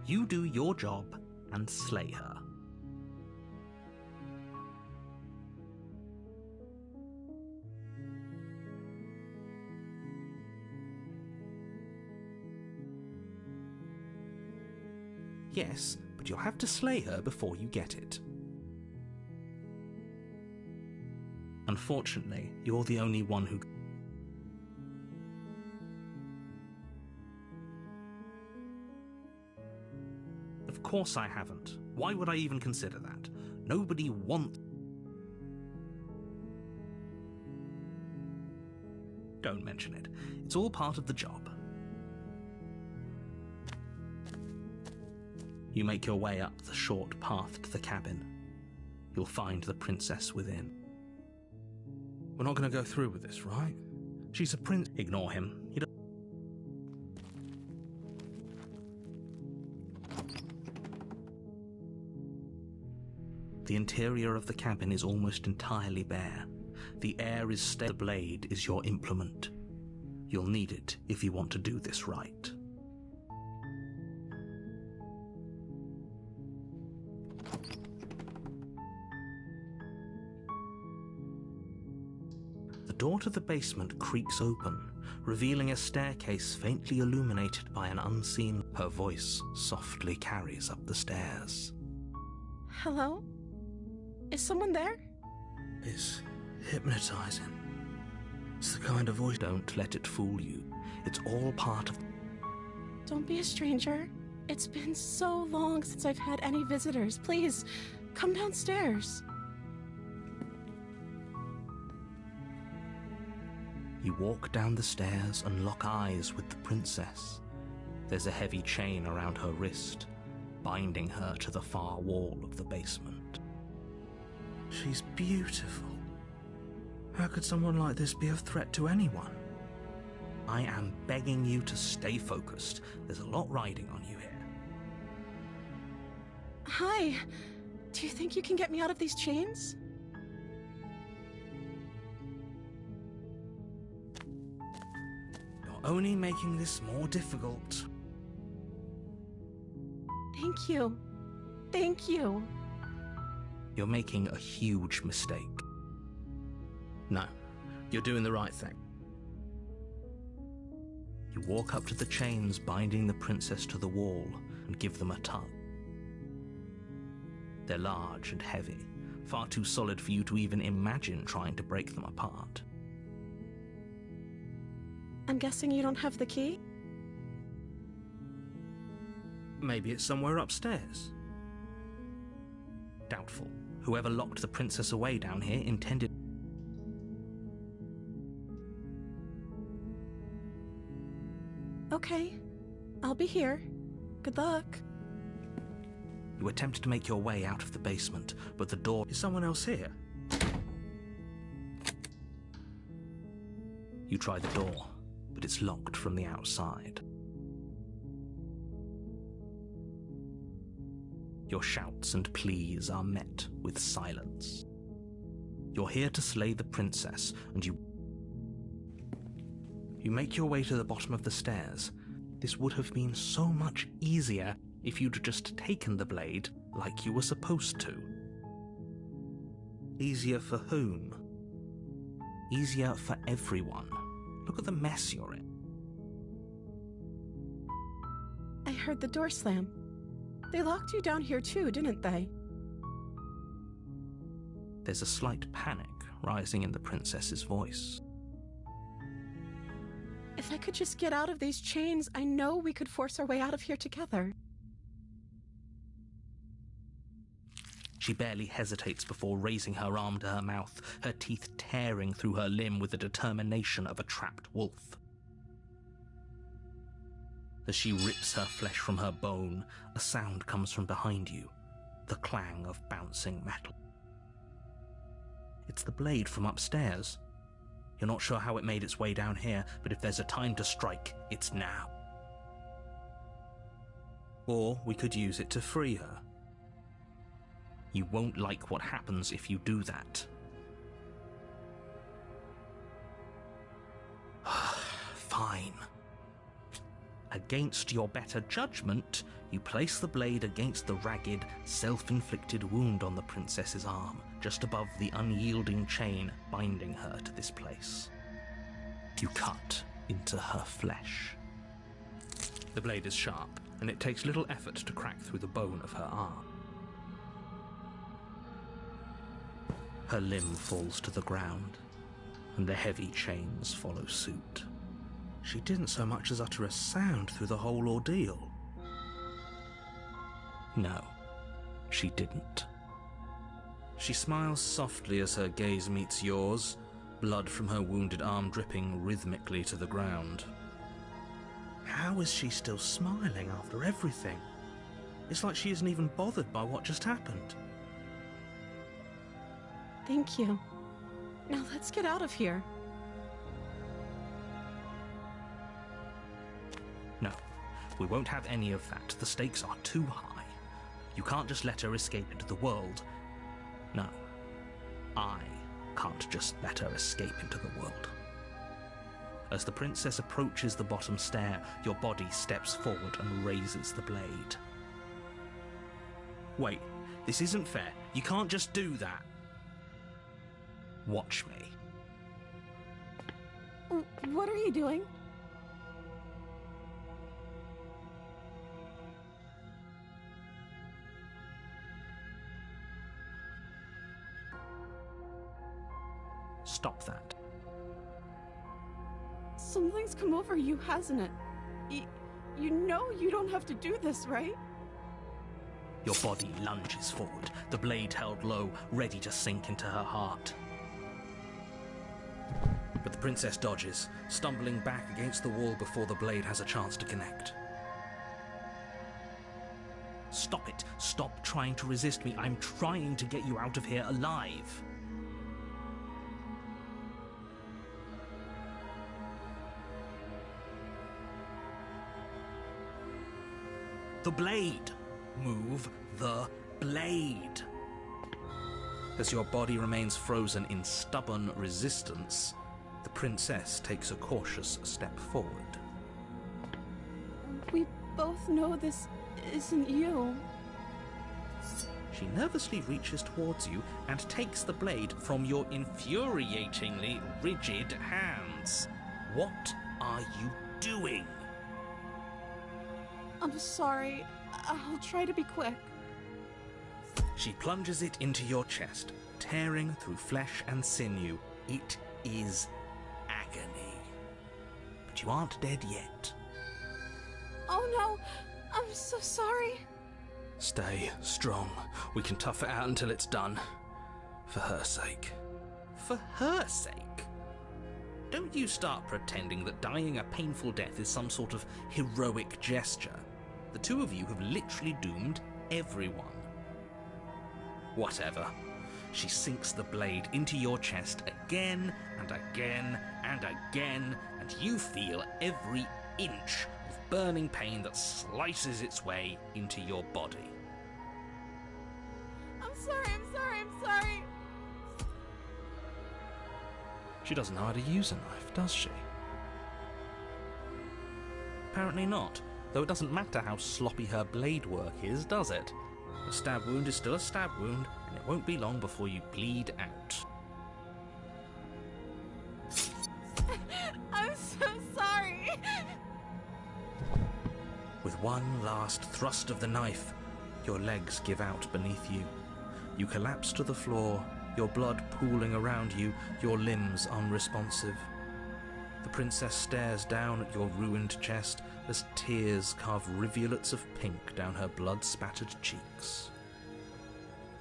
you do your job and slay her. Yes, but you'll have to slay her before you get it. Unfortunately, you're the only one who... Of course I haven't. Why would I even consider that? Nobody wants... Don't mention it. It's all part of the job. You make your way up the short path to the cabin. You'll find the princess within. We're not going to go through with this, right? She's a prince. Ignore him. He doesn't... The interior of the cabin is almost entirely bare. The air is stale. The blade is your implement. You'll need it if you want to do this right. The door to the basement creaks open, revealing a staircase faintly illuminated by an unseen... Her voice softly carries up the stairs. Hello? Is someone there? It's hypnotizing. It's the kind of voice... Don't let it fool you. It's all part of... Don't be a stranger. It's been so long since I've had any visitors. Please, come downstairs. You walk down the stairs and lock eyes with the princess. There's a heavy chain around her wrist, binding her to the far wall of the basement. She's beautiful. How could someone like this be a threat to anyone? I am begging you to stay focused. There's a lot riding on you here. Hi. Do you think you can get me out of these chains? You're only making this more difficult. Thank you. Thank you. You're making a huge mistake. No, you're doing the right thing. You walk up to the chains binding the princess to the wall and give them a tug. They're large and heavy, far too solid for you to even imagine trying to break them apart. I'm guessing you don't have the key? Maybe it's somewhere upstairs. Doubtful. Whoever locked the princess away down here intended... Okay, I'll be here. Good luck. You attempt to make your way out of the basement, but the door... Is someone else here? You try the door, but it's locked from the outside. Your shouts and pleas are met with silence. You're here to slay the princess, and you make your way to the bottom of the stairs. This would have been so much easier if you'd just taken the blade like you were supposed to. Easier for whom? Easier for everyone. Look at the mess you're in. I heard the door slam. They locked you down here too, didn't they? There's a slight panic rising in the princess's voice. If I could just get out of these chains, I know we could force our way out of here together. She barely hesitates before raising her arm to her mouth, her teeth tearing through her limb with the determination of a trapped wolf. As she rips her flesh from her bone, a sound comes from behind you, the clang of bouncing metal. It's the blade from upstairs. You're not sure how it made its way down here, but if there's a time to strike, it's now. Or we could use it to free her. You won't like what happens if you do that. Fine. Against your better judgment, you place the blade against the ragged, self-inflicted wound on the princess's arm, just above the unyielding chain binding her to this place. You cut into her flesh. The blade is sharp, and it takes little effort to crack through the bone of her arm. Her limb falls to the ground, and the heavy chains follow suit. She didn't so much as utter a sound through the whole ordeal. No, she didn't. She smiles softly as her gaze meets yours, blood from her wounded arm dripping rhythmically to the ground. How is she still smiling after everything? It's like she isn't even bothered by what just happened. Thank you. Now let's get out of here. No, we won't have any of that. The stakes are too high. You can't just let her escape into the world. No, I can't just let her escape into the world. As the princess approaches the bottom stair, your body steps forward and raises the blade. Wait, this isn't fair. You can't just do that. Watch me. What are you doing? Stop that. Something's come over you, hasn't it? You know you don't have to do this, right? Your body lunges forward, the blade held low, ready to sink into her heart. But the princess dodges, stumbling back against the wall before the blade has a chance to connect. Stop it. Stop trying to resist me. I'm trying to get you out of here alive. The blade. Move the blade. As your body remains frozen in stubborn resistance, the princess takes a cautious step forward. We both know this isn't you. She nervously reaches towards you and takes the blade from your infuriatingly rigid hands. What are you doing? I'm sorry. I'll try to be quick. She plunges it into your chest, tearing through flesh and sinew. It is agony. But you aren't dead yet. Oh no! I'm so sorry. Stay strong. We can tough it out until it's done. For her sake. For her sake? Don't you start pretending that dying a painful death is some sort of heroic gesture. The two of you have literally doomed everyone. Whatever. She sinks the blade into your chest again and again and again, and you feel every inch of burning pain that slices its way into your body. I'm sorry. She doesn't know how to use a knife, does she? Apparently not, though it doesn't matter how sloppy her blade work is, does it? A stab wound is still a stab wound, and it won't be long before you bleed out. I'm so sorry. With one last thrust of the knife, your legs give out beneath you. You collapse to the floor, your blood pooling around you, your limbs unresponsive. The princess stares down at your ruined chest as tears carve rivulets of pink down her blood-spattered cheeks.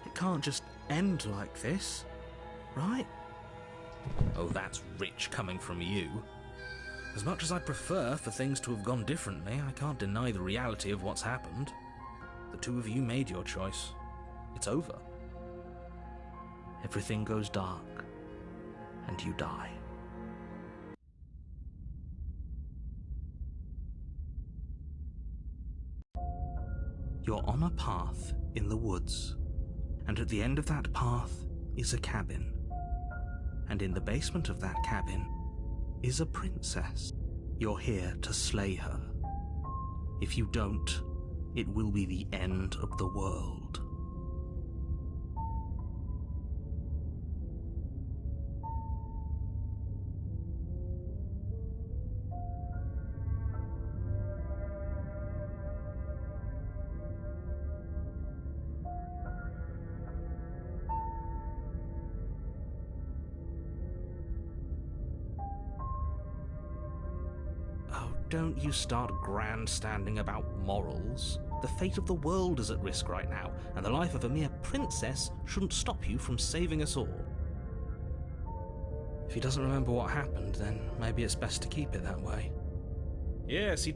It can't just end like this, right? Oh, that's rich coming from you. As much as I'd prefer for things to have gone differently, I can't deny the reality of what's happened. The two of you made your choice. It's over. Everything goes dark, and you die. You're on a path in the woods, and at the end of that path is a cabin. And in the basement of that cabin is a princess. You're here to slay her. If you don't, it will be the end of the world. Don't you start grandstanding about morals. The fate of the world is at risk right now, and the life of a mere princess shouldn't stop you from saving us all. If he doesn't remember what happened, then maybe it's best to keep it that way. Yes, he...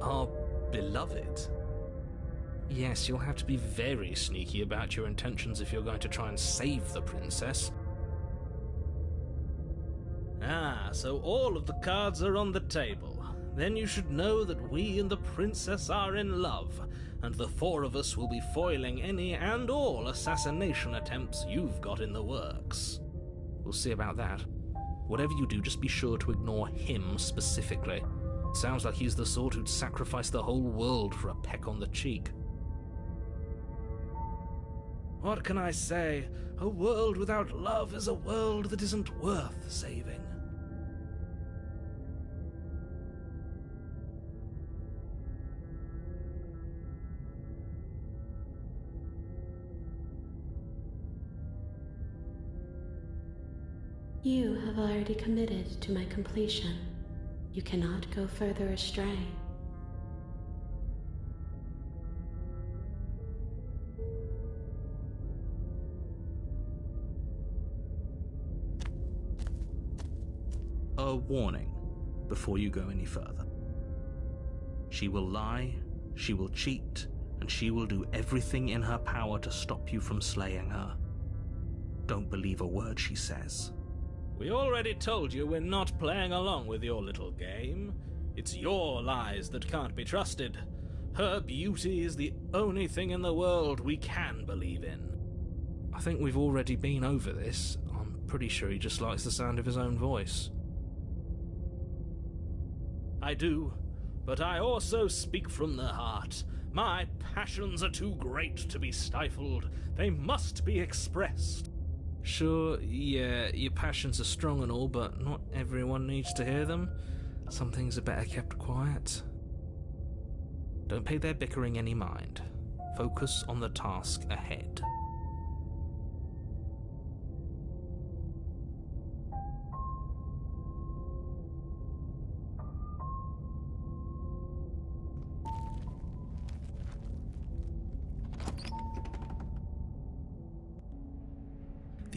Our beloved? Yes, you'll have to be very sneaky about your intentions if you're going to try and save the princess. Ah, so all of the cards are on the table. Then you should know that we and the princess are in love, and the four of us will be foiling any and all assassination attempts you've got in the works. We'll see about that. Whatever you do, just be sure to ignore him specifically. Sounds like he's the sort who'd sacrifice the whole world for a peck on the cheek. What can I say? A world without love is a world that isn't worth saving. You have already committed to my completion. You cannot go further astray. A warning before you go any further. She will lie, she will cheat, and she will do everything in her power to stop you from slaying her. Don't believe a word she says. We already told you we're not playing along with your little game. It's your lies that can't be trusted. Her beauty is the only thing in the world we can believe in. I think we've already been over this. I'm pretty sure he just likes the sound of his own voice. I do, but I also speak from the heart. My passions are too great to be stifled. They must be expressed. Sure, yeah, your passions are strong and all, but not everyone needs to hear them. Some things are better kept quiet. Don't pay their bickering any mind. Focus on the task ahead.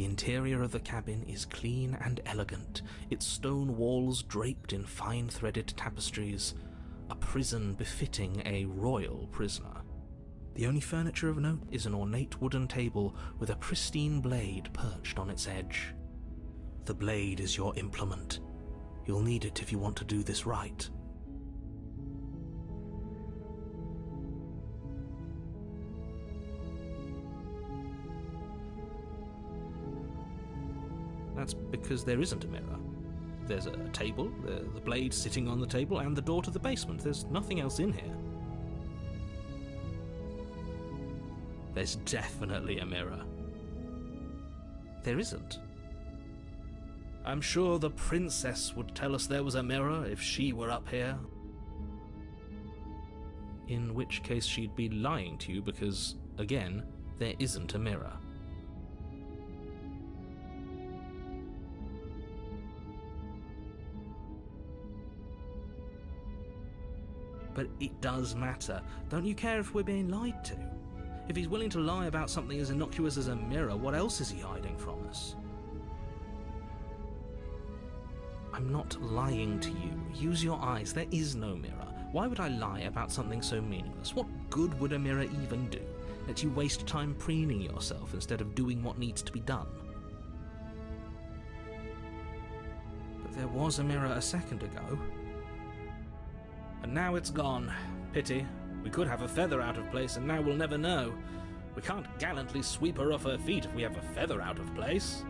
The interior of the cabin is clean and elegant, its stone walls draped in fine threaded tapestries, a prison befitting a royal prisoner. The only furniture of note is an ornate wooden table with a pristine blade perched on its edge. The blade is your implement. You'll need it if you want to do this right. That's because there isn't a mirror. There's a table, the blade sitting on the table, and the door to the basement. There's nothing else in here. There's definitely a mirror. There isn't. I'm sure the princess would tell us there was a mirror if she were up here. In which case she'd be lying to you because, again, there isn't a mirror. But it does matter. Don't you care if we're being lied to? If he's willing to lie about something as innocuous as a mirror, what else is he hiding from us? I'm not lying to you. Use your eyes. There is no mirror. Why would I lie about something so meaningless? What good would a mirror even do? Let you waste time preening yourself instead of doing what needs to be done. But there was a mirror a second ago. And now it's gone. Pity. We could have a feather out of place, and now we'll never know. We can't gallantly sweep her off her feet if we have a feather out of place.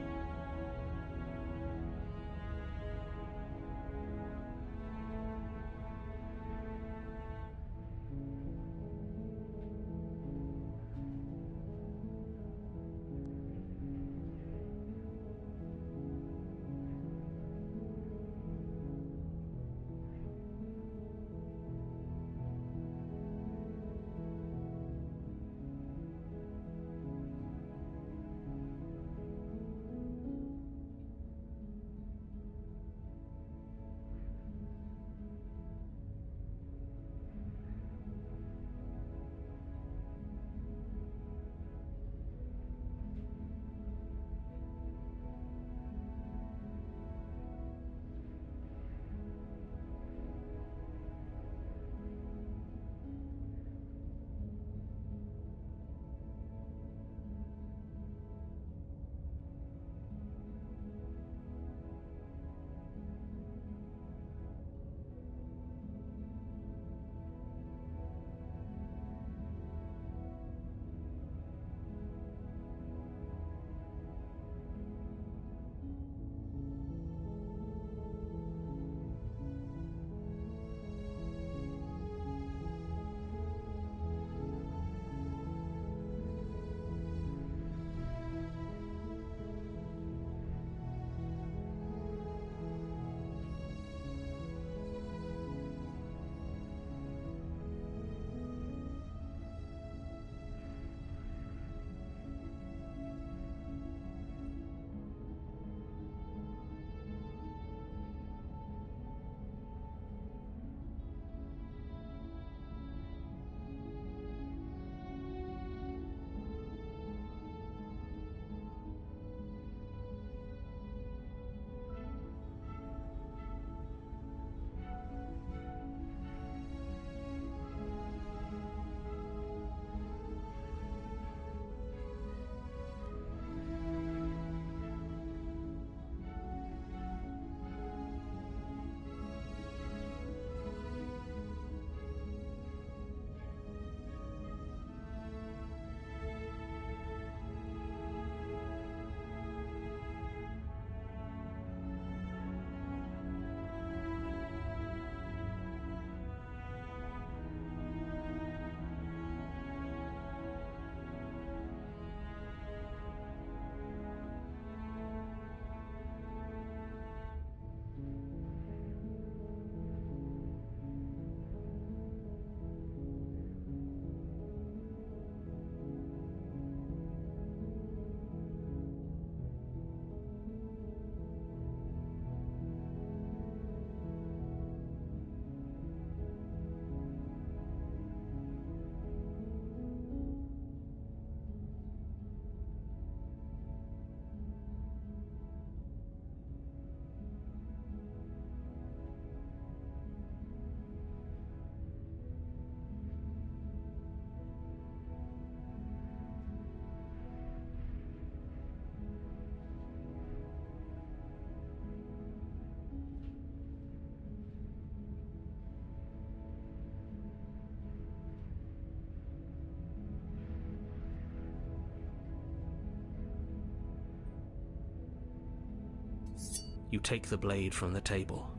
You take the blade from the table.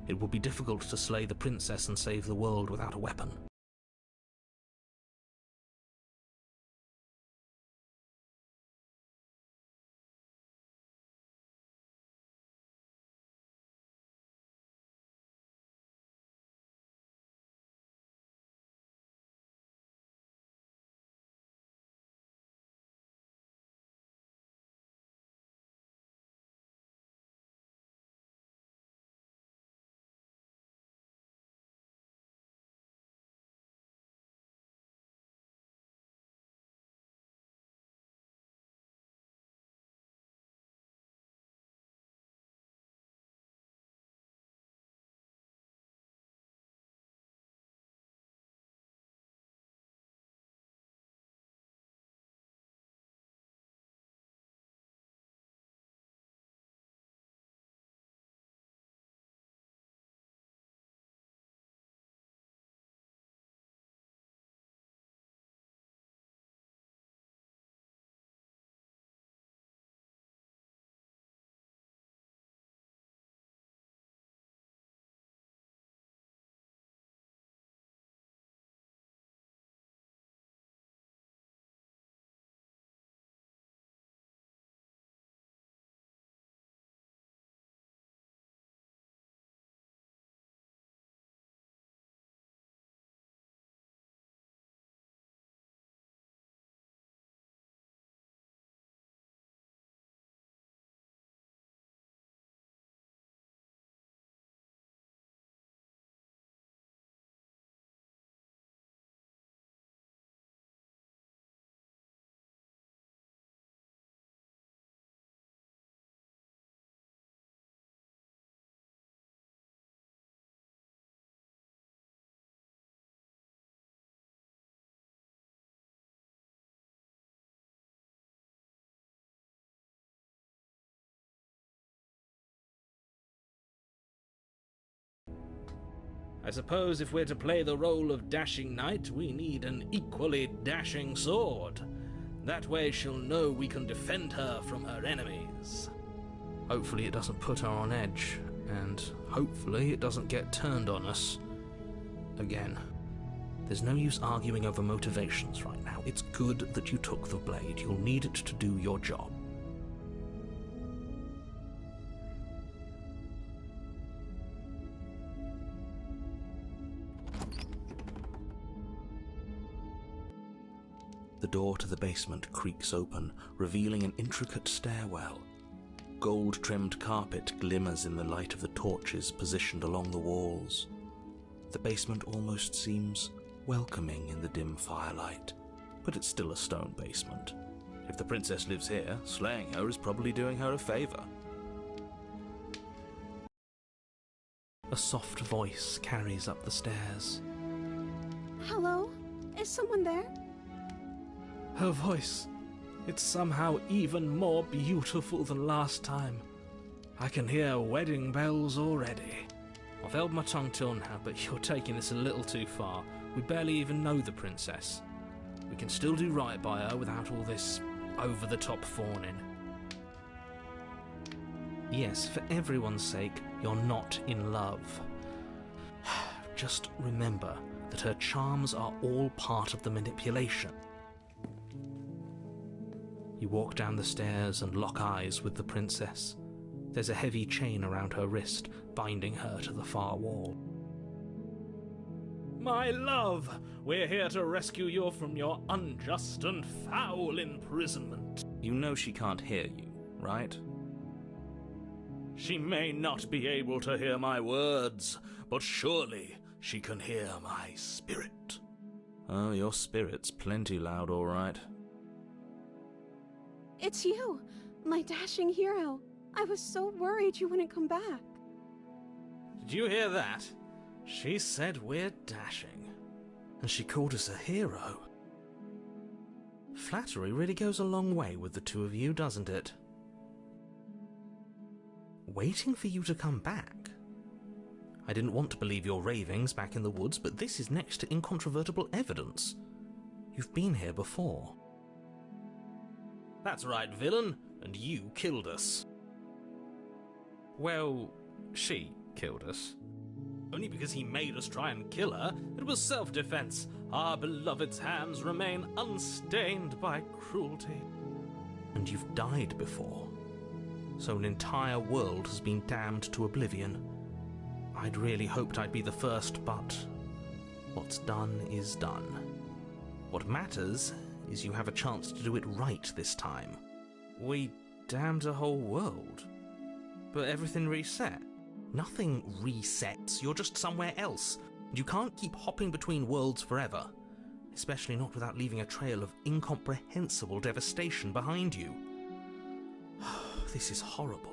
It will be difficult to slay the princess and save the world without a weapon. I suppose if we're to play the role of dashing knight, we need an equally dashing sword. That way she'll know we can defend her from her enemies. Hopefully it doesn't put her on edge, and hopefully it doesn't get turned on us again. There's no use arguing over motivations right now. It's good that you took the blade. You'll need it to do your job. The door to the basement creaks open, revealing an intricate stairwell. Gold-trimmed carpet glimmers in the light of the torches positioned along the walls. The basement almost seems welcoming in the dim firelight, but it's still a stone basement. If the princess lives here, slaying her is probably doing her a favor. A soft voice carries up the stairs. Hello? Is someone there? Her voice, it's somehow even more beautiful than last time. I can hear wedding bells already. I've held my tongue till now, but you're taking this a little too far. We barely even know the princess. We can still do right by her without all this over-the-top fawning. Yes, for everyone's sake, you're not in love. Just remember that her charms are all part of the manipulation. You walk down the stairs and lock eyes with the princess. There's a heavy chain around her wrist, binding her to the far wall. My love, we're here to rescue you from your unjust and foul imprisonment. You know she can't hear you, right? She may not be able to hear my words, but surely she can hear my spirit. Oh, your spirit's plenty loud, all right. It's you, my dashing hero. I was so worried you wouldn't come back. Did you hear that? She said we're dashing. And she called us a hero. Flattery really goes a long way with the two of you, doesn't it? Waiting for you to come back? I didn't want to believe your ravings back in the woods, but this is next to incontrovertible evidence. You've been here before. That's right, villain, and you killed us. Well, she killed us. Only because he made us try and kill her. It was self-defense. Our beloved's hands remain unstained by cruelty. And you've died before. So an entire world has been damned to oblivion. I'd really hoped I'd be the first, but what's done is done. What matters is you have a chance to do it right this time. We damned a whole world. But everything reset. Nothing resets, you're just somewhere else. You can't keep hopping between worlds forever. Especially not without leaving a trail of incomprehensible devastation behind you. This is horrible.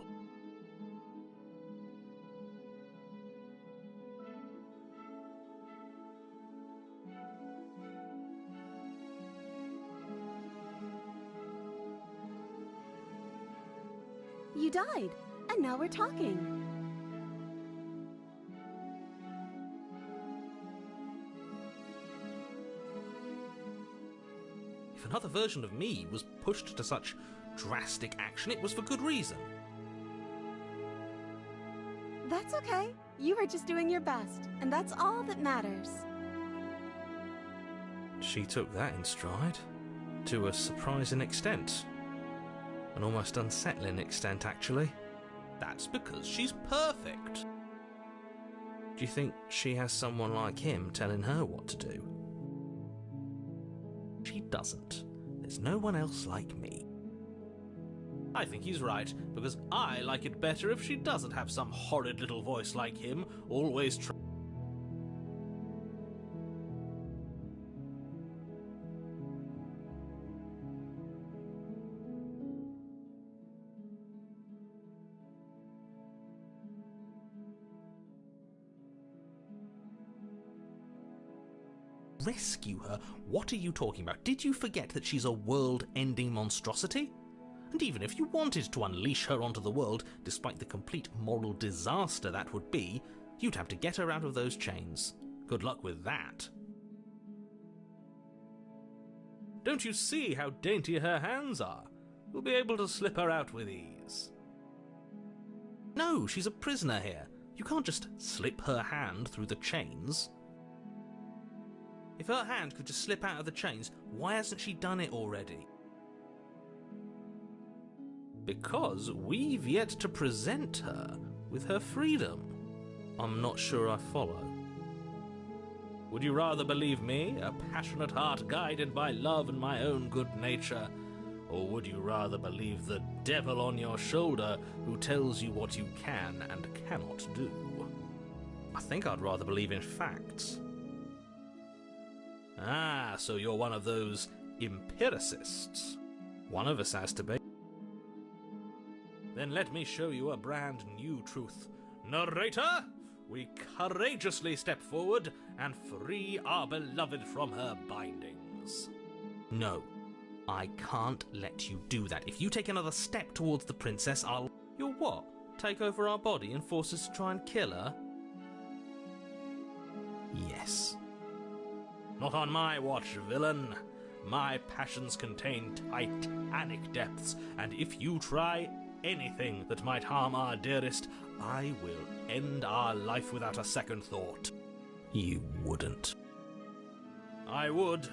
You died, and now we're talking. If another version of me was pushed to such drastic action, it was for good reason. That's okay. You were just doing your best, and that's all that matters. She took that in stride, to a surprising extent. An almost unsettling extent, actually. That's because she's perfect. Do you think she has someone like him telling her what to do? She doesn't. There's no one else like me. I think he's right, because I like it better if she doesn't have some horrid little voice like him, always Rescue her? What are you talking about? Did you forget that she's a world-ending monstrosity? And even if you wanted to unleash her onto the world, despite the complete moral disaster that would be, you'd have to get her out of those chains. Good luck with that. Don't you see how dainty her hands are? You'll be able to slip her out with ease. No, she's a prisoner here. You can't just slip her hand through the chains. If her hand could just slip out of the chains, why hasn't she done it already? Because we've yet to present her with her freedom. I'm not sure I follow. Would you rather believe me, a passionate heart guided by love and my own good nature? Or would you rather believe the devil on your shoulder who tells you what you can and cannot do? I think I'd rather believe in facts. Ah, so you're one of those empiricists. One of us has to be. Then let me show you a brand new truth. Narrator, we courageously step forward and free our beloved from her bindings. No, I can't let you do that. If you take another step towards the princess, I'll... You'll what? Take over our body and force us to try and kill her? Yes. Not on my watch, villain. My passions contain titanic depths, and if you try anything that might harm our dearest, I will end our life without a second thought. You wouldn't. I would.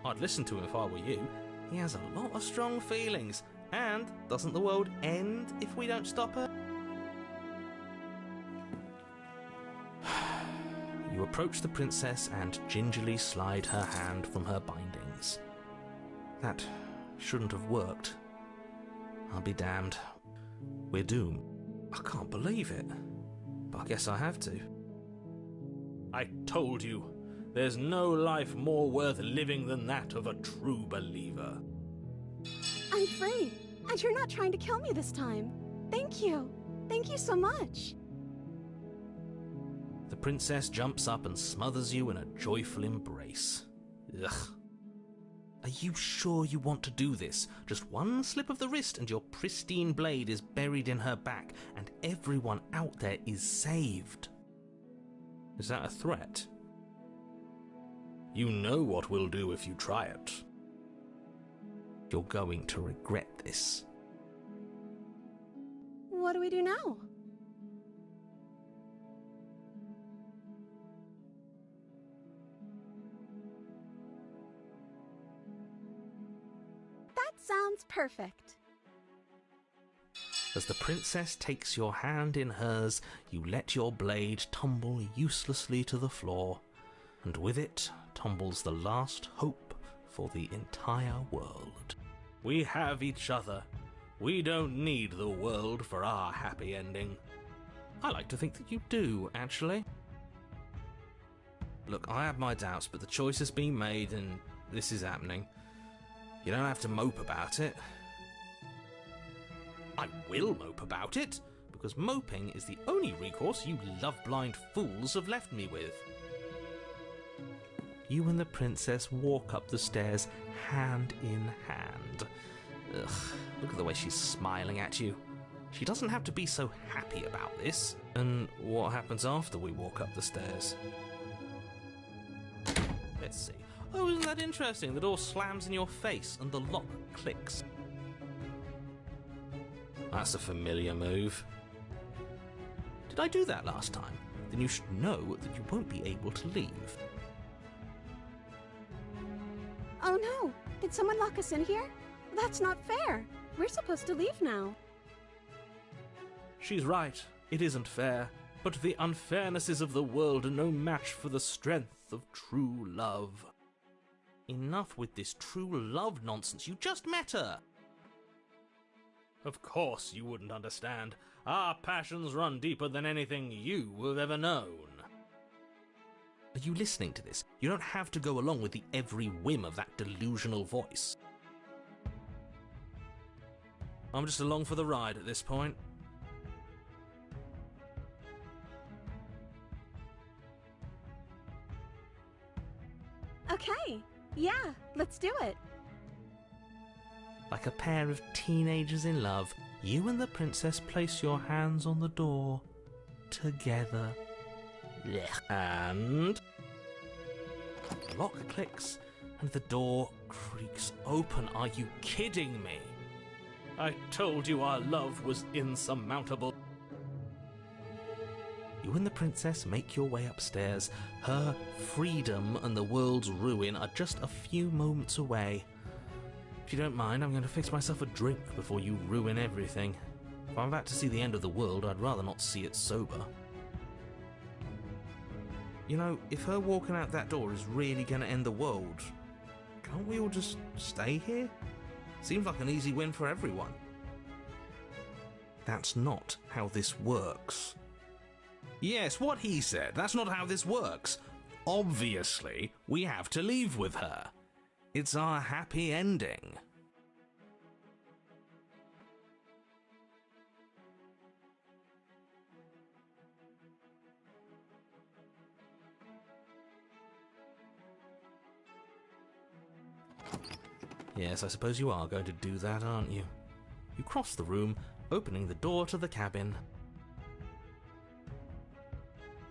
I'd listen to him if I were you. He has a lot of strong feelings. And doesn't the world end if we don't stop her? You approach the princess and gingerly slide her hand from her bindings. That shouldn't have worked. I'll be damned. We're doomed. I can't believe it. But I guess I have to. I told you, there's no life more worth living than that of a true believer. I'm free, and you're not trying to kill me this time. Thank you. Thank you so much. The princess jumps up and smothers you in a joyful embrace. Ugh. Are you sure you want to do this? Just one slip of the wrist and your pristine blade is buried in her back, and everyone out there is saved. Is that a threat? You know what we'll do if you try it. You're going to regret this. what do we do now? That sounds perfect. As the princess takes your hand in hers, you let your blade tumble uselessly to the floor, and with it tumbles the last hope for the entire world. We have each other. We don't need the world for our happy ending. I like to think that you do, actually. Look, I have my doubts, but the choice has been made and this is happening. You don't have to mope about it. I will mope about it, because moping is the only recourse you love-blind fools have left me with. You and the princess walk up the stairs, hand in hand. Ugh, look at the way she's smiling at you. She doesn't have to be so happy about this. And what happens after we walk up the stairs? Let's see. Oh, isn't that interesting? The door slams in your face and the lock clicks. That's a familiar move. Did I do that last time? Then you should know that you won't be able to leave. Oh no! Did someone lock us in here? That's not fair. We're supposed to leave now. She's right. It isn't fair. But the unfairnesses of the world are no match for the strength of true love. Enough with this true love nonsense. You just met her. Of course you wouldn't understand. Our passions run deeper than anything you have ever known. Are you listening to this? You don't have to go along with the every whim of that delusional voice. I'm just along for the ride at this point. Okay, yeah, let's do it. Like a pair of teenagers in love, you and the princess place your hands on the door together. And The lock clicks and the door creaks open. Are you kidding me? I told you our love was insurmountable. You and the princess make your way upstairs. Her freedom and the world's ruin are just a few moments away. If you don't mind, I'm going to fix myself a drink before you ruin everything. If I'm about to see the end of the world, I'd rather not see it sober. You know, if her walking out that door is really going to end the world, can't we all just stay here? Seems like an easy win for everyone. That's not how this works. Yes, what he said. That's not how this works. Obviously, we have to leave with her. It's our happy ending. Yes, I suppose you are going to do that, aren't you? You cross the room, opening the door to the cabin.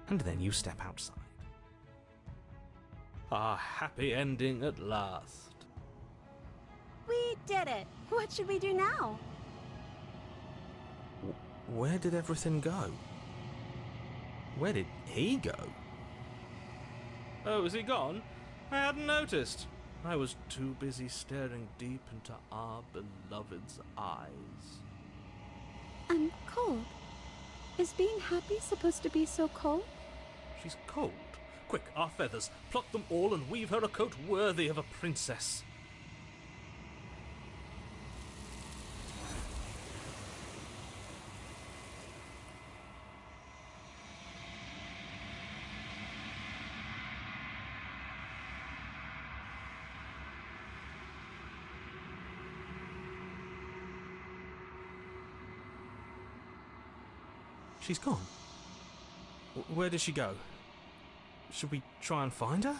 And then you step outside. Our happy ending at last. We did it! What should we do now? Where did everything go? Where did he go? Oh, is he gone? I hadn't noticed. I was too busy staring deep into our beloved's eyes. I'm cold. Is being happy supposed to be so cold? She's cold. Quick, our feathers. Pluck them all and weave her a coat worthy of a princess. She's gone. Where did she go? Should we try and find her?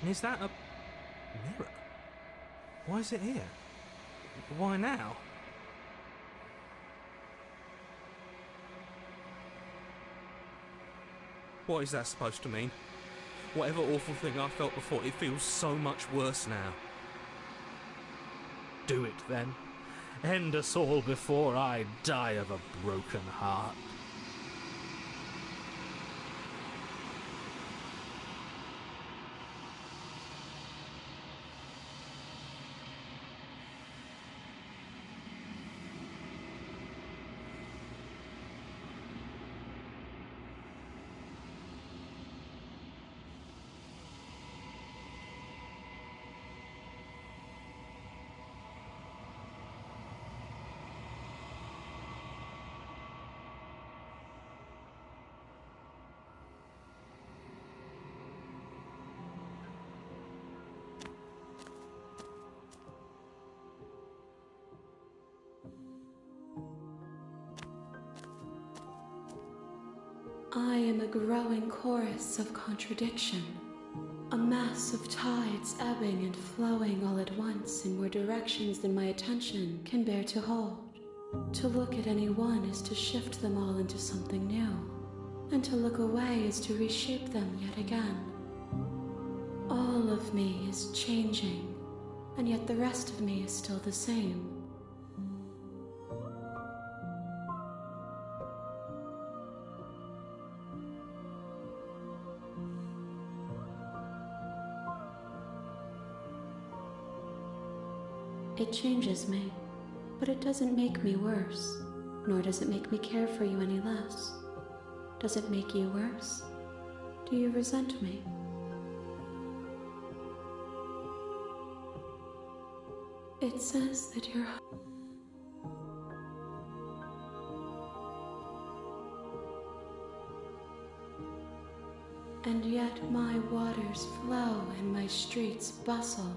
And is that a mirror? Why is it here? Why now? What is that supposed to mean? Whatever awful thing I felt before, it feels so much worse now. Do it then. End us all before I die of a broken heart. I am a growing chorus of contradiction, a mass of tides ebbing and flowing all at once in more directions than my attention can bear to hold. To look at any one is to shift them all into something new, and to look away is to reshape them yet again. All of me is changing, and yet the rest of me is still the same. It changes me, but it doesn't make me worse, nor does it make me care for you any less. Does it make you worse? Do you resent me? It says that you're... And yet my waters flow and my streets bustle.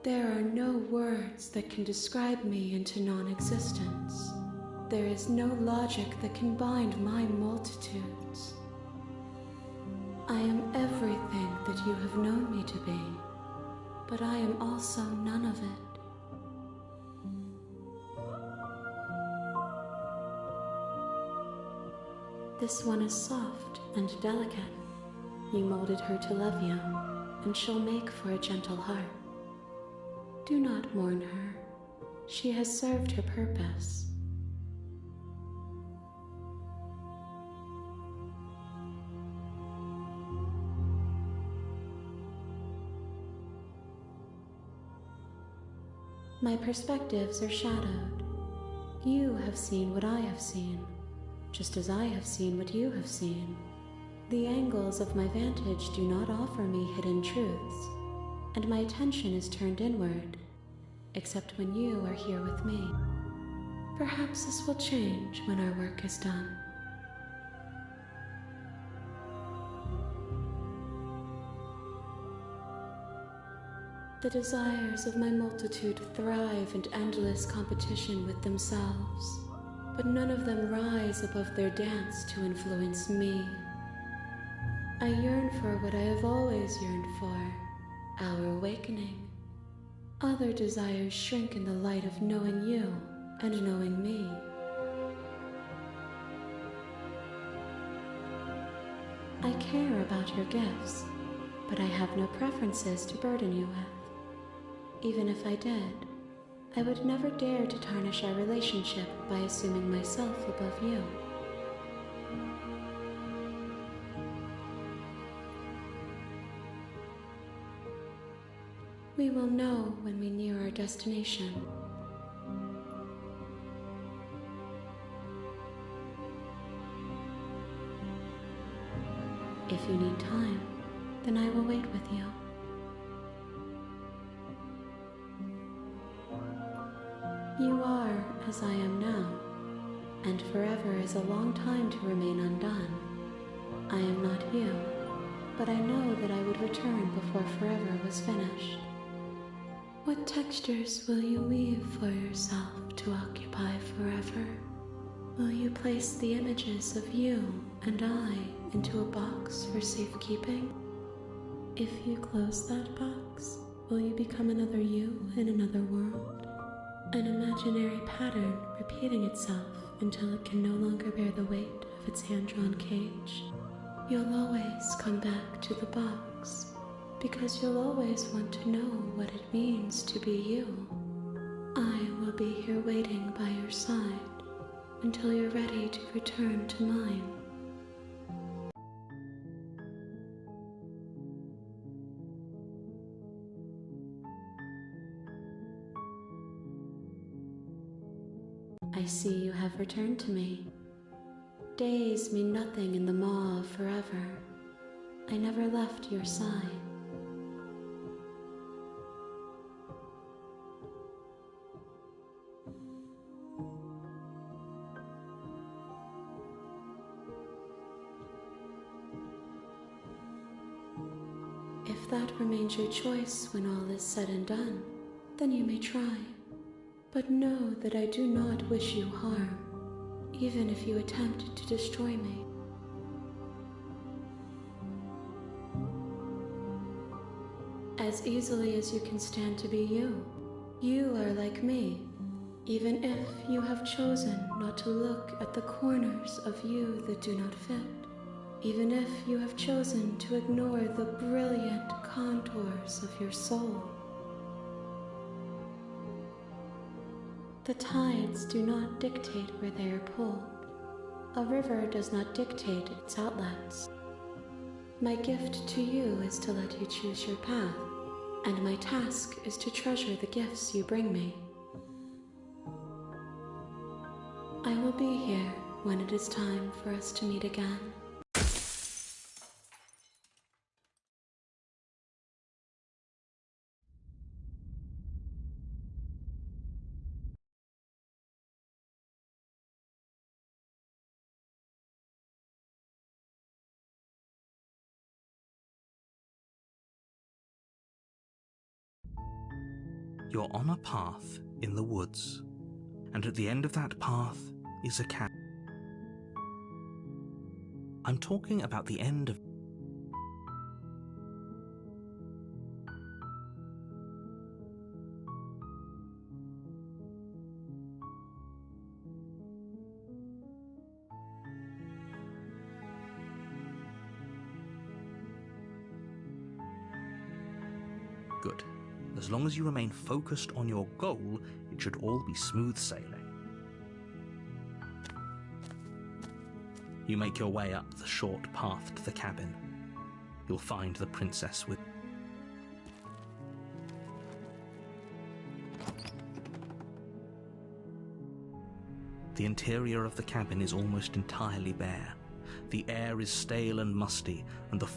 There are no words that can describe me into non-existence. There is no logic that can bind my multitudes. I am everything that you have known me to be, but I am also none of it. This one is soft and delicate. You molded her to love you, and she'll make for a gentle heart. Do not mourn her. She has served her purpose. My perspectives are shadowed. You have seen what I have seen, just as I have seen what you have seen. The angles of my vantage do not offer me hidden truths, and my attention is turned inward, except when you are here with me. Perhaps this will change when our work is done. The desires of my multitude thrive in endless competition with themselves, but none of them rise above their dance to influence me. I yearn for what I have always yearned for, our awakening. Other desires shrink in the light of knowing you and knowing me. I care about your gifts, but I have no preferences to burden you with. Even if I did, I would never dare to tarnish our relationship by assuming myself above you. We will know when we near our destination. If you need time, then I will wait with you. You are as I am now, and forever is a long time to remain undone. I am not you, but I know that I would return before forever was finished. What textures will you weave for yourself to occupy forever? Will you place the images of you and I into a box for safekeeping? If you close that box, will you become another you in another world? An imaginary pattern repeating itself until it can no longer bear the weight of its hand-drawn cage. You'll always come back to the box, because you'll always want to know what it means to be you. I will be here waiting by your side until you're ready to return to mine. I see you have returned to me. Days mean nothing in the maw of forever. I never left your side. If that remains your choice when all is said and done, then you may try. But know that I do not wish you harm, even if you attempt to destroy me. As easily as you can stand to be you, you are like me, even if you have chosen not to look at the corners of you that do not fit, even if you have chosen to ignore the brilliant contours of your soul. The tides do not dictate where they are pulled. A river does not dictate its outlets. My gift to you is to let you choose your path, and my task is to treasure the gifts you bring me. I will be here when it is time for us to meet again. You're on a path in the woods, and at the end of that path is a cabin. I'm talking about the end of... Good. As long as you remain focused on your goal, it should all be smooth sailing. You make your way up the short path to the cabin. You'll find the princess with... The interior of the cabin is almost entirely bare. The air is stale and musty, and the...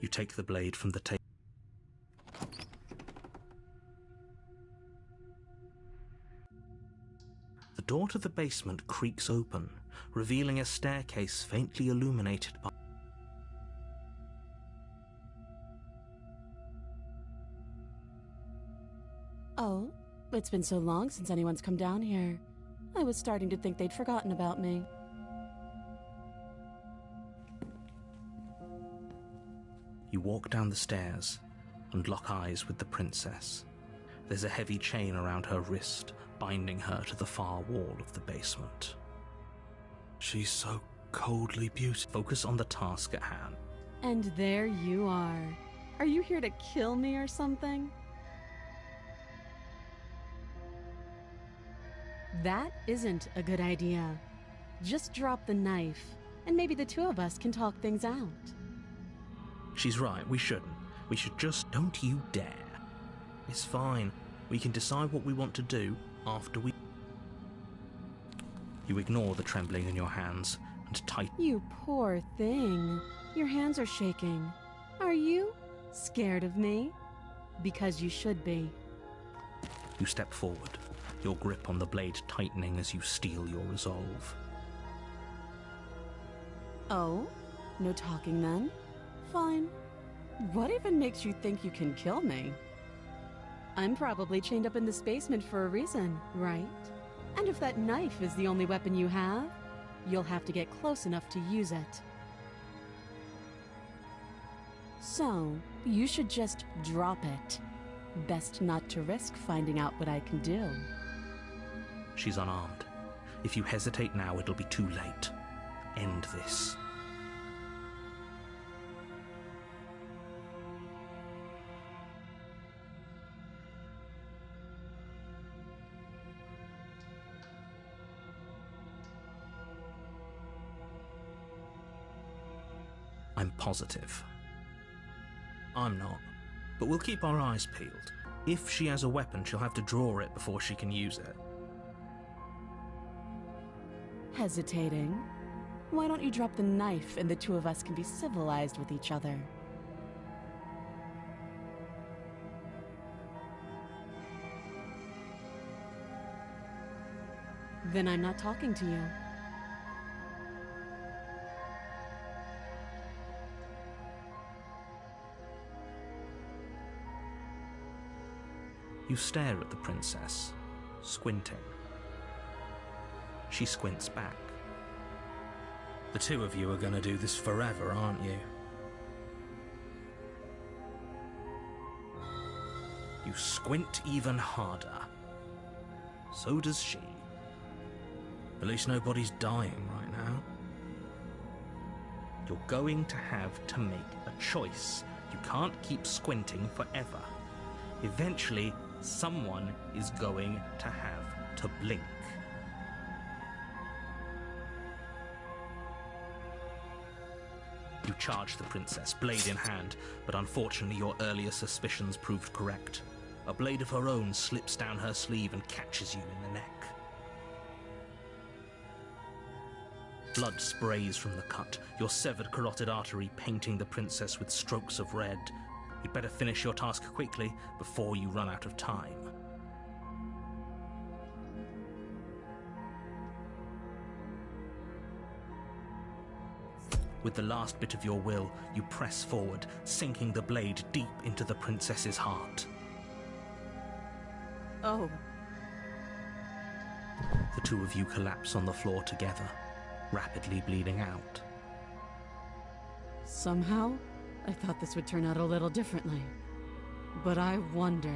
You take the blade from the table. The door to the basement creaks open, revealing a staircase faintly illuminated by... Oh, it's been so long since anyone's come down here. I was starting to think they'd forgotten about me. You walk down the stairs and lock eyes with the princess. There's a heavy chain around her wrist, binding her to the far wall of the basement. She's so coldly beautiful. Focus on the task at hand. And there you are. Are you here to kill me or something? That isn't a good idea. Just drop the knife, and maybe the two of us can talk things out. She's right, we shouldn't. We should just... Don't you dare. It's fine. We can decide what we want to do after we... You ignore the trembling in your hands and tighten... You poor thing. Your hands are shaking. Are you scared of me? Because you should be. You step forward, your grip on the blade tightening as you steel your resolve. Oh? No talking then? Fine. What even makes you think you can kill me? I'm probably chained up in this basement for a reason, right? And if that knife is the only weapon you have, you'll have to get close enough to use it. So, you should just drop it. Best not to risk finding out what I can do. She's unarmed. If you hesitate now, it'll be too late. end this. I'm positive. I'm not. But we'll keep our eyes peeled. If she has a weapon, she'll have to draw it before she can use it. Hesitating? Why don't you drop the knife and the two of us can be civilized with each other? Then I'm not talking to you. You stare at the princess, squinting. She squints back. The two of you are going to do this forever, aren't you? You squint even harder. So does she. At least nobody's dying right now. You're going to have to make a choice. You can't keep squinting forever. Eventually, someone is going to have to blink. You charge the princess, blade in hand, but unfortunately your earlier suspicions proved correct. A blade of her own slips down her sleeve and catches you in the neck. Blood sprays from the cut, your severed carotid artery painting the princess with strokes of red. You'd better finish your task quickly before you run out of time. With the last bit of your will, you press forward, sinking the blade deep into the princess's heart. Oh. The two of you collapse on the floor together, rapidly bleeding out. Somehow, I thought this would turn out a little differently. But I wonder,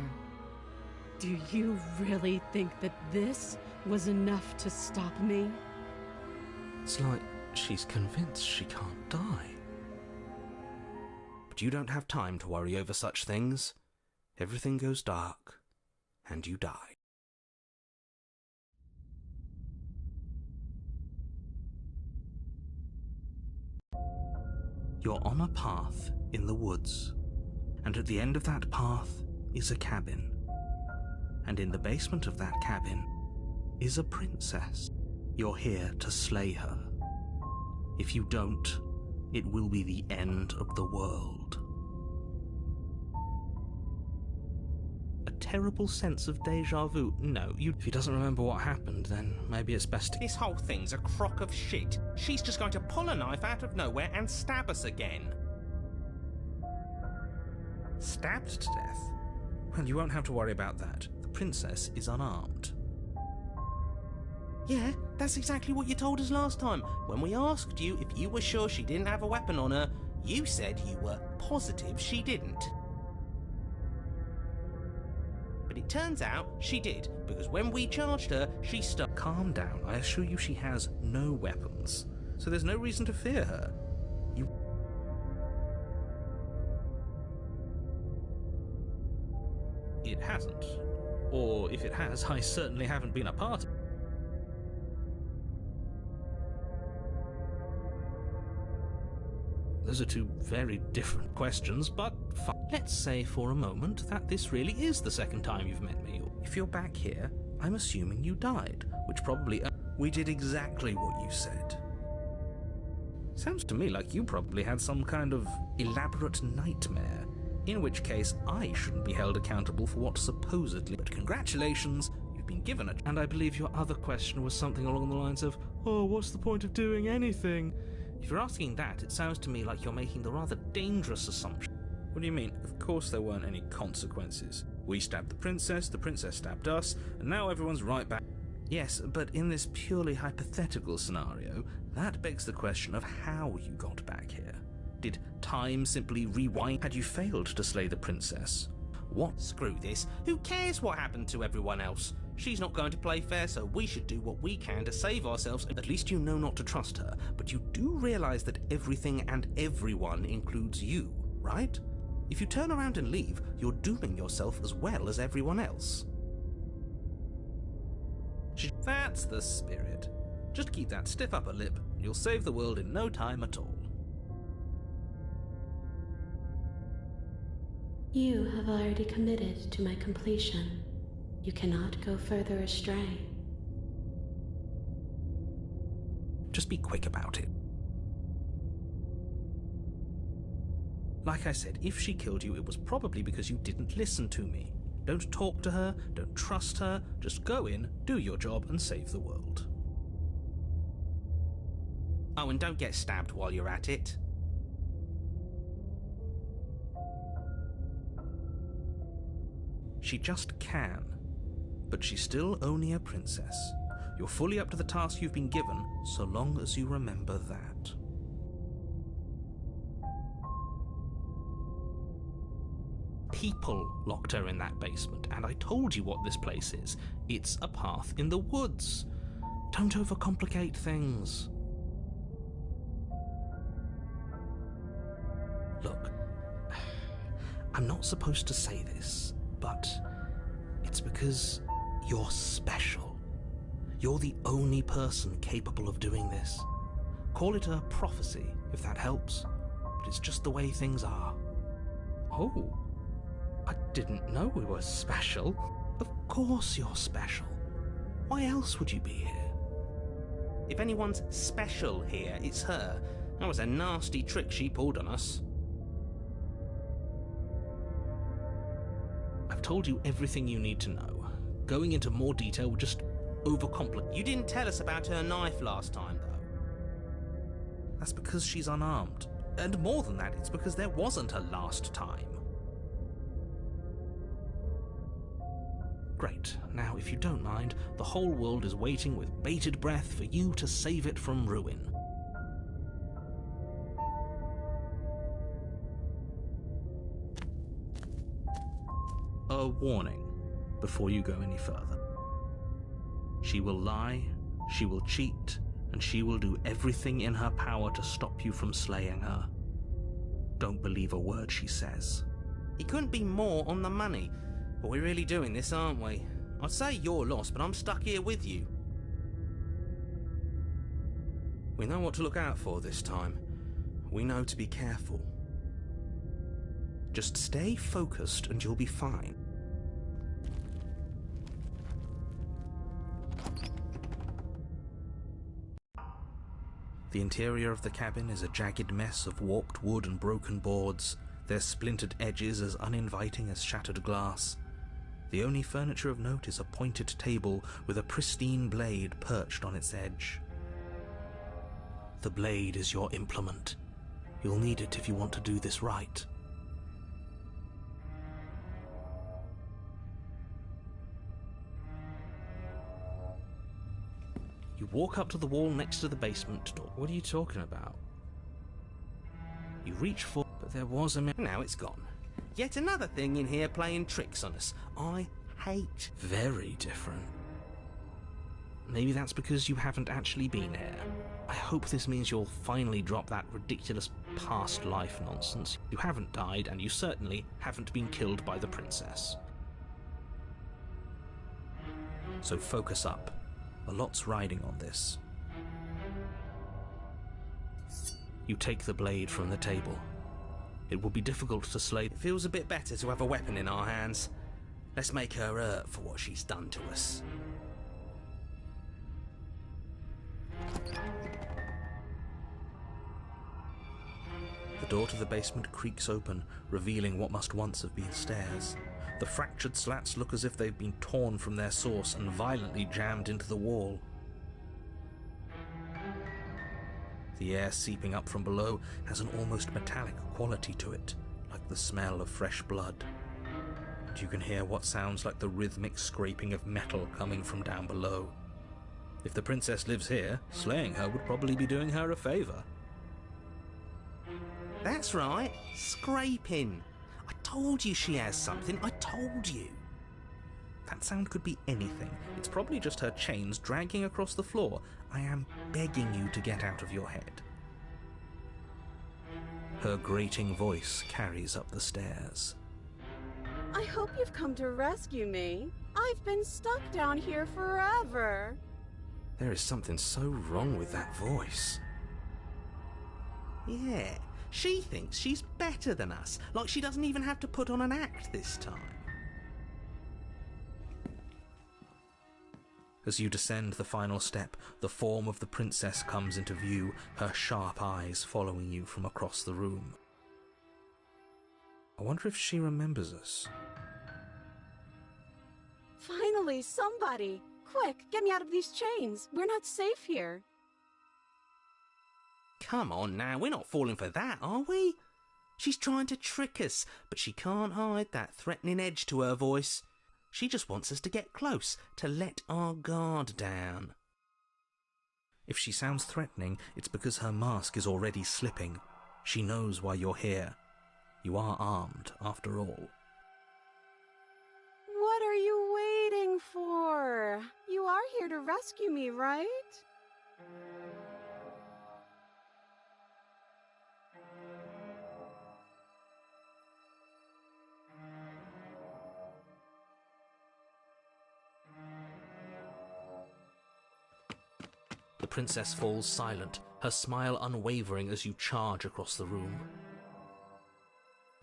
do you really think that this was enough to stop me? It's like she's convinced she can't die. But you don't have time to worry over such things. Everything goes dark, and you die. You're on a path in the woods, and at the end of that path is a cabin. And in the basement of that cabin is a princess. You're here to slay her. If you don't, it will be the end of the world. A terrible sense of deja vu. No, if he doesn't remember what happened, then maybe it's best to... This whole thing's a crock of shit. She's just going to pull a knife out of nowhere and stab us again. Stabbed to death? Well, you won't have to worry about that. The princess is unarmed. Yeah, that's exactly what you told us last time. When we asked you if you were sure she didn't have a weapon on her, you said you were positive she didn't. But it turns out she did, because when we charged her, she stuck. Calm down. I assure you she has no weapons. So there's no reason to fear her. It hasn't. Or if it has, I certainly haven't been a part of it. Those are two very different questions, but fine. Let's say for a moment that this really is the second time you've met me. If you're back here, I'm assuming you died, which probably... We did exactly what you said. Sounds to me like you probably had some kind of elaborate nightmare, in which case I shouldn't be held accountable for what supposedly... But congratulations, you've been given a... And I believe your other question was something along the lines of, oh, what's the point of doing anything? If you're asking that, it sounds to me like you're making the rather dangerous assumption. What do you mean? Of course there weren't any consequences. We stabbed the princess stabbed us, and now everyone's right back. Yes, but in this purely hypothetical scenario, that begs the question of how you got back here. Did time simply rewind? Had you failed to slay the princess? What? Screw this. Who cares what happened to everyone else? She's not going to play fair, so we should do what we can to save ourselves. At least you know not to trust her, but you do realise that everything and everyone includes you, right? If you turn around and leave, you're dooming yourself as well as everyone else. That's the spirit. Just keep that stiff upper lip, and you'll save the world in no time at all. You have already committed to my completion. You cannot go further astray. Just be quick about it. Like I said, if she killed you, it was probably because you didn't listen to me. Don't talk to her, don't trust her, just go in, do your job, and save the world. Oh, and don't get stabbed while you're at it. She just can. But she's still only a princess. You're fully up to the task you've been given, so long as you remember that. People locked her in that basement, and I told you what this place is. It's a path in the woods. Don't overcomplicate things. Look, I'm not supposed to say this, but it's because you're special. You're the only person capable of doing this. Call it a prophecy, if that helps, but it's just the way things are. Oh, I didn't know we were special. Of course you're special. Why else would you be here? If anyone's special here, it's her. That was a nasty trick she pulled on us. I've told you everything you need to know. Going into more detail would just overcomplicate. You didn't tell us about her knife last time, though. That's because she's unarmed. And more than that, it's because there wasn't a last time. Great. Now, if you don't mind, the whole world is waiting with bated breath for you to save it from ruin. A warning before you go any further. She will lie, she will cheat, and she will do everything in her power to stop you from slaying her. Don't believe a word she says. He couldn't be more on the money, but we're really doing this, aren't we? I'd say you're lost, but I'm stuck here with you. We know what to look out for this time. We know to be careful. Just stay focused and you'll be fine. The interior of the cabin is a jagged mess of warped wood and broken boards, their splintered edges as uninviting as shattered glass. The only furniture of note is a pointed table with a pristine blade perched on its edge. The blade is your implement. You'll need it if you want to do this right. You walk up to the wall next to the basement door. What are you talking about? You reach for, but there was a now it's gone. Yet another thing in here playing tricks on us. I hate. Very different. Maybe that's because you haven't actually been here. I hope this means you'll finally drop that ridiculous past life nonsense. You haven't died, and you certainly haven't been killed by the princess. So focus up. A lot's riding on this. You take the blade from the table. It will be difficult to slay. It feels a bit better to have a weapon in our hands. Let's make her hurt for what she's done to us. The door to the basement creaks open, revealing what must once have been stairs. The fractured slats look as if they've been torn from their source and violently jammed into the wall. The air seeping up from below has an almost metallic quality to it, like the smell of fresh blood. And you can hear what sounds like the rhythmic scraping of metal coming from down below. If the princess lives here, slaying her would probably be doing her a favour. That's right, scraping. I told you she has something, I told you. That sound could be anything. It's probably just her chains dragging across the floor. I am begging you to get out of your head. Her grating voice carries up the stairs. I hope you've come to rescue me. I've been stuck down here forever. There is something so wrong with that voice. Yeah, she thinks she's better than us, like she doesn't even have to put on an act this time. As you descend the final step, the form of the princess comes into view, her sharp eyes following you from across the room. I wonder if she remembers us. Finally, somebody! Quick, get me out of these chains. We're not safe here. Come on now, we're not falling for that, are we? She's trying to trick us, but she can't hide that threatening edge to her voice. She just wants us to get close, to let our guard down. If she sounds threatening, it's because her mask is already slipping. She knows why you're here. You are armed, after all. What are you waiting for? You are here to rescue me, right? The princess falls silent, her smile unwavering as you charge across the room.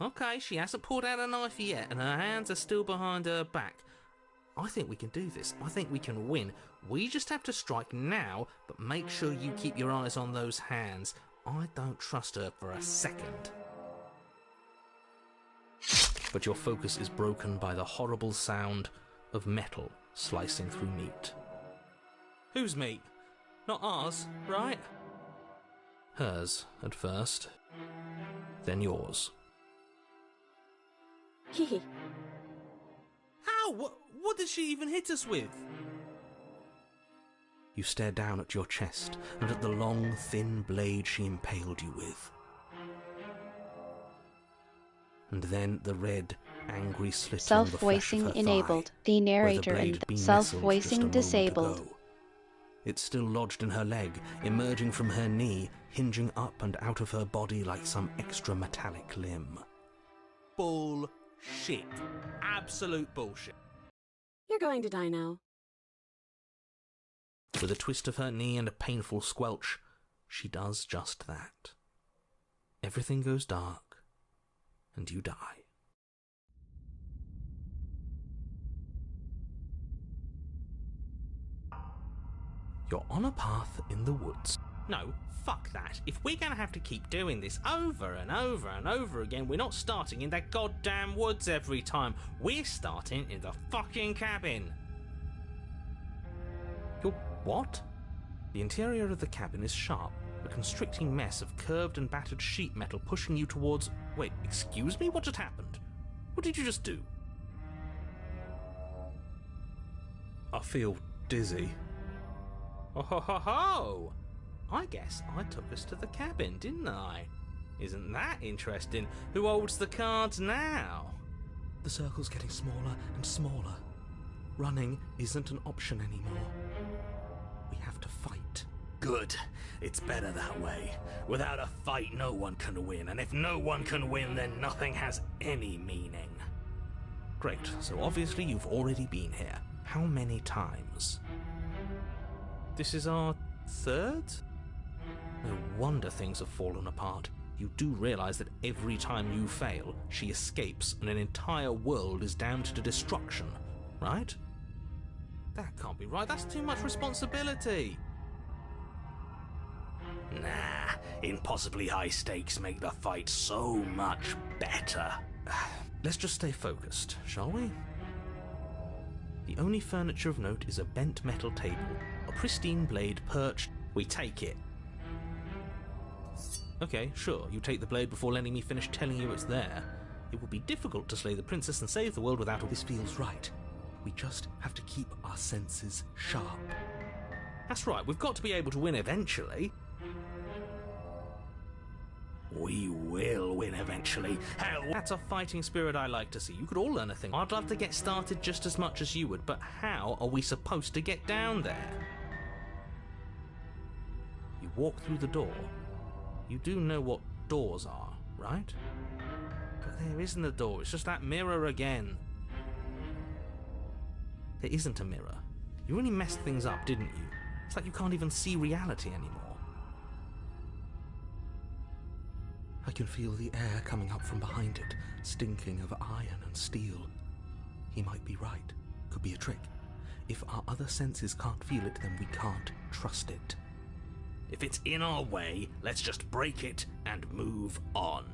Okay, she hasn't pulled out a knife yet, and her hands are still behind her back. I think we can do this. I think we can win. We just have to strike now, but make sure you keep your eyes on those hands. I don't trust her for a second. But your focus is broken by the horrible sound of metal slicing through meat. Whose meat? Not ours, right? Hers, at first. Then yours. Hehe. Ow! What did she even hit us with? You stare down at your chest and at the long, thin blade she impaled you with. And then the red, angry slit along the flesh of her Self-voicing enabled. thigh, The where narrator blade and had been self-voicing nestled just a moment disabled. ago. It's still lodged in her leg, emerging from her knee, hinging up and out of her body like some extra metallic limb. Bullshit. Absolute bullshit. You're going to die now. With a twist of her knee and a painful squelch, she does just that. Everything goes dark, and you die. You're on a path in the woods. No, fuck that. If we're gonna have to keep doing this over and over and over again, we're not starting in that goddamn woods every time. We're starting in the fucking cabin. You're what? The interior of the cabin is sharp, a constricting mess of curved and battered sheet metal pushing you towards... Wait, excuse me? What just happened? What did you just do? I feel dizzy. Oh ho ho ho! I guess I took us to the cabin, didn't I? Isn't that interesting? Who holds the cards now? The circle's getting smaller and smaller. Running isn't an option anymore. We have to fight. Good. It's better that way. Without a fight, no one can win, and if no one can win, then nothing has any meaning. Great, so obviously you've already been here. How many times? This is our third? No wonder things have fallen apart. You do realise that every time you fail, she escapes and an entire world is damned to destruction, right? That can't be right, that's too much responsibility. Nah, impossibly high stakes make the fight so much better. Let's just stay focused, shall we? The only furniture of note is a bent metal table, a pristine blade perched. We take it. Okay, sure, you take the blade before letting me finish telling you it's there. It would be difficult to slay the princess and save the world without all this. Feels right. We just have to keep our senses sharp. That's right, we've got to be able to win eventually. We will win eventually. Hell, That's a fighting spirit I like to see. You could all learn a thing. I'd love to get started just as much as you would, but how are we supposed to get down there? You walk through the door. You do know what doors are, right? But there isn't a door, it's just that mirror again. There isn't a mirror. You really messed things up, didn't you? It's like you can't even see reality anymore. I can feel the air coming up from behind it, stinking of iron and steel. He might be right. Could be a trick. If our other senses can't feel it, then we can't trust it. if it's in our way, let's just break it and move on.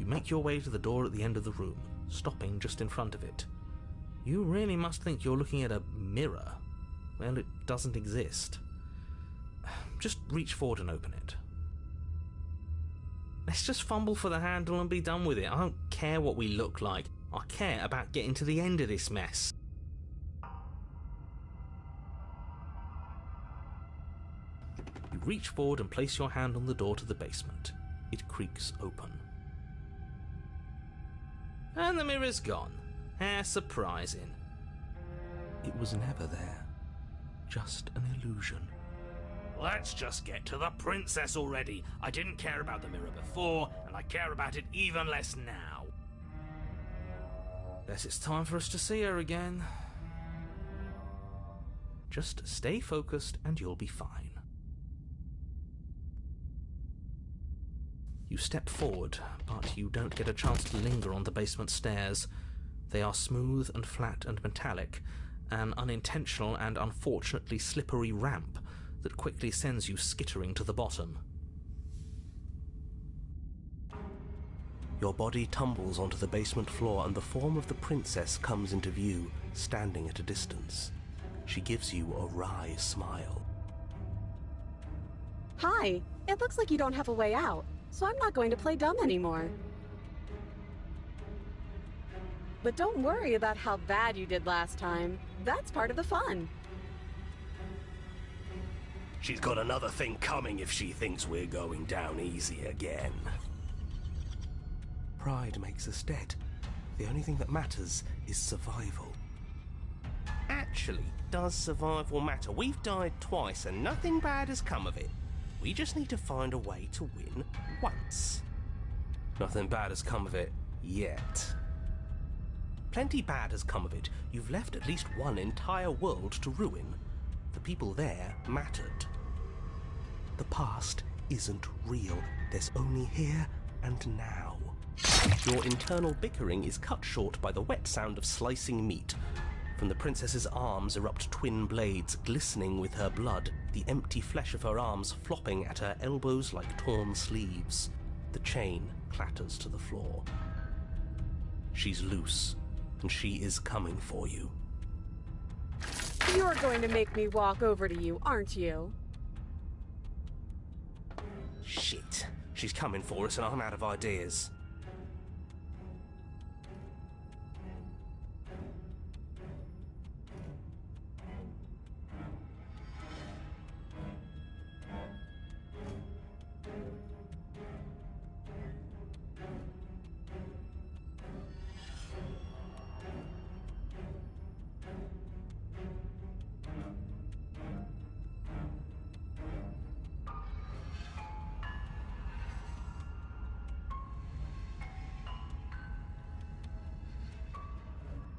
You make your way to the door at the end of the room, stopping just in front of it. You really must think you're looking at a mirror. Well, it doesn't exist. Just reach forward and open it. Let's just fumble for the handle and be done with it. I don't care what we look like. I care about getting to the end of this mess. You reach forward and place your hand on the door to the basement. It creaks open. And the mirror's gone. How surprising. It was never there. Just an illusion. Let's just get to the princess already. I didn't care about the mirror before, and I care about it even less now. Guess it's time for us to see her again. Just stay focused and you'll be fine. You step forward, but you don't get a chance to linger on the basement stairs. They are smooth and flat and metallic, an unintentional and unfortunately slippery ramp that quickly sends you skittering to the bottom. Your body tumbles onto the basement floor and the form of the princess comes into view, standing at a distance. She gives you a wry smile. Hi, it looks like you don't have a way out, so I'm not going to play dumb anymore. But don't worry about how bad you did last time. That's part of the fun. She's got another thing coming if she thinks we're going down easy again. Pride makes us dead. The only thing that matters is survival. Actually, does survival matter? We've died twice and nothing bad has come of it. We just need to find a way to win once. Nothing bad has come of it yet. Plenty bad has come of it. You've left at least one entire world to ruin. The people there mattered. The past isn't real. There's only here and now. Your internal bickering is cut short by the wet sound of slicing meat. From the princess's arms erupt twin blades glistening with her blood, the empty flesh of her arms flopping at her elbows like torn sleeves. The chain clatters to the floor. She's loose, and she is coming for you. You're going to make me walk over to you, aren't you? Shit. She's coming for us and I'm out of ideas.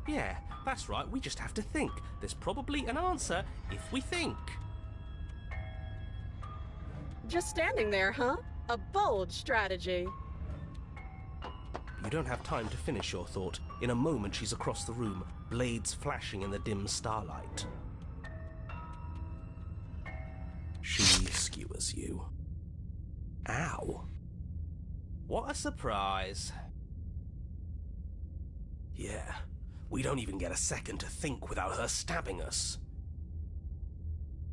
Yeah, that's right, we just have to think. There's probably an answer if we think. Just standing there, huh? A bold strategy. You don't have time to finish your thought. In a moment she's across the room, blades flashing in the dim starlight. She skewers you. Ow. What a surprise. Yeah. We don't even get a second to think without her stabbing us.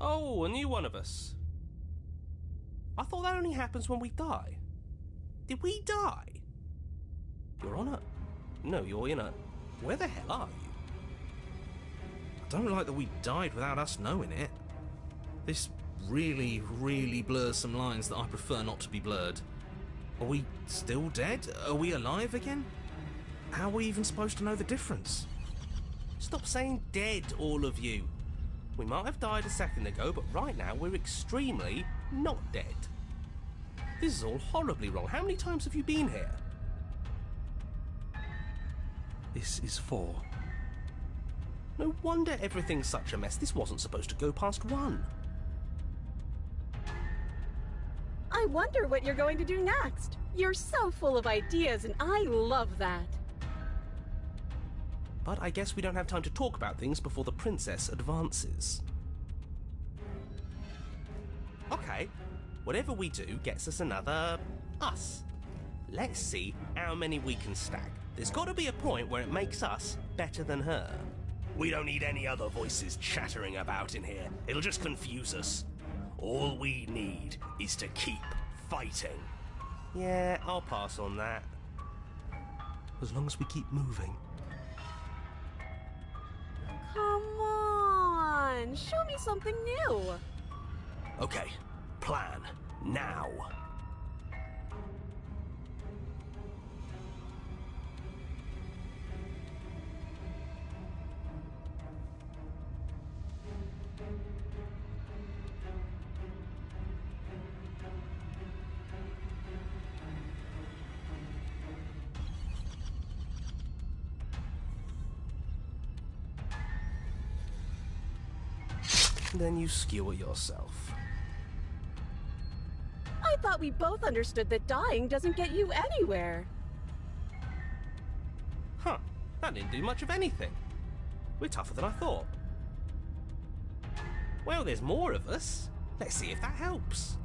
Oh, a new one of us. I thought that only happens when we die. Did we die? You're on a... No, you're in a... Where the hell are you? I don't like that we died without us knowing it. This really, really blurs some lines that I prefer not to be blurred. Are we still dead? Are we alive again? How are we even supposed to know the difference? Stop saying dead, all of you. We might have died a second ago, but right now we're extremely not dead. This is all horribly wrong. How many times have you been here? This is 4. No wonder everything's such a mess. This wasn't supposed to go past 1. I wonder what you're going to do next. You're so full of ideas, and I love that. But I guess we don't have time to talk about things before the princess advances. Okay, whatever we do gets us another us. Let's see how many we can stack. There's got to be a point where it makes us better than her. We don't need any other voices chattering about in here. It'll just confuse us. All we need is to keep fighting. Yeah, I'll pass on that. As long as we keep moving. Come on, show me something new. Okay, plan now. Then you skewer yourself. I thought we both understood that dying doesn't get you anywhere. Huh, that didn't do much of anything. We're tougher than I thought. Well, there's more of us. Let's see if that helps.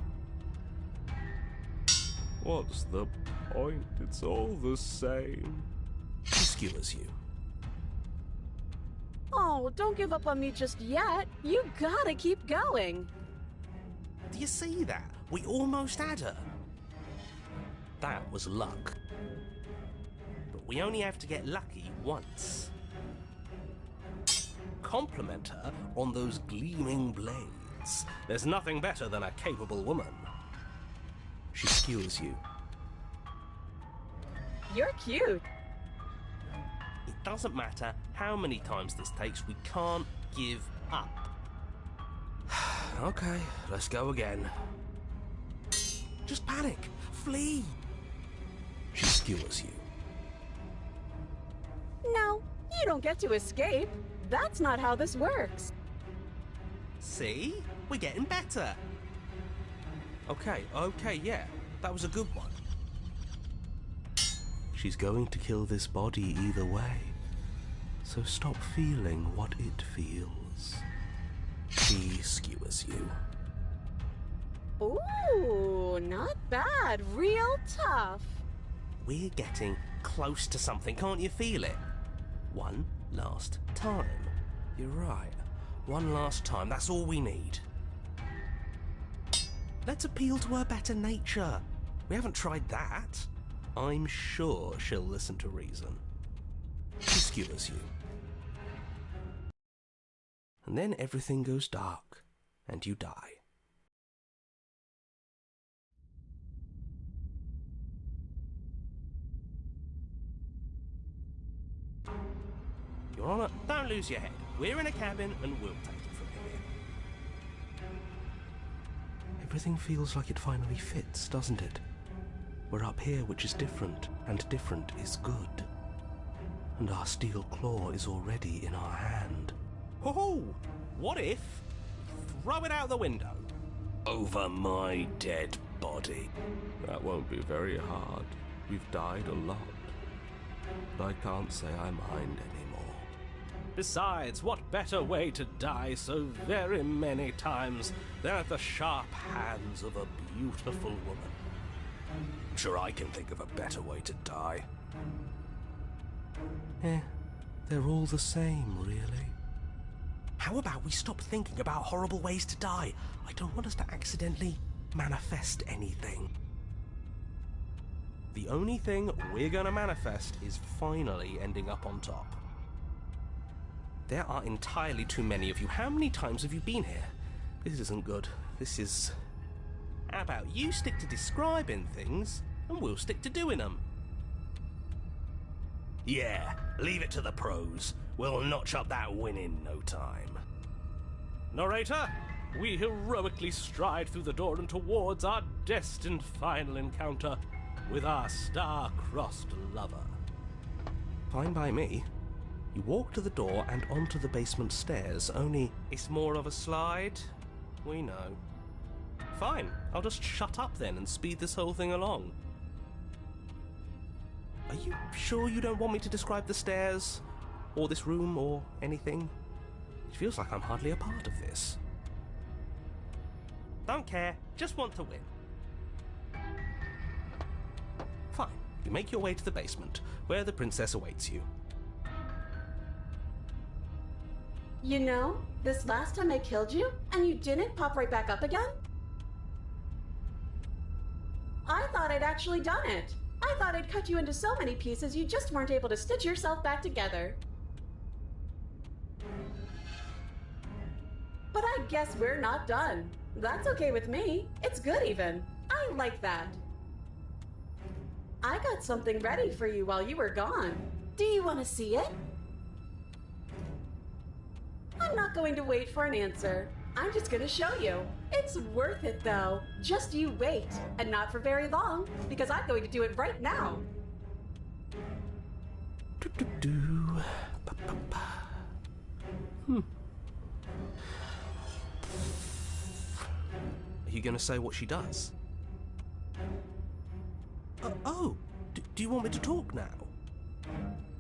What's the point? It's all the same. She skewers you. Oh, don't give up on me just yet. You gotta keep going. Do you see that? We almost had her. That was luck. But we only have to get lucky once. Compliment her on those gleaming blades. There's nothing better than a capable woman. She skewers you. You're cute. It doesn't matter how many times this takes, we can't give up. Okay, let's go again. Just panic. Flee. She skewers you. No, you don't get to escape. That's not how this works. See? We're getting better. Okay, yeah. That was a good one. She's going to kill this body either way. So stop feeling what it feels. She skewers you. Ooh, not bad. Real tough. We're getting close to something, can't you feel it? One last time. You're right. One last time, that's all we need. Let's appeal to her better nature. We haven't tried that. I'm sure she'll listen to reason. She skewers you. And then everything goes dark, and you die. Your Honor, don't lose your head. We're in a cabin, and we'll take it from here. Everything feels like it finally fits, doesn't it? We're up here, which is different, and different is good. And our steel claw is already in our hand. Ho-ho! What if we throw it out the window? Over my dead body. That won't be very hard. We've died a lot. But I can't say I mind anymore. Besides, what better way to die so very many times than at the sharp hands of a beautiful woman? I'm sure I can think of a better way to die. They're all the same, really. How about we stop thinking about horrible ways to die? I don't want us to accidentally manifest anything. The only thing we're gonna manifest is finally ending up on top. There are entirely too many of you. How many times have you been here? This isn't good. This is... How about you stick to describing things, and we'll stick to doing them? Yeah, leave it to the pros. We'll notch up that win in no time. Narrator, we heroically stride through the door and towards our destined final encounter with our star-crossed lover. Fine by me. You walk to the door and onto the basement stairs, only it's more of a slide. We know. Fine, I'll just shut up then and speed this whole thing along. Are you sure you don't want me to describe the stairs, or this room, or anything? It feels like I'm hardly a part of this. Don't care, just want to win. Fine, you make your way to the basement, where the princess awaits you. You know, this last time I killed you, and you didn't pop right back up again? I thought I'd actually done it. I thought I'd cut you into so many pieces you just weren't able to stitch yourself back together. But I guess we're not done. That's okay with me. It's good even. I like that. I got something ready for you while you were gone. Do you want to see it? I'm not going to wait for an answer. I'm just going to show you. It's worth it, though. Just you wait. And not for very long, because I'm going to do it right now. Are you going to say what she does? Do you want me to talk now?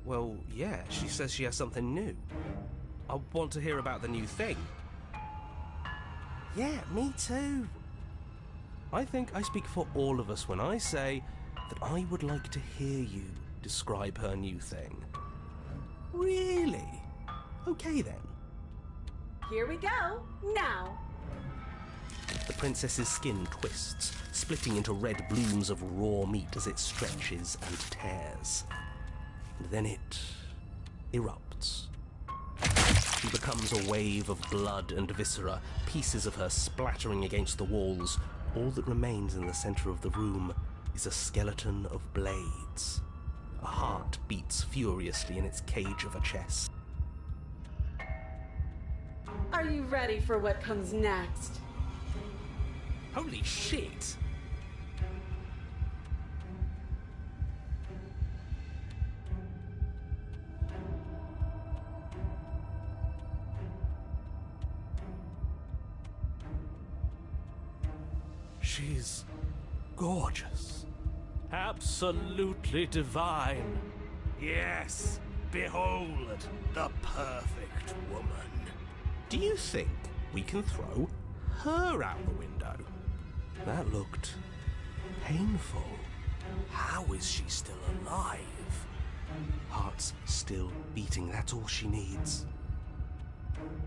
Well, yeah, she says she has something new. I want to hear about the new thing. Yeah, me too. I think I speak for all of us when I say that I would like to hear you describe her new thing. Really? Okay then. Here we go. Now. The princess's skin twists, splitting into red blooms of raw meat as it stretches and tears. And then it erupts. She becomes a wave of blood and viscera, pieces of her splattering against the walls. All that remains in the center of the room is a skeleton of blades. A heart beats furiously in its cage of a chest. Are you ready for what comes next? Holy shit! She's gorgeous. Absolutely divine. Yes, behold the perfect woman. Do you think we can throw her out the window? That looked painful. How is she still alive? Heart's still beating, that's all she needs.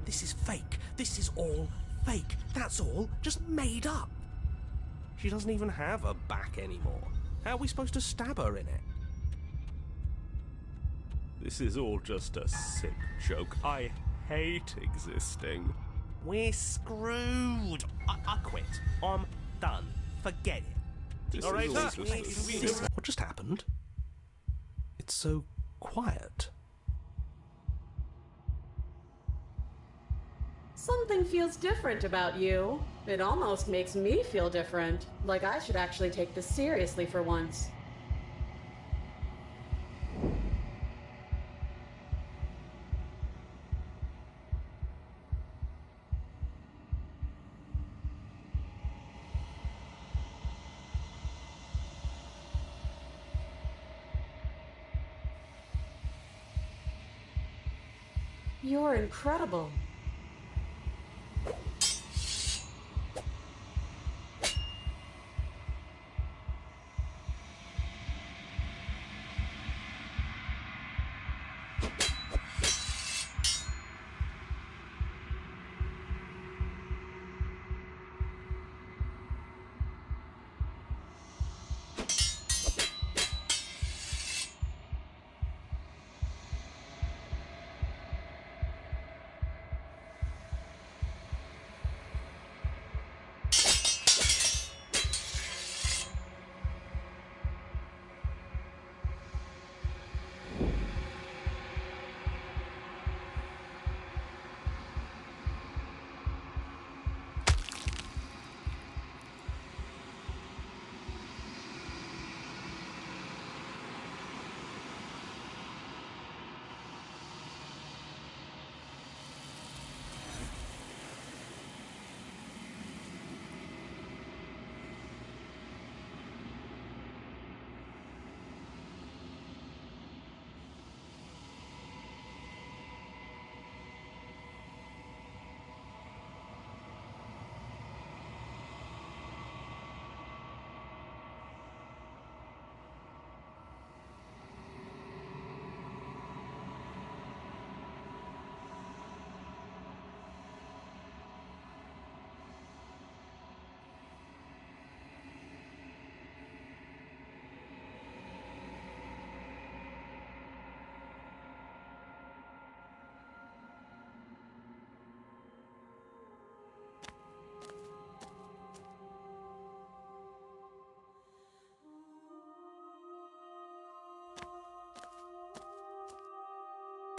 This is fake. This is all fake. That's all just made up. She doesn't even have a back anymore. How are we supposed to stab her in it? This is all just a sick joke. I hate existing. We're screwed. I quit. I'm done. Forget it. This All right, is all sir. just a... What just happened? It's so quiet. Something feels different about you. It almost makes me feel different. Like I should actually take this seriously for once. You're incredible.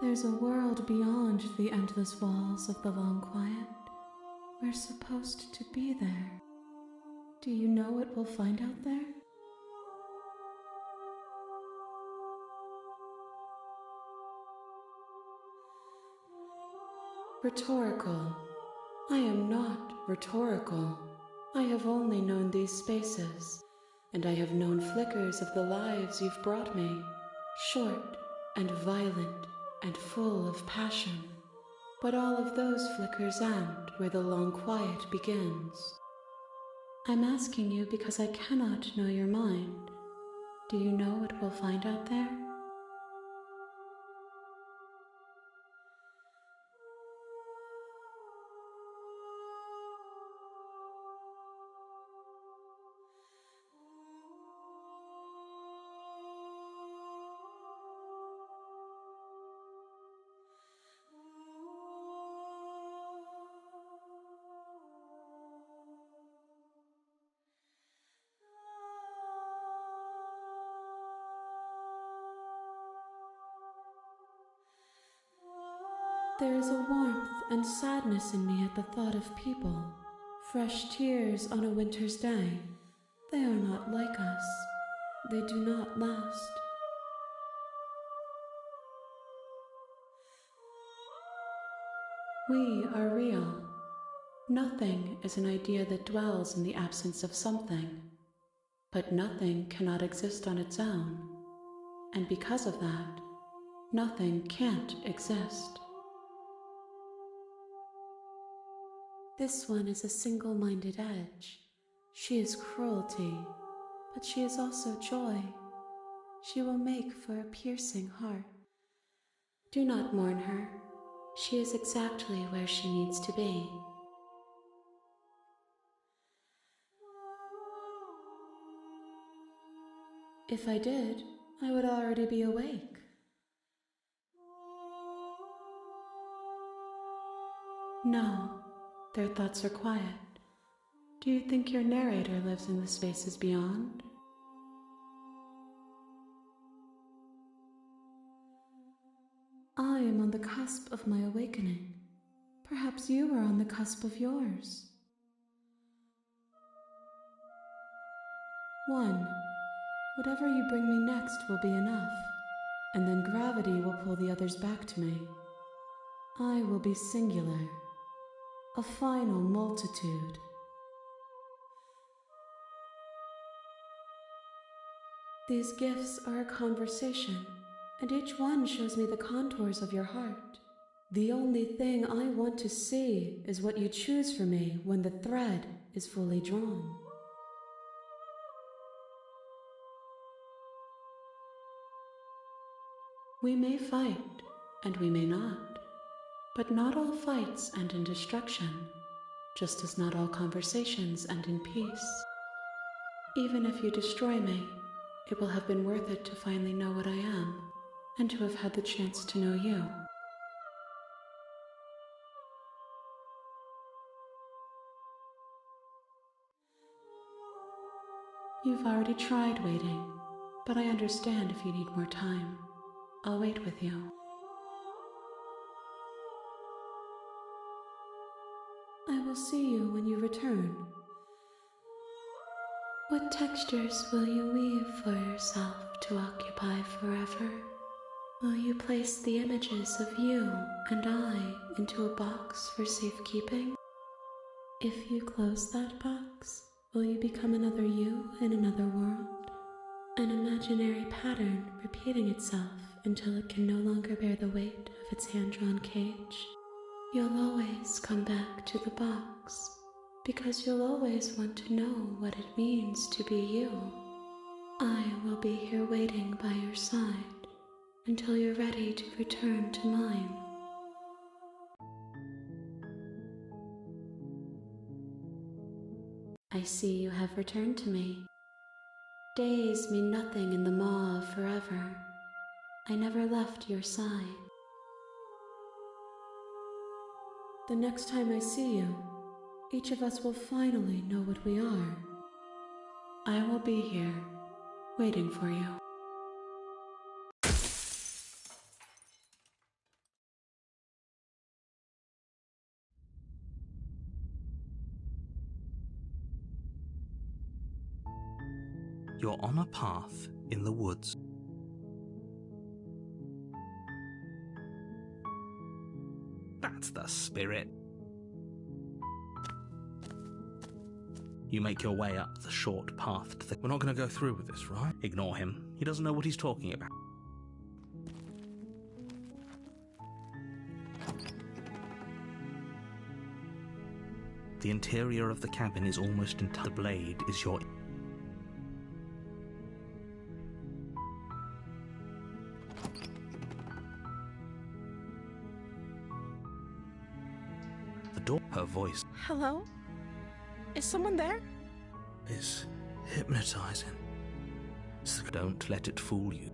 There's a world beyond the endless walls of the Long Quiet. We're supposed to be there. Do you know what we'll find out there? Rhetorical. I am not rhetorical. I have only known these spaces, and I have known flickers of the lives you've brought me, short and violent and full of passion. But all of those flickers end where the Long Quiet begins. I'm asking you because I cannot know your mind. Do you know what we'll find out there? There is a warmth and sadness in me at the thought of people. Fresh tears on a winter's day. They are not like us. They do not last. We are real. Nothing is an idea that dwells in the absence of something. But nothing cannot exist on its own. And because of that, nothing can't exist. This one is a single-minded edge. She is cruelty, but she is also joy. She will make for a piercing heart. Do not mourn her. She is exactly where she needs to be. If I did, I would already be awake. No. Their thoughts are quiet. Do you think your narrator lives in the spaces beyond? I am on the cusp of my awakening. Perhaps you are on the cusp of yours. 1. Whatever you bring me next will be enough, and then gravity will pull the others back to me. I will be singular. A final multitude. These gifts are a conversation, and each one shows me the contours of your heart. The only thing I want to see is what you choose for me when the thread is fully drawn. We may fight, and we may not. But not all fights end in destruction, just as not all conversations end in peace. Even if you destroy me, it will have been worth it to finally know what I am, and to have had the chance to know you. You've already tried waiting, but I understand if you need more time. I'll wait with you. I will see you when you return. What textures will you weave for yourself to occupy forever? Will you place the images of you and I into a box for safekeeping? If you close that box, will you become another you in another world? An imaginary pattern repeating itself until it can no longer bear the weight of its hand-drawn cage? You'll always come back to the box, because you'll always want to know what it means to be you. I will be here waiting by your side until you're ready to return to mine. I see you have returned to me. Days mean nothing in the maw of forever. I never left your side. The next time I see you, each of us will finally know what we are. I will be here, waiting for you. You're on a path in the woods. That's the spirit. You make your way up the short path to the... We're not going to go through with this, right? Ignore him. He doesn't know what he's talking about. The interior of the cabin is almost entirely... The blade is your... The door... Her voice... Hello? Is someone there? is hypnotizing. So don't let it fool you.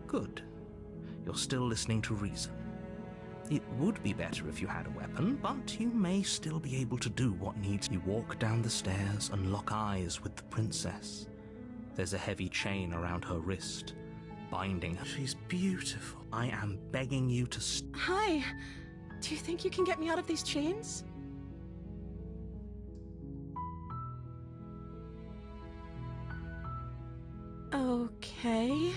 Good. You're still listening to reason. It would be better if you had a weapon, but you may still be able to do what needs. You walk down the stairs and lock eyes with the princess. There's a heavy chain around her wrist, binding her. She's beautiful. I am begging you to Hi. Do you think you can get me out of these chains? Okay.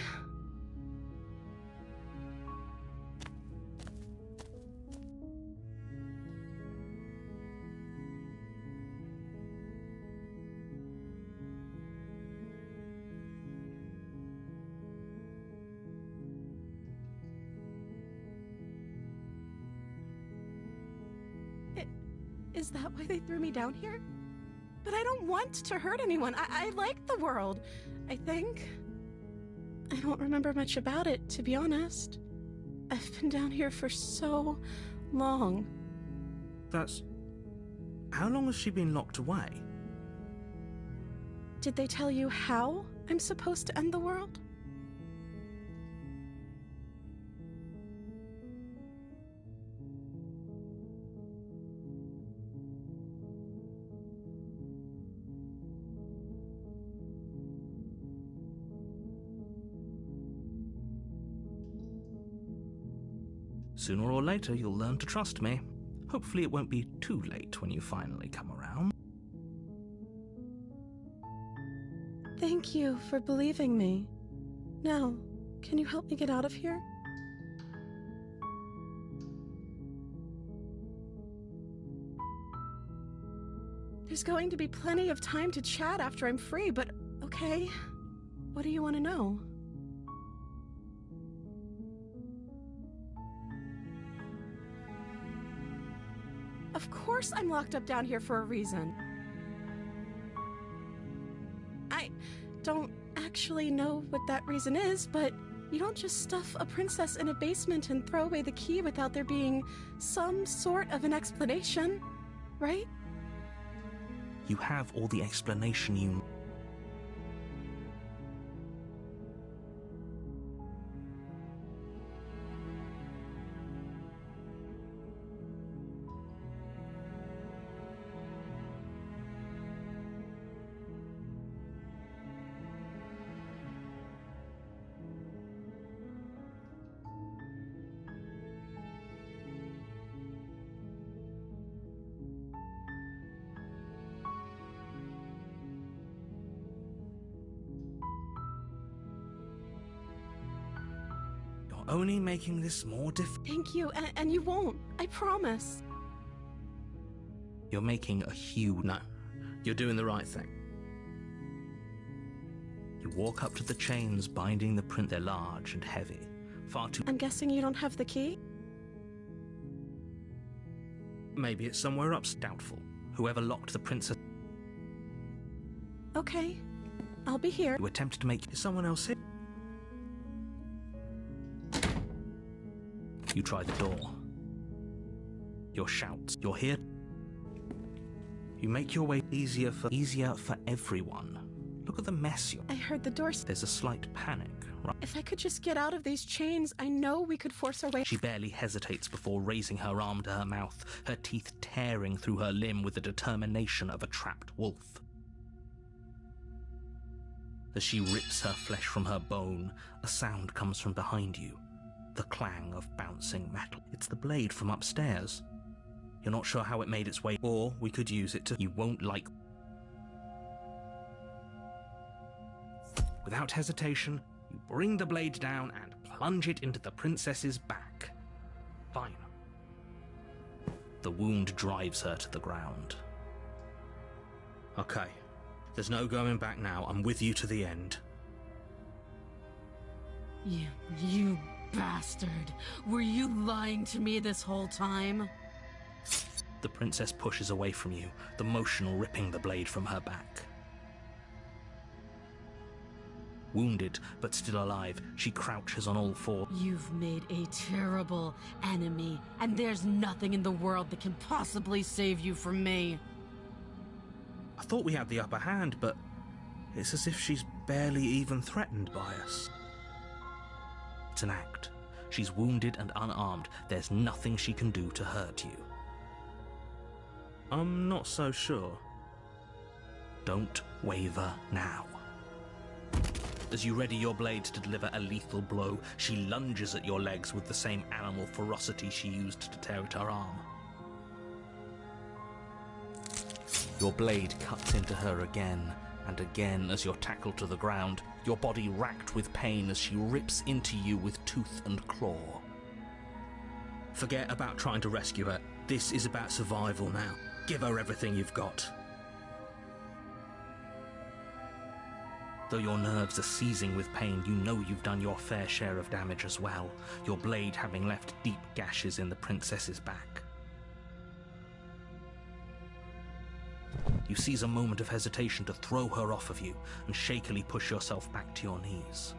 Is that why they threw me down here? But I don't want to hurt anyone. I like the world, I think. I don't remember much about it, to be honest. I've been down here for so long. That's... How long has she been locked away? Did they tell you how I'm supposed to end the world? Sooner or later, you'll learn to trust me. Hopefully it won't be too late when you finally come around. Thank you for believing me. Now, can you help me get out of here? There's going to be plenty of time to chat after I'm free, but okay. What do you want to know? Of course I'm locked up down here for a reason. I don't actually know what that reason is, but you don't just stuff a princess in a basement and throw away the key without there being some sort of an explanation, right? You have all the explanation you... Only making this more difficult. Thank you, and you won't. I promise. You're making a huge... No, you're doing the right thing. You walk up to the chains binding the print. They're large and heavy. Far too... I'm guessing you don't have the key? Maybe it's somewhere up. Doubtful. Whoever locked the princess... Okay. I'll be here. You attempted to make... Is someone else here? You try the door. Your shouts. You're here. You make your way easier for everyone. Look at the mess you're... I heard the door... There's a slight panic, right? If I could just get out of these chains, I know we could force our way... She barely hesitates before raising her arm to her mouth, her teeth tearing through her limb with the determination of a trapped wolf. As she rips her flesh from her bone, a sound comes from behind you. The clang of bouncing metal. It's the blade from upstairs. You're not sure how it made its way, or we could use it to... You won't like... Without hesitation, you bring the blade down and plunge it into the princess's back. Fine. The wound drives her to the ground. Okay. There's no going back now. I'm with you to the end. You bastard! Were you lying to me this whole time? The princess pushes away from you, the motion ripping the blade from her back. Wounded, but still alive, she crouches on all fours. You've made a terrible enemy, and there's nothing in the world that can possibly save you from me. I thought we had the upper hand, but it's as if she's barely even threatened by us. It's an act. She's wounded and unarmed. There's nothing she can do to hurt you. I'm not so sure. Don't waver now. As you ready your blade to deliver a lethal blow, she lunges at your legs with the same animal ferocity she used to tear at her arm. Your blade cuts into her again and again as you're tackled to the ground, your body racked with pain as she rips into you with tooth and claw. Forget about trying to rescue her. This is about survival now. Give her everything you've got. Though your nerves are seizing with pain, you know you've done your fair share of damage as well, your blade having left deep gashes in the princess's back. You seize a moment of hesitation to throw her off of you and shakily push yourself back to your knees.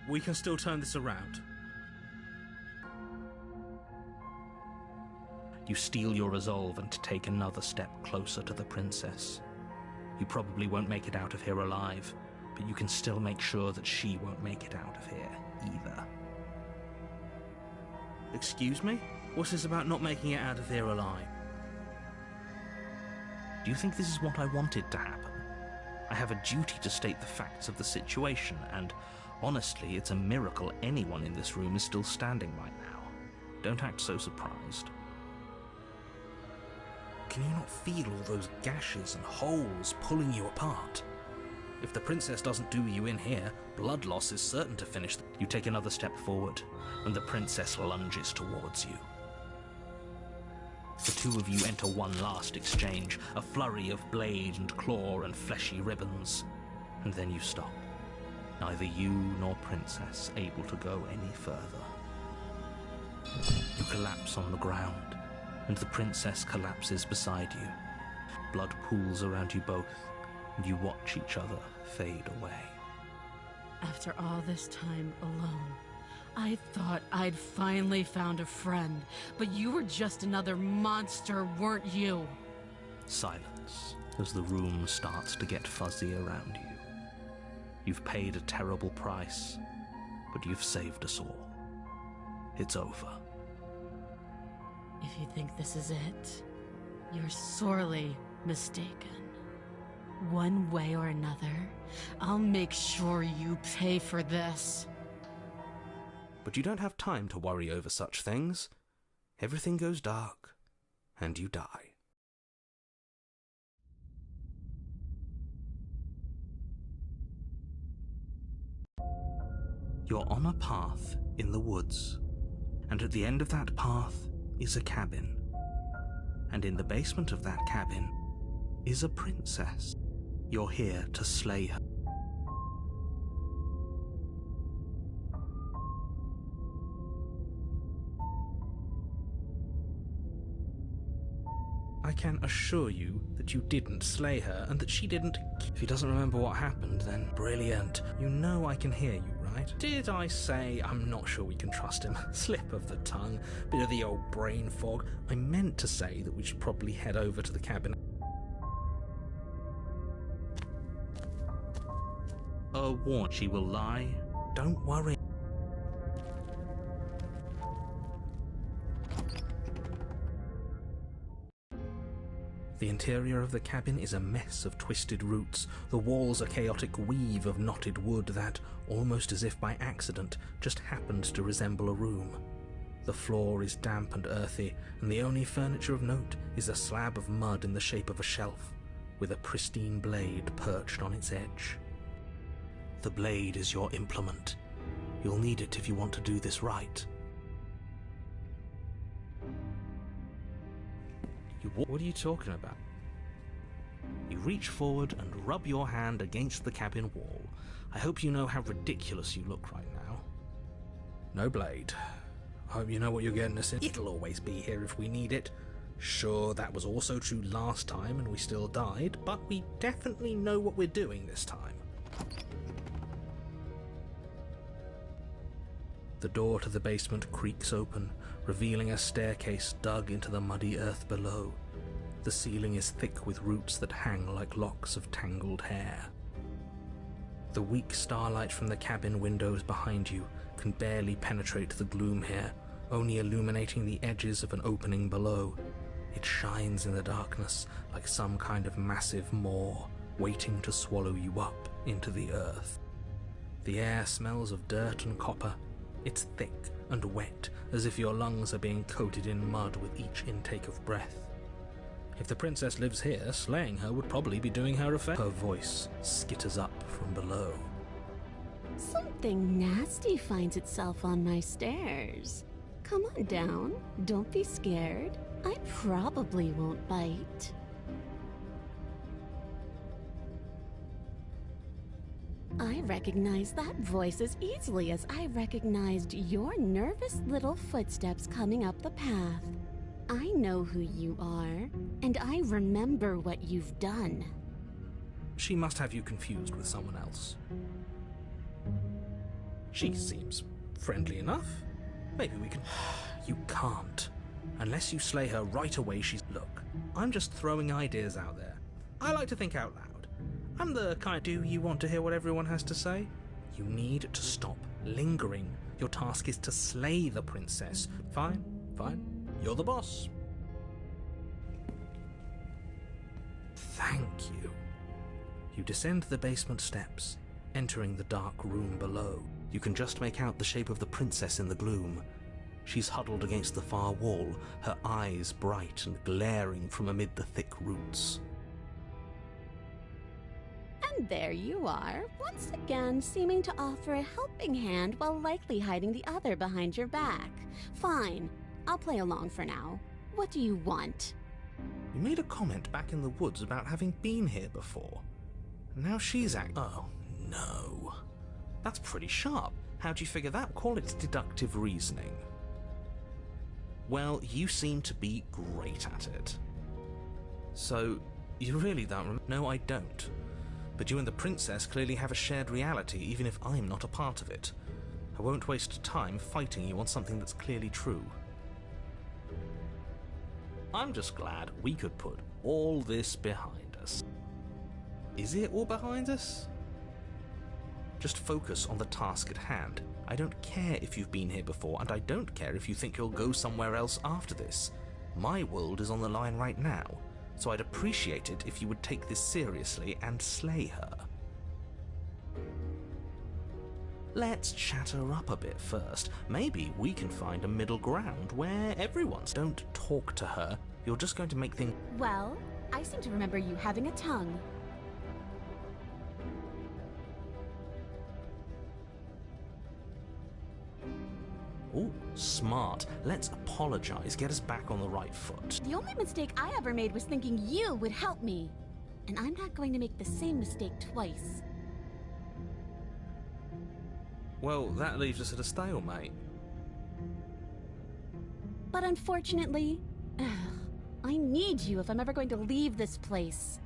We can still turn this around. You steel your resolve and take another step closer to the princess. You probably won't make it out of here alive, but you can still make sure that she won't make it out of here either. Excuse me? What's this about not making it out of here alive? Do you think this is what I wanted to happen? I have a duty to state the facts of the situation, and honestly, it's a miracle anyone in this room is still standing right now. Don't act so surprised. Can you not feel all those gashes and holes pulling you apart? If the princess doesn't do you in here, blood loss is certain to finish. You take another step forward, and the princess lunges towards you. The two of you enter one last exchange, a flurry of blade and claw and fleshy ribbons, and then you stop. Neither you nor princess able to go any further. You collapse on the ground, and the princess collapses beside you. Blood pools around you both, and you watch each other fade away. After all this time alone, I thought I'd finally found a friend, but you were just another monster, weren't you? Silence, as the room starts to get fuzzy around you. You've paid a terrible price, but you've saved us all. It's over. If you think this is it, you're sorely mistaken. One way or another, I'll make sure you pay for this. But you don't have time to worry over such things. Everything goes dark, and you die. You're on a path in the woods, and at the end of that path is a cabin. And in the basement of that cabin is a princess. You're here to slay her. I can assure you that you didn't slay her and that she didn't... If he doesn't remember what happened, then brilliant. You know I can hear you, right? Did I say I'm not sure we can trust him? Slip of the tongue, bit of the old brain fog. I meant to say that we should probably head over to the cabin. Warn, she will lie. Don't worry. The interior of the cabin is a mess of twisted roots. The walls a chaotic weave of knotted wood that, almost as if by accident, just happened to resemble a room. The floor is damp and earthy, and the only furniture of note is a slab of mud in the shape of a shelf, with a pristine blade perched on its edge. The blade is your implement. You'll need it if you want to do this right. What are you talking about? You reach forward and rub your hand against the cabin wall. I hope you know how ridiculous you look right now. No blade. I hope you know what you're getting us in. It'll always be here if we need it. Sure, that was also true last time and we still died, but we definitely know what we're doing this time. The door to the basement creaks open, revealing a staircase dug into the muddy earth below. The ceiling is thick with roots that hang like locks of tangled hair. The weak starlight from the cabin windows behind you can barely penetrate the gloom here, only illuminating the edges of an opening below. It shines in the darkness like some kind of massive maw, waiting to swallow you up into the earth. The air smells of dirt and copper. It's thick and wet, as if your lungs are being coated in mud with each intake of breath. If the princess lives here, slaying her would probably be doing her a favor. Her voice skitters up from below. Something nasty finds itself on my stairs. Come on down. Don't be scared. I probably won't bite. I recognize that voice as easily as I recognized your nervous little footsteps coming up the path. I know who you are, and I remember what you've done. She must have you confused with someone else. She seems friendly enough. Maybe we can... You can't. Unless you slay her right away, she's... Look, I'm just throwing ideas out there. I like to think out loud. I'm the kind... Do you want to hear what everyone has to say? You need to stop lingering. Your task is to slay the princess. Fine, fine. You're the boss. Thank you. You descend the basement steps, entering the dark room below. You can just make out the shape of the princess in the gloom. She's huddled against the far wall, her eyes bright and glaring from amid the thick roots. And there you are, once again seeming to offer a helping hand while likely hiding the other behind your back. Fine, I'll play along for now. What do you want? You made a comment back in the woods about having been here before. Now she's Oh, no. That's pretty sharp. How'd you figure that? Call it deductive reasoning. Well, you seem to be great at it. So, you really don't remember? No, I don't. But you and the princess clearly have a shared reality, even if I'm not a part of it. I won't waste time fighting you on something that's clearly true. I'm just glad we could put all this behind us. Is it all behind us? Just focus on the task at hand. I don't care if you've been here before, and I don't care if you think you'll go somewhere else after this. My world is on the line right now, so I'd appreciate it if you would take this seriously and slay her. Let's chat her up a bit first. Maybe we can find a middle ground where everyone's... Don't talk to her. You're just going to make things... Well, I seem to remember you having a tongue. Ooh, smart. Let's apologize, get us back on the right foot. The only mistake I ever made was thinking you would help me. And I'm not going to make the same mistake twice. Well, that leaves us at a stalemate. But unfortunately, I need you if I'm ever going to leave this place.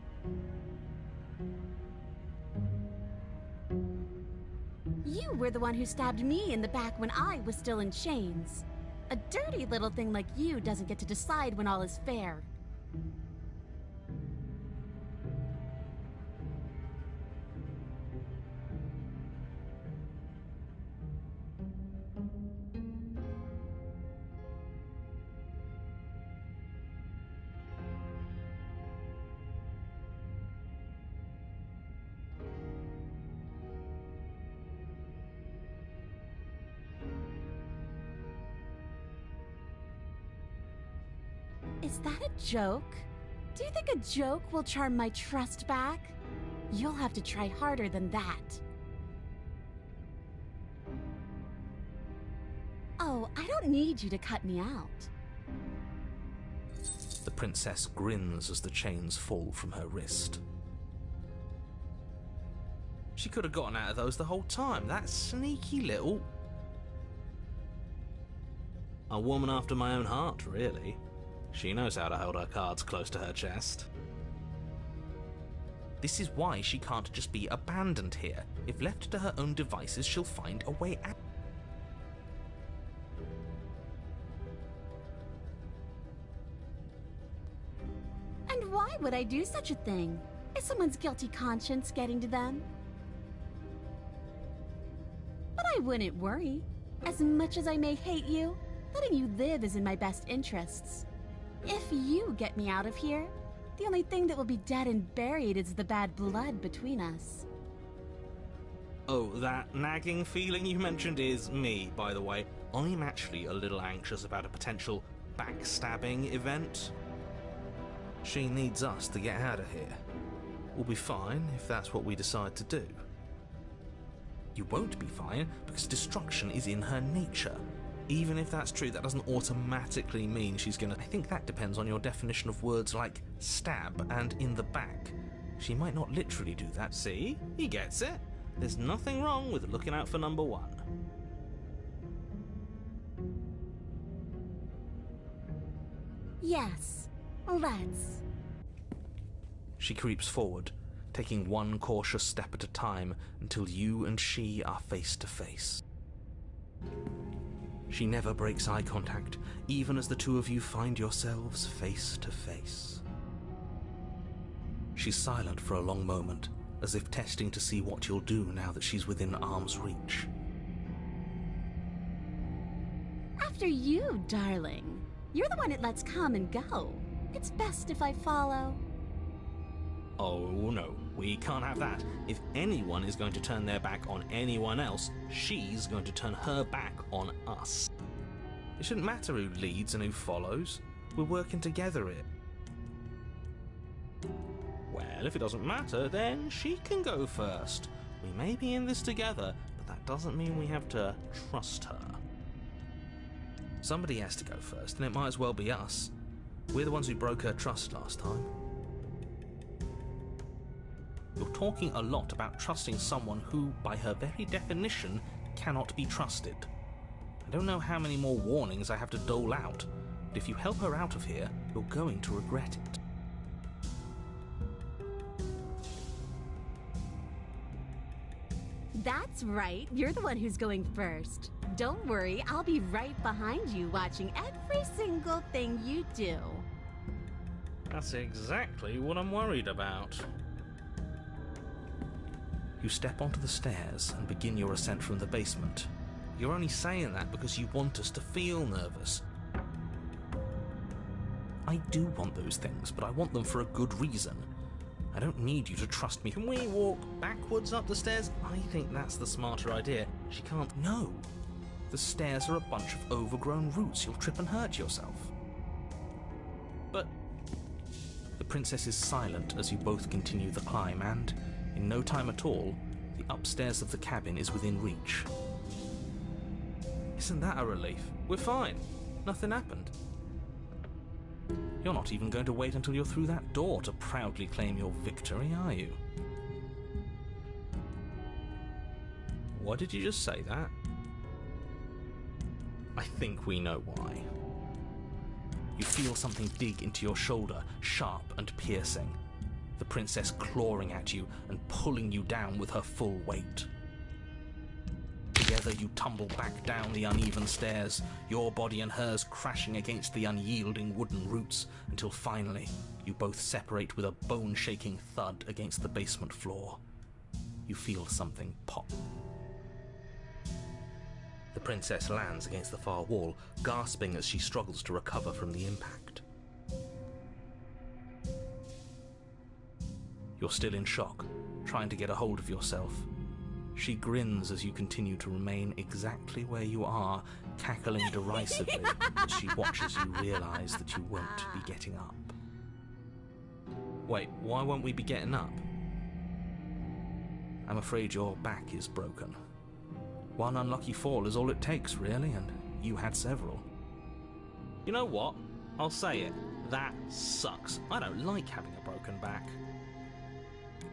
You were the one who stabbed me in the back when I was still in chains. A dirty little thing like you doesn't get to decide when all is fair. Is that a joke? Do you think a joke will charm my trust back? You'll have to try harder than that. Oh, I don't need you to cut me out. The princess grins as the chains fall from her wrist. She could have gotten out of those the whole time. That sneaky little... A woman after my own heart, really. She knows how to hold her cards close to her chest. This is why she can't just be abandoned here. If left to her own devices, she'll find a way out. And why would I do such a thing? Is someone's guilty conscience getting to them? But I wouldn't worry. As much as I may hate you, letting you live is in my best interests. If you get me out of here, the only thing that will be dead and buried is the bad blood between us. Oh, that nagging feeling you mentioned is me, by the way. I'm actually a little anxious about a potential backstabbing event. She needs us to get out of here. We'll be fine if that's what we decide to do. You won't be fine because destruction is in her nature. Even if that's true, that doesn't automatically mean she's gonna... I think that depends on your definition of words like stab and in the back. She might not literally do that. See? He gets it. There's nothing wrong with looking out for number one. Yes, let's. She creeps forward, taking one cautious step at a time until you and she are face to face. She never breaks eye contact, even as the two of you find yourselves face to face. She's silent for a long moment, as if testing to see what you'll do now that she's within arm's reach. After you, darling. You're the one it lets come and go. It's best if I follow. Oh no, we can't have that. If anyone is going to turn their back on anyone else, she's going to turn her back on us. It shouldn't matter who leads and who follows. We're working together here. Well, if it doesn't matter, then she can go first. We may be in this together, but that doesn't mean we have to trust her. Somebody has to go first, and it might as well be us. We're the ones who broke her trust last time. You're talking a lot about trusting someone who, by her very definition, cannot be trusted. I don't know how many more warnings I have to dole out, but if you help her out of here, you're going to regret it. That's right, you're the one who's going first. Don't worry, I'll be right behind you watching every single thing you do. That's exactly what I'm worried about. You step onto the stairs and begin your ascent from the basement. You're only saying that because you want us to feel nervous. I do want those things, but I want them for a good reason. I don't need you to trust me. Can we walk backwards up the stairs? I think that's the smarter idea. She can't... No! The stairs are a bunch of overgrown roots. You'll trip and hurt yourself. But... The princess is silent as you both continue the climb, and, in no time at all, the upstairs of the cabin is within reach. Isn't that a relief? We're fine. Nothing happened. You're not even going to wait until you're through that door to proudly claim your victory, are you? Why did you just say that? I think we know why. You feel something dig into your shoulder, sharp and piercing. The princess clawing at you and pulling you down with her full weight. Together you tumble back down the uneven stairs, your body and hers crashing against the unyielding wooden roots, until finally you both separate with a bone-shaking thud against the basement floor. You feel something pop. The princess lands against the far wall, gasping as she struggles to recover from the impact. You're still in shock, trying to get a hold of yourself. She grins as you continue to remain exactly where you are, cackling derisively as she watches you realise that you won't be getting up. Wait, why won't we be getting up? I'm afraid your back is broken. One unlucky fall is all it takes, really, and you had several. You know what? I'll say it. That sucks. I don't like having a broken back.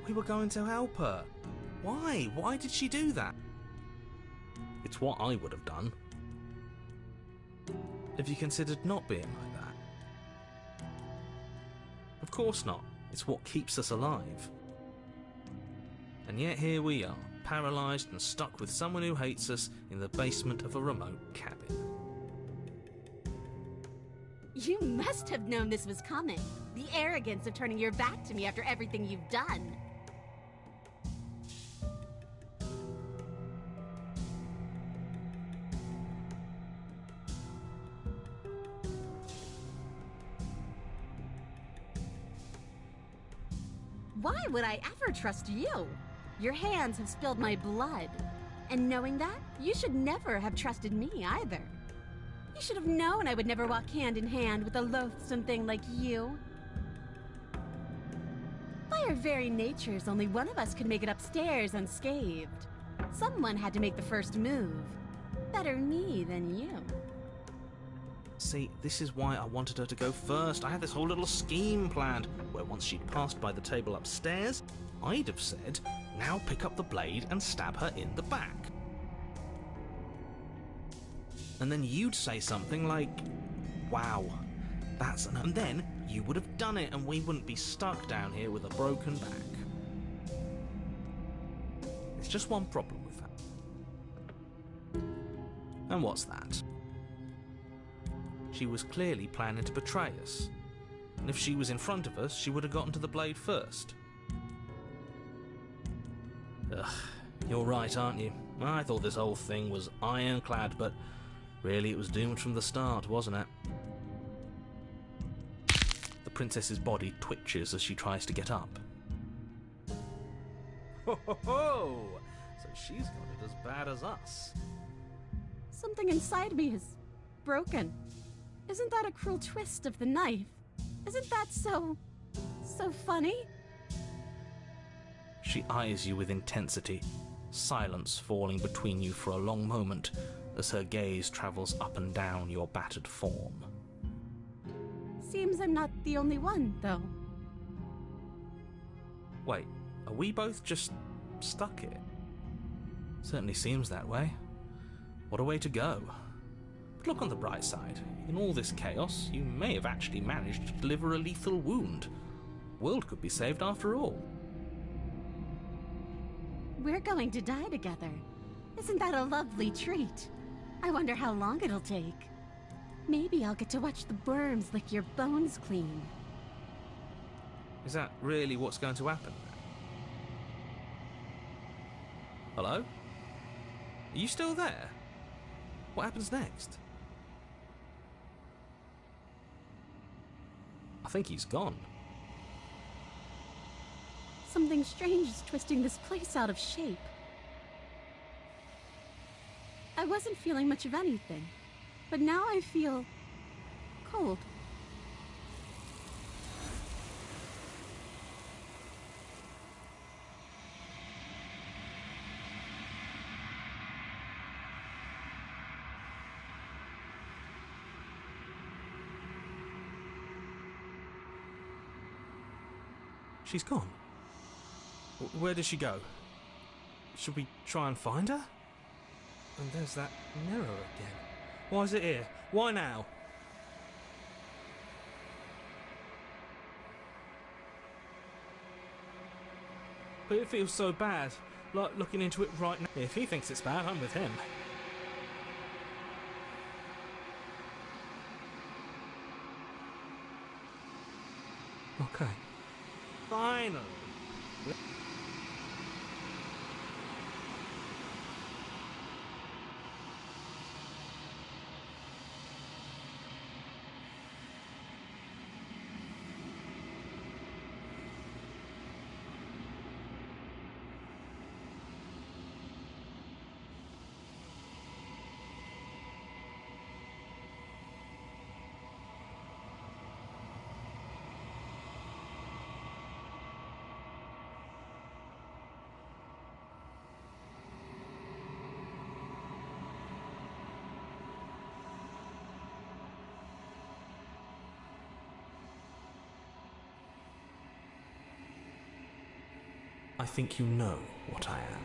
We were going to help her. Why? Why did she do that? It's what I would have done. Have you considered not being like that? Of course not. It's what keeps us alive. And yet here we are, paralysed and stuck with someone who hates us in the basement of a remote cabin. You must have known this was coming. The arrogance of turning your back to me after everything you've done. Why would I ever trust you? Your hands have spilled my blood. And knowing that, you should never have trusted me either. You should have known I would never walk hand in hand with a loathsome thing like you. By our very natures, only one of us could make it upstairs unscathed. Someone had to make the first move. Better me than you. See, this is why I wanted her to go first. I had this whole little scheme planned, where once she'd passed by the table upstairs, I'd have said, now pick up the blade and stab her in the back. And then you'd say something like, wow, that's an... And then you would have done it and we wouldn't be stuck down here with a broken back. There's just one problem with that. And what's that? She was clearly planning to betray us. And if she was in front of us, she would have gotten to the blade first. Ugh, you're right, aren't you? I thought this whole thing was ironclad, but really it was doomed from the start, wasn't it? The princess's body twitches as she tries to get up. Ho ho ho! So she's got it as bad as us. Something inside me is broken. Isn't that a cruel twist of the knife? Isn't that so funny? She eyes you with intensity, silence falling between you for a long moment as her gaze travels up and down your battered form. Seems I'm not the only one, though. Wait, are we both just stuck here? Certainly seems that way. What a way to go. But look on the bright side. In all this chaos, you may have actually managed to deliver a lethal wound. The world could be saved after all. We're going to die together. Isn't that a lovely treat? I wonder how long it'll take. Maybe I'll get to watch the worms lick your bones clean. Is that really what's going to happen? Hello? Are you still there? What happens next? I think he's gone. Something strange is twisting this place out of shape. I wasn't feeling much of anything, but now I feel cold. She's gone. Where did she go? Should we try and find her? And there's that mirror again. Why is it here? Why now? But it feels so bad, like looking into it right now. If he thinks it's bad, I'm with him. Okay. Finally. I think you know what I am.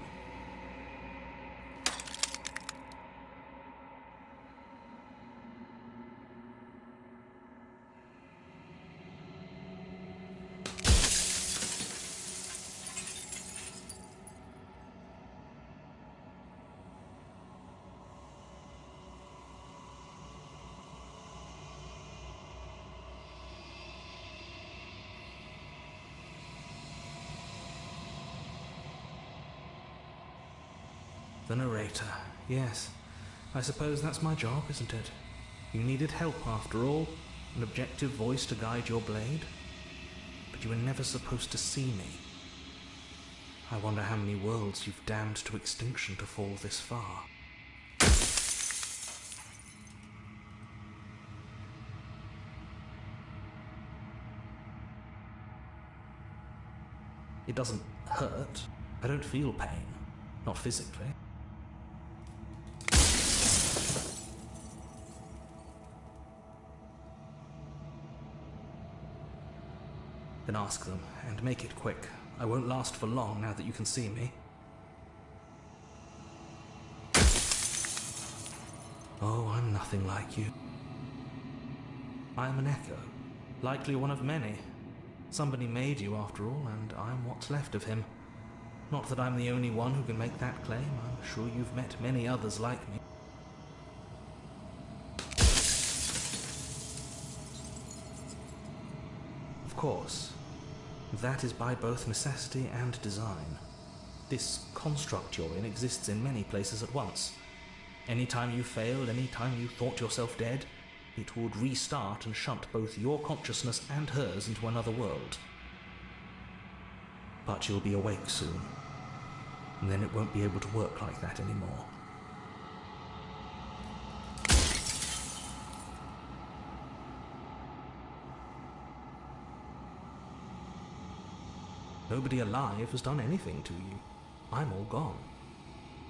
The narrator. Yes. I suppose that's my job, isn't it? You needed help after all, an objective voice to guide your blade. But you were never supposed to see me. I wonder how many worlds you've damned to extinction to fall this far. It doesn't hurt. I don't feel pain. Not physically. Then ask them, and make it quick. I won't last for long now that you can see me. Oh, I'm nothing like you. I am an echo, likely one of many. Somebody made you after all, and I'm what's left of him. Not that I'm the only one who can make that claim. I'm sure you've met many others like me. Of course, that is by both necessity and design. This construct you're in exists in many places at once. Anytime you failed, anytime you thought yourself dead, it would restart and shunt both your consciousness and hers into another world. But you'll be awake soon, and then it won't be able to work like that anymore. Nobody alive has done anything to you. I'm all gone.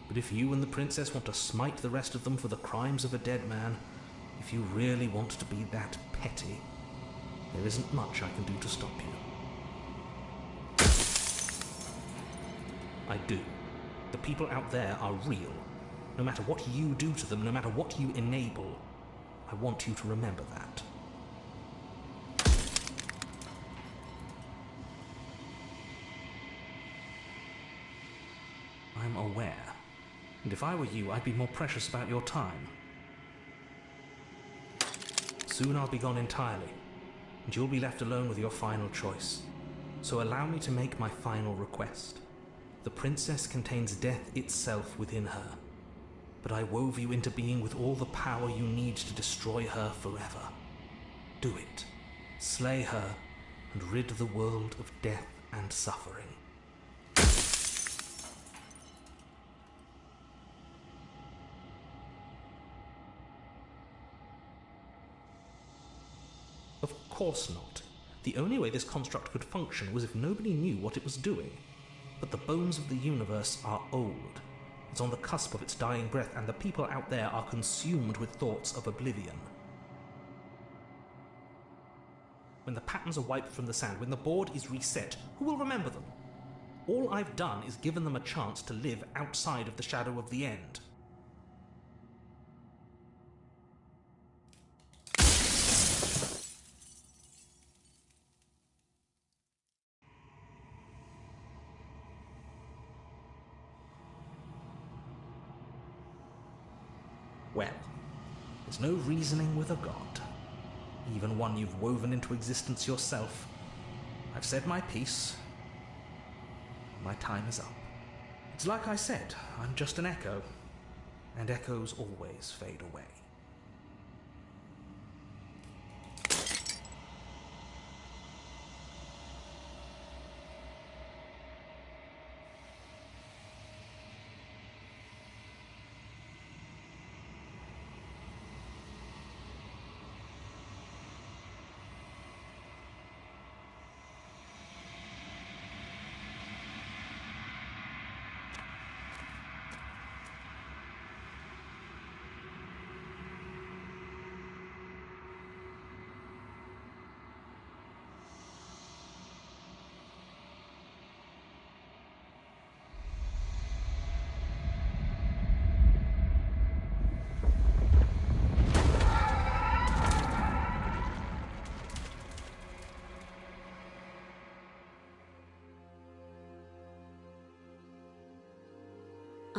But if you and the princess want to smite the rest of them for the crimes of a dead man, if you really want to be that petty, there isn't much I can do to stop you. I do. The people out there are real. No matter what you do to them, no matter what you enable, I want you to remember that. I'm aware. And if I were you, I'd be more precious about your time. Soon I'll be gone entirely, and you'll be left alone with your final choice. So allow me to make my final request. The princess contains death itself within her, but I wove you into being with all the power you need to destroy her forever. Do it. Slay her, and rid the world of death and suffering. Of course not. The only way this construct could function was if nobody knew what it was doing. But the bones of the universe are old. It's on the cusp of its dying breath, and the people out there are consumed with thoughts of oblivion. When the patterns are wiped from the sand, when the board is reset, who will remember them? All I've done is given them a chance to live outside of the shadow of the end. Well, there's no reasoning with a god, even one you've woven into existence yourself. I've said my piece. My time is up. It's like I said, I'm just an echo, and echoes always fade away.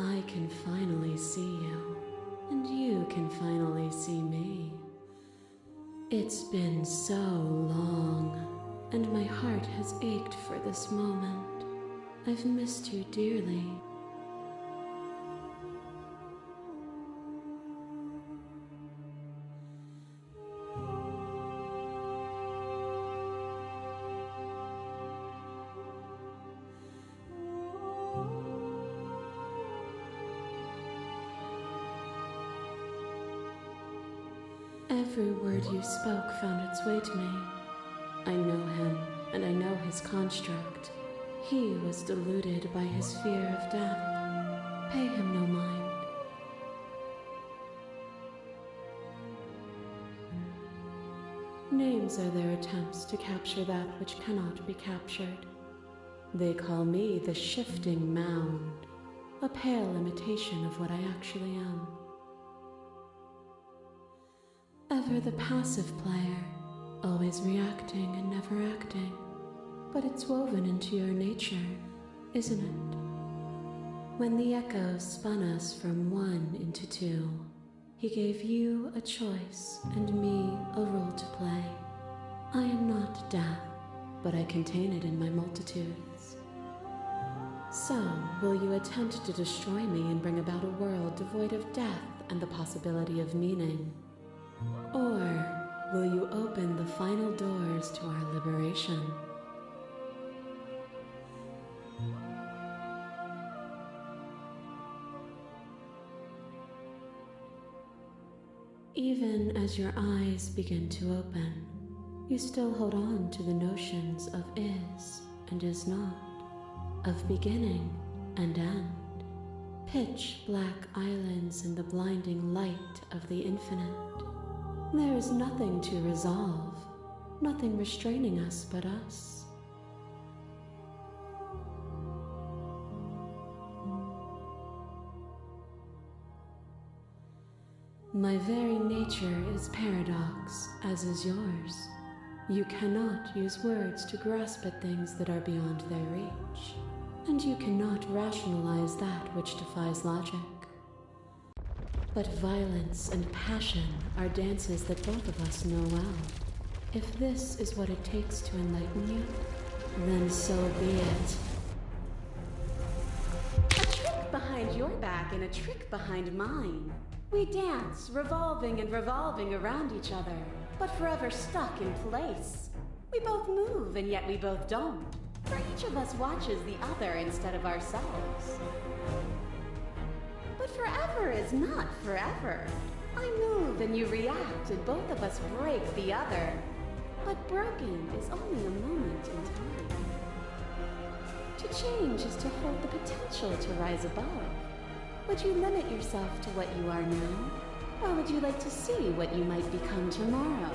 I can finally see you, and you can finally see me. It's been so long, and my heart has ached for this moment. I've missed you dearly. Every word you spoke found its way to me. I know him, and I know his construct. He was deluded by his fear of death. Pay him no mind. Names are their attempts to capture that which cannot be captured. They call me the Shifting Mound, a pale imitation of what I actually am. Ever the passive player, always reacting and never acting. But it's woven into your nature, isn't it? When the echoes spun us from one into two, he gave you a choice and me a role to play. I am not death, but I contain it in my multitudes. So, will you attempt to destroy me and bring about a world devoid of death and the possibility of meaning? Or will you open the final doors to our liberation? Even as your eyes begin to open, you still hold on to the notions of is and is not, of beginning and end, pitch black islands in the blinding light of the infinite. There is nothing to resolve, nothing restraining us but us. My very nature is paradox, as is yours. You cannot use words to grasp at things that are beyond their reach, and you cannot rationalize that which defies logic. But violence and passion are dances that both of us know well. If this is what it takes to enlighten you, then so be it. A trick behind your back and a trick behind mine. We dance, revolving and revolving around each other, but forever stuck in place. We both move, and yet we both don't. For each of us watches the other instead of ourselves. But forever is not forever. I move and you react, and both of us break the other. But broken is only a moment in time. To change is to hold the potential to rise above. Would you limit yourself to what you are now? Or would you like to see what you might become tomorrow?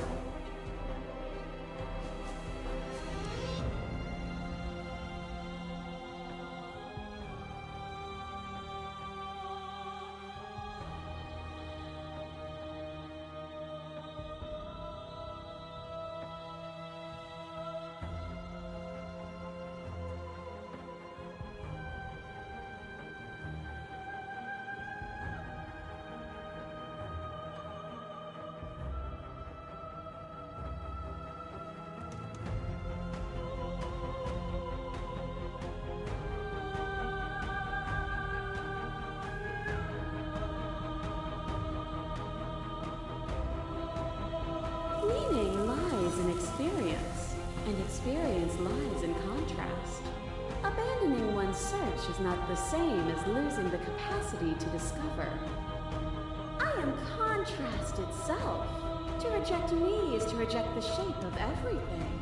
Meaning lies in experience, and experience lies in contrast. Abandoning one's search is not the same as losing the capacity to discover. I am contrast itself. To reject me is to reject the shape of everything.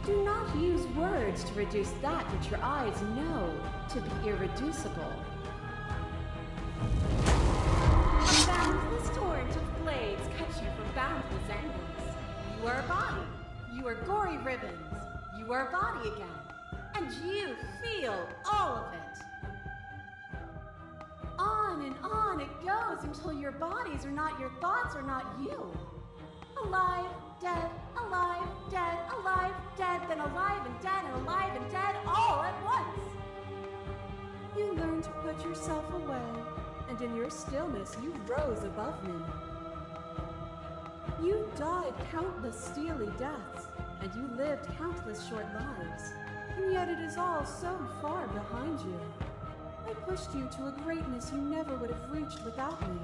Do not use words to reduce that which your eyes know to be irreducible. A boundless torrent of blades cut you from boundless angles. You are a body. You are gory ribbons. You are a body again. And you feel all of it. On and on it goes until your bodies are not your thoughts, are not you. Alive, dead, alive, dead, alive, dead, then alive and dead and alive and dead all at once. You learn to put yourself away. and in your stillness you rose above me. You died countless steely deaths, and you lived countless short lives, and yet it is all so far behind you. I pushed you to a greatness you never would have reached without me.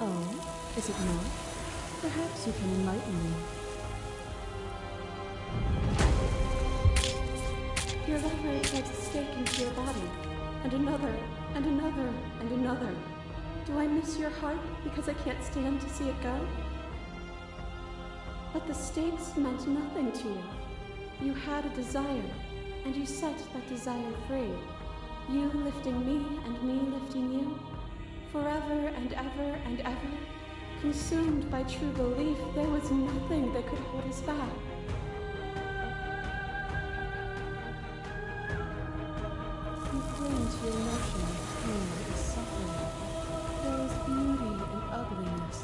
Oh, is it not? Perhaps you can enlighten me. Your lover takes a stake into your body, and another, and another, and another. Do I miss your heart because I can't stand to see it go? But the stakes meant nothing to you. You had a desire, and you set that desire free. You lifting me, and me lifting you. Forever and ever and ever, consumed by true belief, there was nothing that could hold us back. You cling to your notion of pain is suffering. There is beauty in ugliness,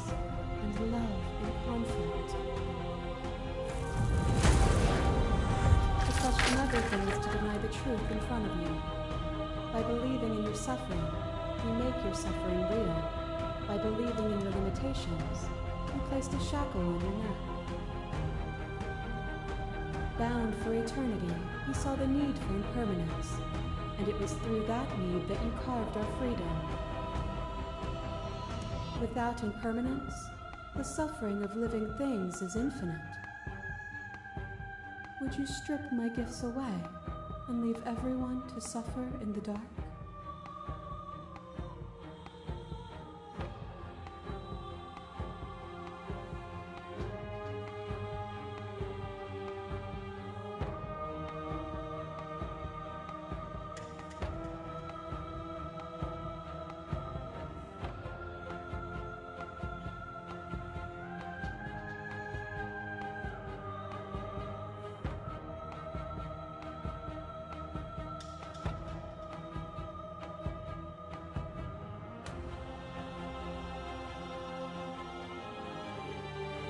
and love in conflict. To question everything is to deny the truth in front of you. By believing in your suffering, you make your suffering real. By believing in your limitations, you placed a shackle on your neck. Bound for eternity, you saw the need for impermanence, and it was through that need that you carved our freedom. Without impermanence, the suffering of living things is infinite. Would you strip my gifts away and leave everyone to suffer in the dark?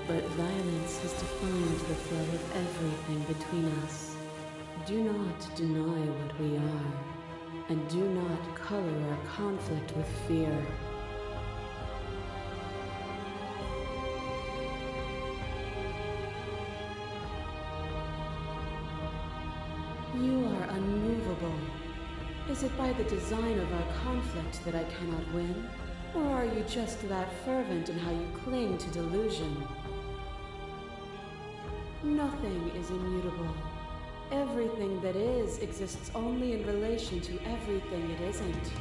But violence has defined the flow of everything between us. Do not deny what we are, and do not color our conflict with fear. You are unmovable. Is it by the design of our conflict that I cannot win? Or are you just that fervent in how you cling to delusion? Nothing is immutable. Everything that is exists only in relation to everything it isn't.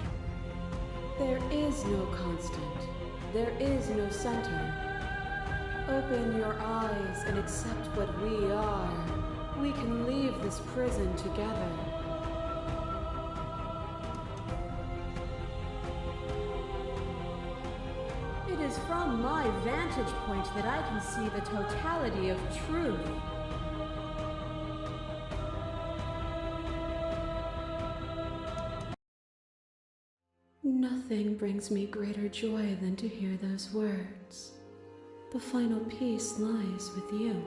There is no constant. There is no center. Open your eyes and accept what we are. We can leave this prison together. It is from my vantage point that I can see the totality of truth. Nothing brings me greater joy than to hear those words. The final peace lies with you.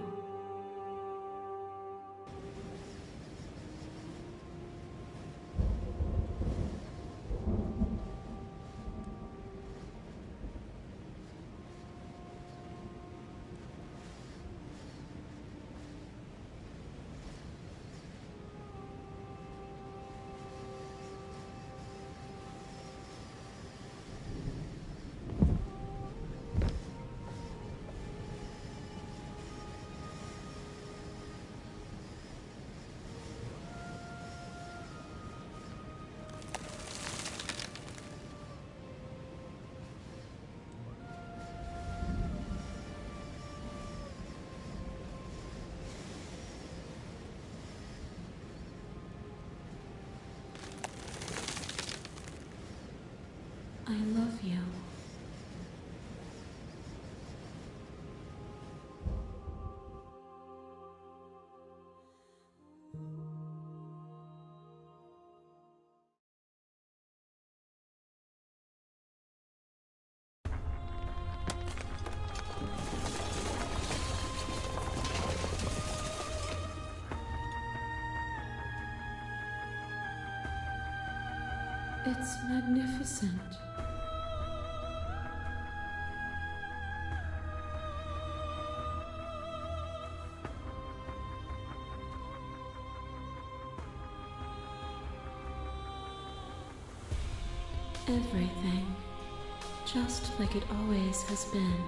It's magnificent. Everything, just like it always has been,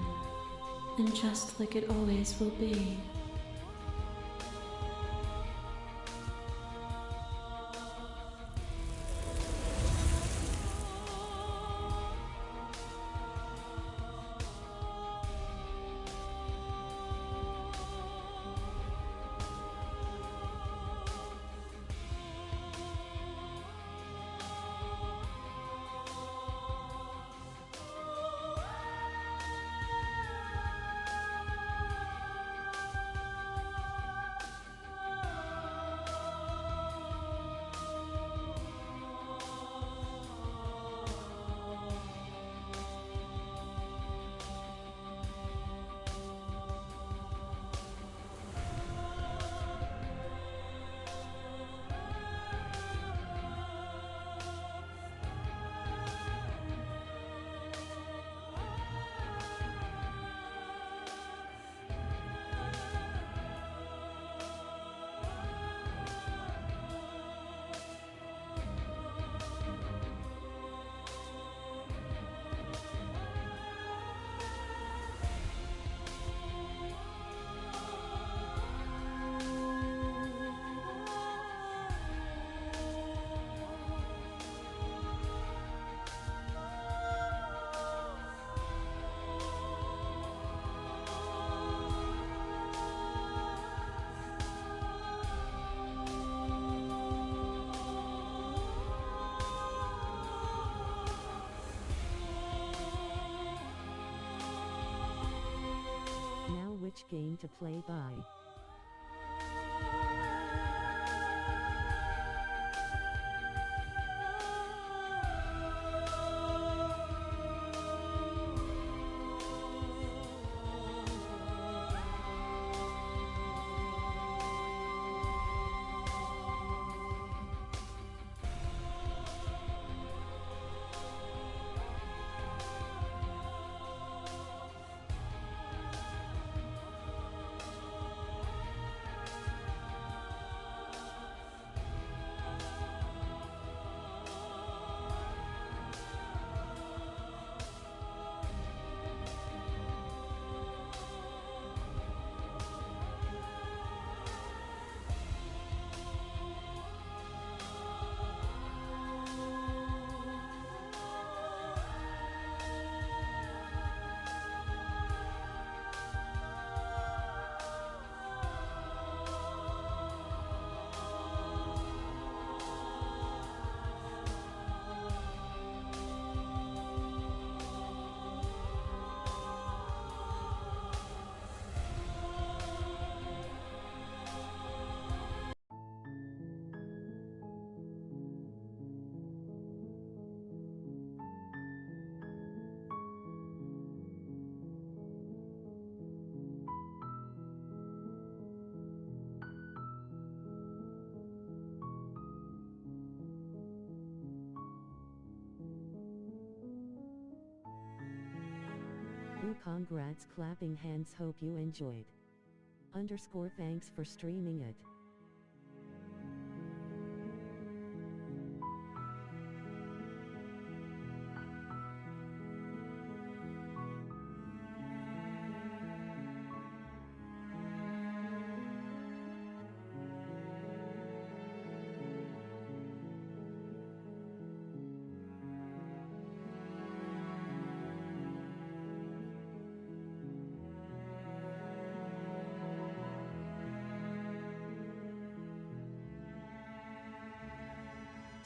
and just like it always will be. Which game to play by? Ooh, congrats, clapping hands, hope you enjoyed. _ thanks for streaming it.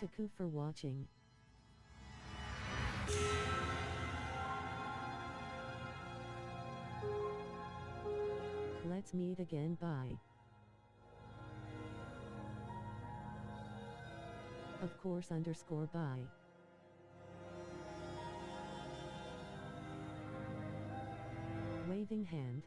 Taku for watching. Let's meet again, bye. Of course, _bye. Waving hand.